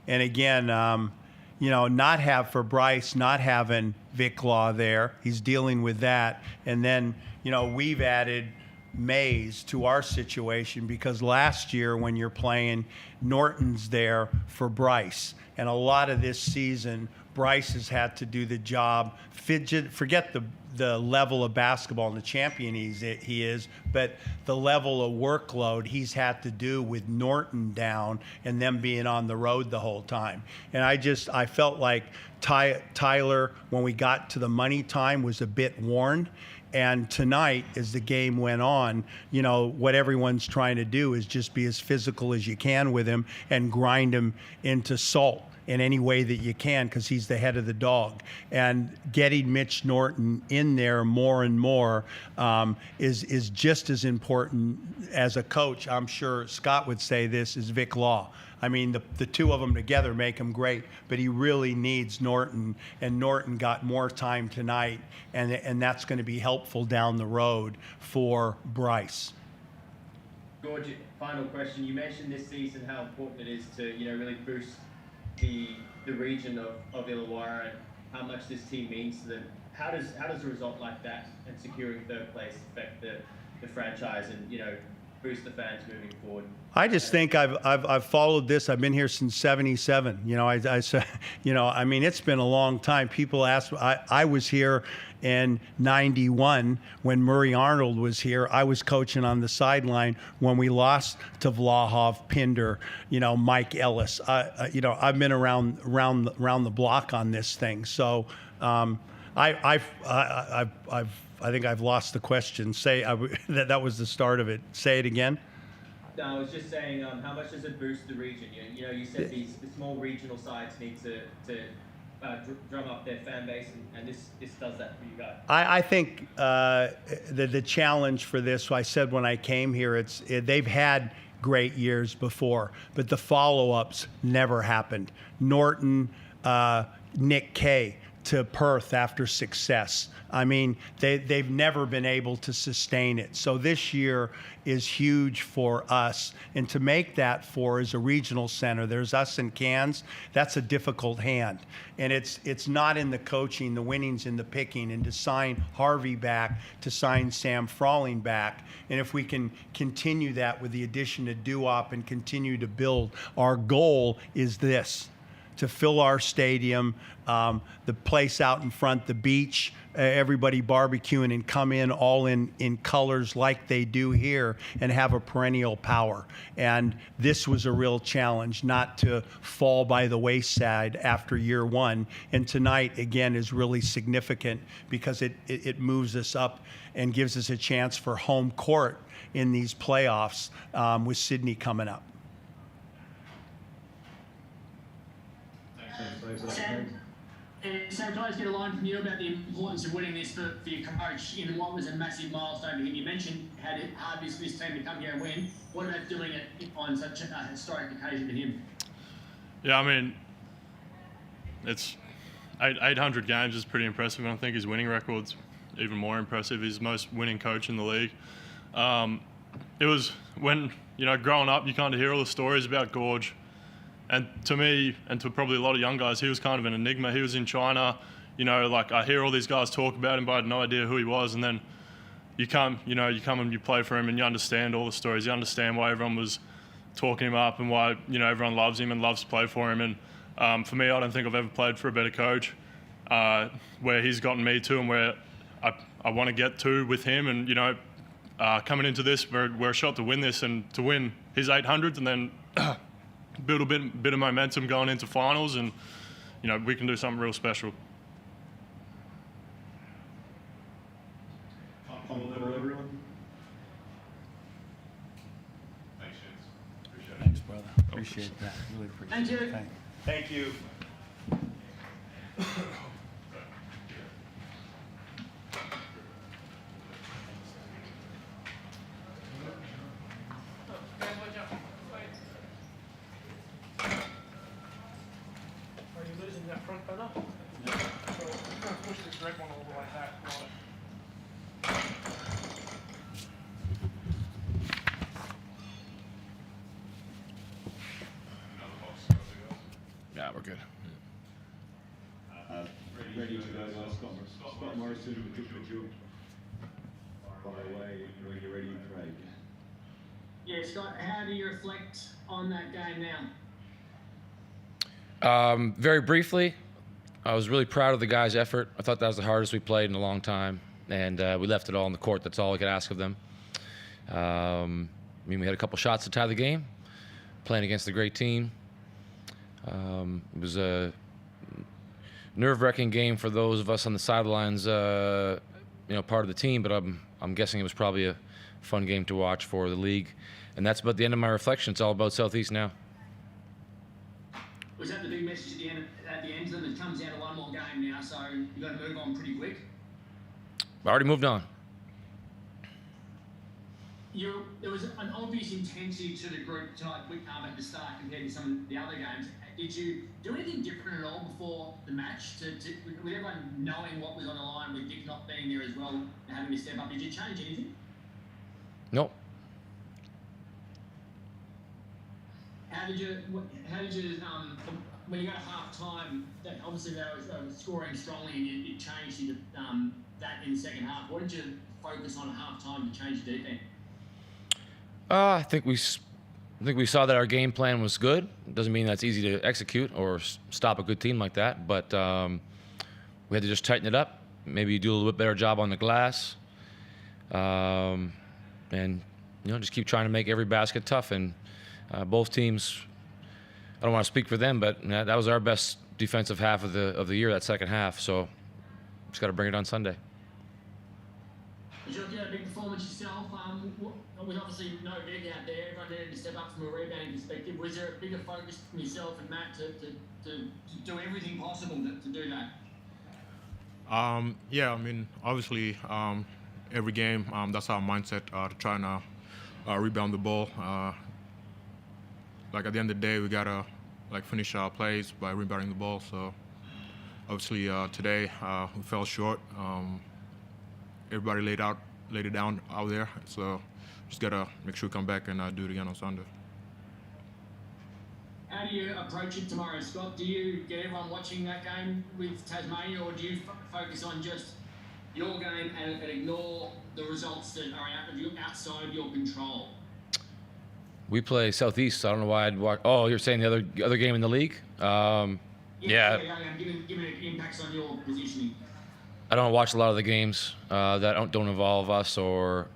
And again, not having Vic Law there, he's dealing with that. And then, we've added Mays to our situation because last year when you're playing, Norton's there for Bryce. And a lot of this season, Bryce has had to do the job. Forget the level of basketball and the champion he is, but the level of workload he's had to do with Norton down and them being on the road the whole time. And I felt like Tyler, when we got to the money time, was a bit worn. And tonight, as the game went on, what everyone's trying to do is just be as physical as you can with him and grind him into salt in any way that you can, because he's the head of the dog. And getting Mitch Norton in there more and more is just as important as a coach. I'm sure Scott would say this, is Vic Law. I mean, the two of them together make him great, but he really needs Norton, and Norton got more time tonight, and that's going to be helpful down the road for Bryce. George, final question. You mentioned this season how important it is to really boost the region of Illawarra and how much this team means to them. How does a result like that and securing third place affect the franchise and, you know, boost the fans moving forward? I just think I've followed this. I've been here since '77. You know, I said, you know, I mean, it's been a long time. People ask. I was here in '91 when Murray Arnold was here. I was coaching on the sideline when we lost to Vlahov, Pinder, you know, Mike Ellis. You know, I've been around the block on this thing. So I think I've lost the question. Say that was the start of it. Say it again. No, I was just saying, how much does it boost the region? You know, you said the small regional sides need to drum up their fan base, and this does that for you guys. I think the challenge for this, I said when I came here, they've had great years before, but the follow-ups never happened. Norton, Nick Kay to Perth after success. I mean, they've never been able to sustain it. So this year is huge for us. And to make that for as a regional center, there's us and Cairns, that's a difficult hand. And it's not in the coaching, the winning's in the picking. And to sign Harvey back, to sign Sam Frawling back, and if we can continue that with the addition of Duop and continue to build, our goal is this: to fill our stadium, the place out in front, the beach, everybody barbecuing and come in all in colors like they do here and have a perennial power. And this was a real challenge, not to fall by the wayside after year one. And tonight, again, is really significant because it moves us up and gives us a chance for home court in these playoffs with Sydney coming up. Sam, can I just get a line from you about the importance of winning this for your coach in what was a massive milestone for him? You mentioned how hard this team to come here and win. What about doing it on such a historic occasion for him? Yeah, I mean, it's 800 games is pretty impressive, and I think his winning record's even more impressive. He's the most winning coach in the league. It was when, you know, growing up, you kind of hear all the stories about Gorge. And to me, and to probably a lot of young guys, he was kind of an enigma. He was in China, you know, like I hear all these guys talk about him, but I had no idea who he was. And then you come and you play for him and you understand all the stories. You understand why everyone was talking him up and why, you know, everyone loves him and loves to play for him. And for me, I don't think I've ever played for a better coach, where he's gotten me to and where I want to get to with him. And, you know, coming into this, we're a shot to win this and to win his 800s and then build a bit of momentum going into finals, and you know we can do something real special. Thanks, brother. Appreciate that. Really appreciate it. Thank you. Yeah, we're good. Ready to go, Scott Morrison, by the way, when you're ready to trade. Yeah, Scott, how do you reflect on that game now? Very briefly, I was really proud of the guys' effort. I thought that was the hardest we played in a long time, and we left it all on the court. That's all I could ask of them. I mean, we had a couple shots to tie the game, playing against a great team. It was a nerve-wracking game for those of us on the sidelines, you know, part of the team, but I'm guessing it was probably a fun game to watch for the league. And that's about the end of my reflection. It's all about Southeast now. Was that the big message at the end of them? It comes down to one more game now, so you've got to move on pretty quick. I already moved on. There was an obvious intensity to the group tonight at the start compared to some of the other games. Did you do anything different at all before the match? With everyone knowing what was on the line, with Dick not being there as well and having to step up, did you change anything? Nope. when you got a half time, obviously they were scoring strongly and you changed that in the second half. What did you focus on at half time to change the defense? I think we saw that our game plan was good. It doesn't mean that's easy to execute or stop a good team like that, but we had to just tighten it up. Maybe do a little bit better job on the glass, and just keep trying to make every basket tough. And both teams, I don't want to speak for them, but that was our best defensive half of the year, that second half. So just got to bring it on Sunday. Did you get a big performance yourself? With obviously no Vic out there, everyone needed to step up from a rebounding perspective. Was there a bigger focus from yourself and Matt to do everything possible to do that? Yeah, I mean, obviously, every game, that's our mindset, to try and rebound the ball. Like at the end of the day, we gotta finish our plays by rebounding the ball. So obviously today we fell short. Everybody laid it down out there. So just gotta make sure we come back and do it again on Sunday. How do you approach it tomorrow, Scott? Do you get everyone watching that game with Tasmania, or do you focus on just your game and ignore the results that are outside your control? We play Southeast, so I don't know why I'd watch. Oh, you're saying the other game in the league? Yeah. Given it impacts on your positioning. I don't watch a lot of the games that don't involve us or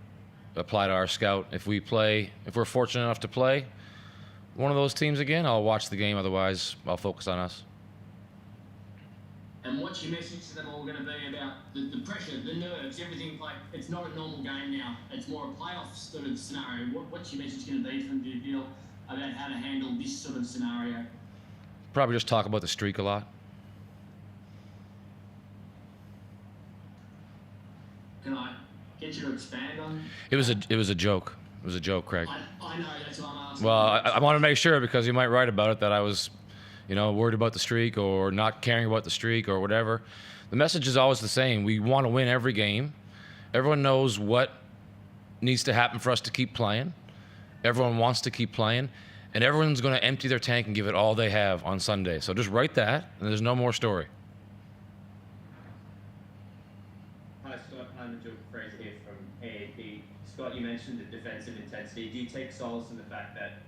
apply to our scout. If we're fortunate enough to play one of those teams again, I'll watch the game. Otherwise, I'll focus on us. And what's your message to them all going to be about the pressure, the nerves, everything? It's not a normal game now. It's more a playoff sort of scenario. What's your message going to be from the deal about how to handle this sort of scenario? Probably just talk about the streak a lot. Can I get you to expand on? It was a joke. It was a joke, Craig. I know, that's what I'm asking. Well, I want to make sure, because you might write about it, that I was, worried about the streak or not caring about the streak or whatever. The message is always the same. We want to win every game. Everyone knows what needs to happen for us to keep playing. Everyone wants to keep playing. And everyone's going to empty their tank and give it all they have on Sunday. So just write that, and there's no more story. Hi, Scott. I'm Joe Fraser here from AAP. Scott, you mentioned the defensive intensity. Do you take solace in the fact that,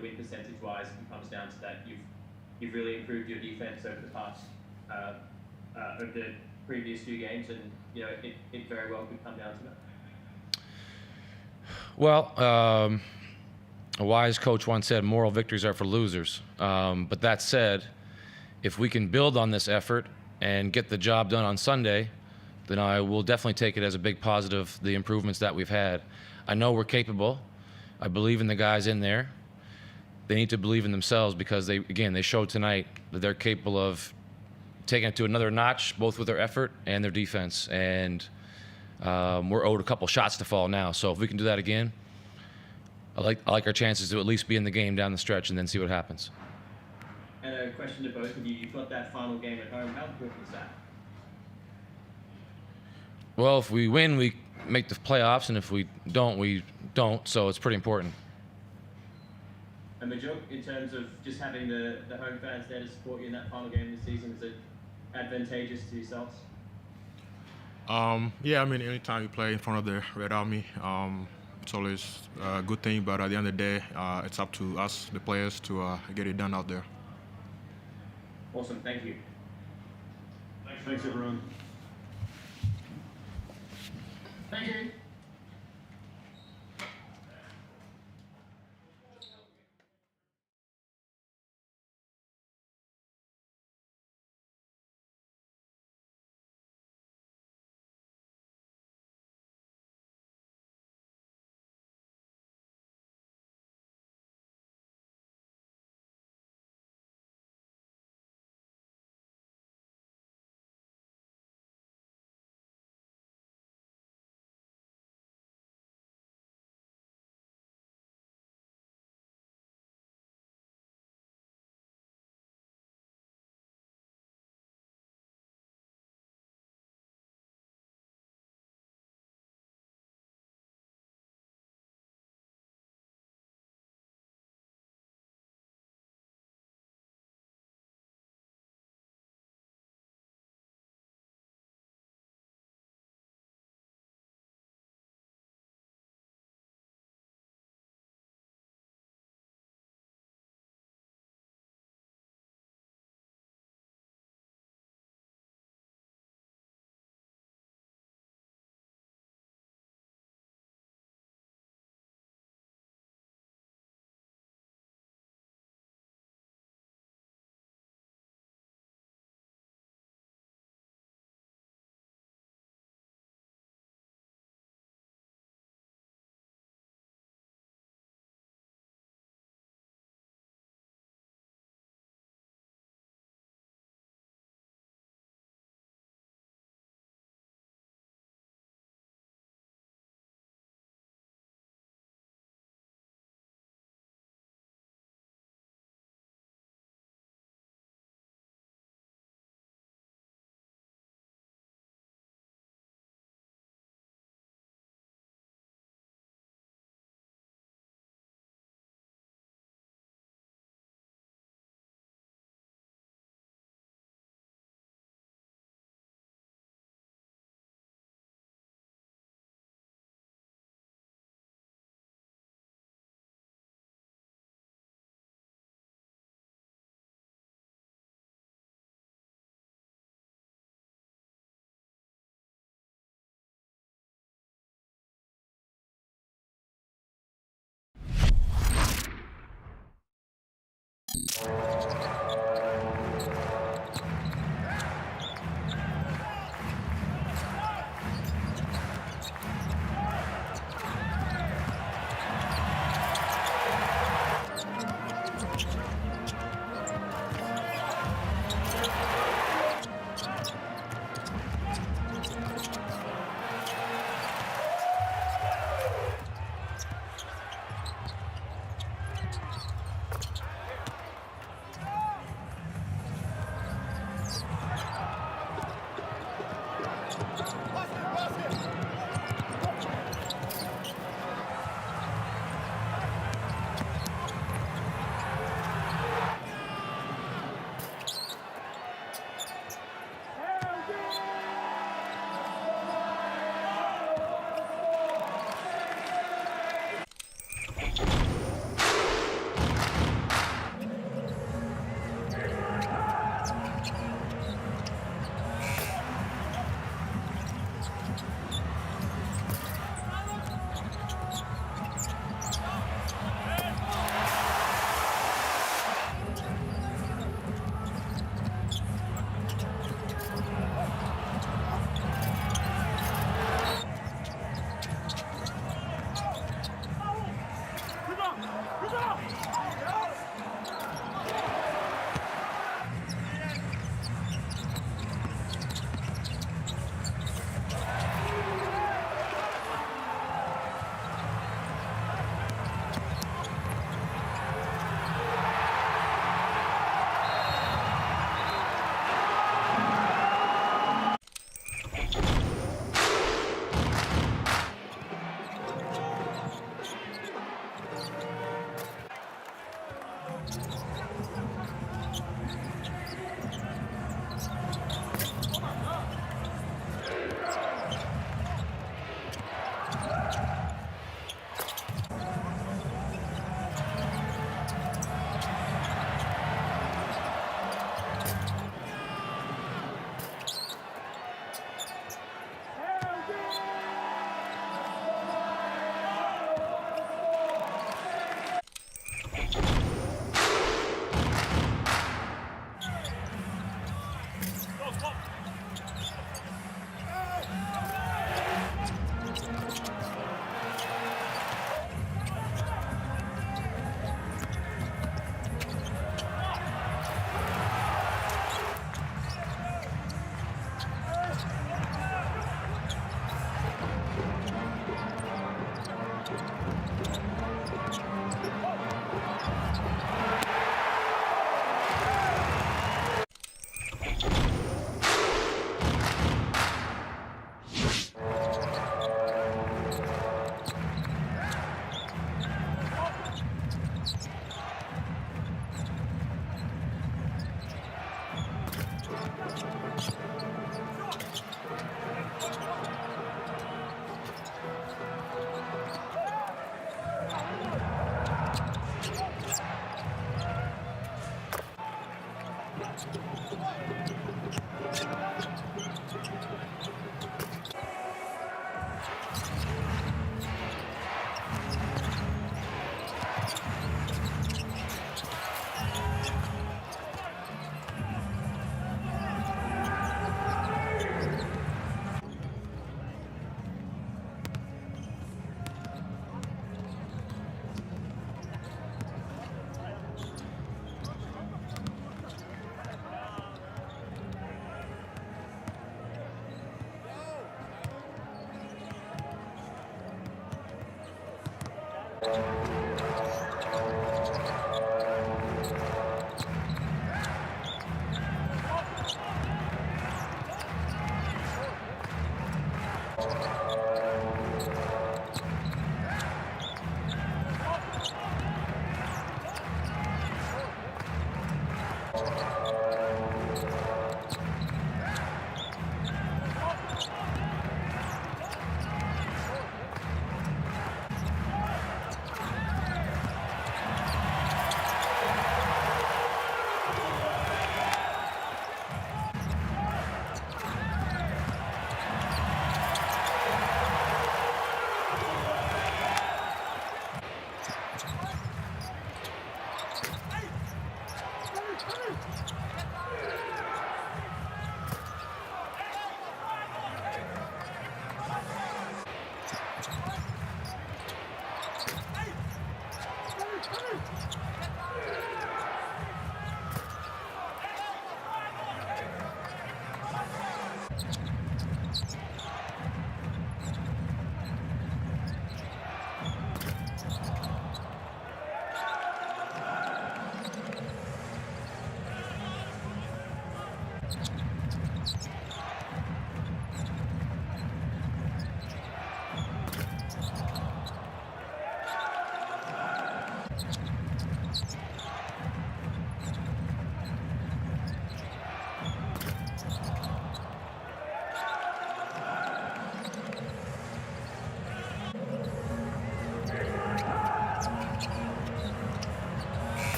win percentage-wise, it comes down to that you've really improved your defense over the past, over the previous few games, and it very well could come down to that? Well, a wise coach once said, moral victories are for losers. But that said, if we can build on this effort and get the job done on Sunday, then I will definitely take it as a big positive, the improvements that we've had. I know we're capable. I believe in the guys in there. They need to believe in themselves, because they showed tonight that they're capable of taking it to another notch, both with their effort and their defense. And we're owed a couple shots to fall now. So if we can do that again, I like our chances to at least be in the game down the stretch and then see what happens. And a question to both of you. You've got that final game at home. How important is that? Well, if we win, we make the playoffs, and if we don't, we don't. So it's pretty important. And Majuk, in terms of just having the home fans there to support you in that final game this season, is it advantageous to yourselves? Yeah, I mean, anytime you play in front of the Red Army, it's always a good thing. But at the end of the day, it's up to us, the players, to get it done out there. Awesome. Thank you. Thanks, everyone. Thank you.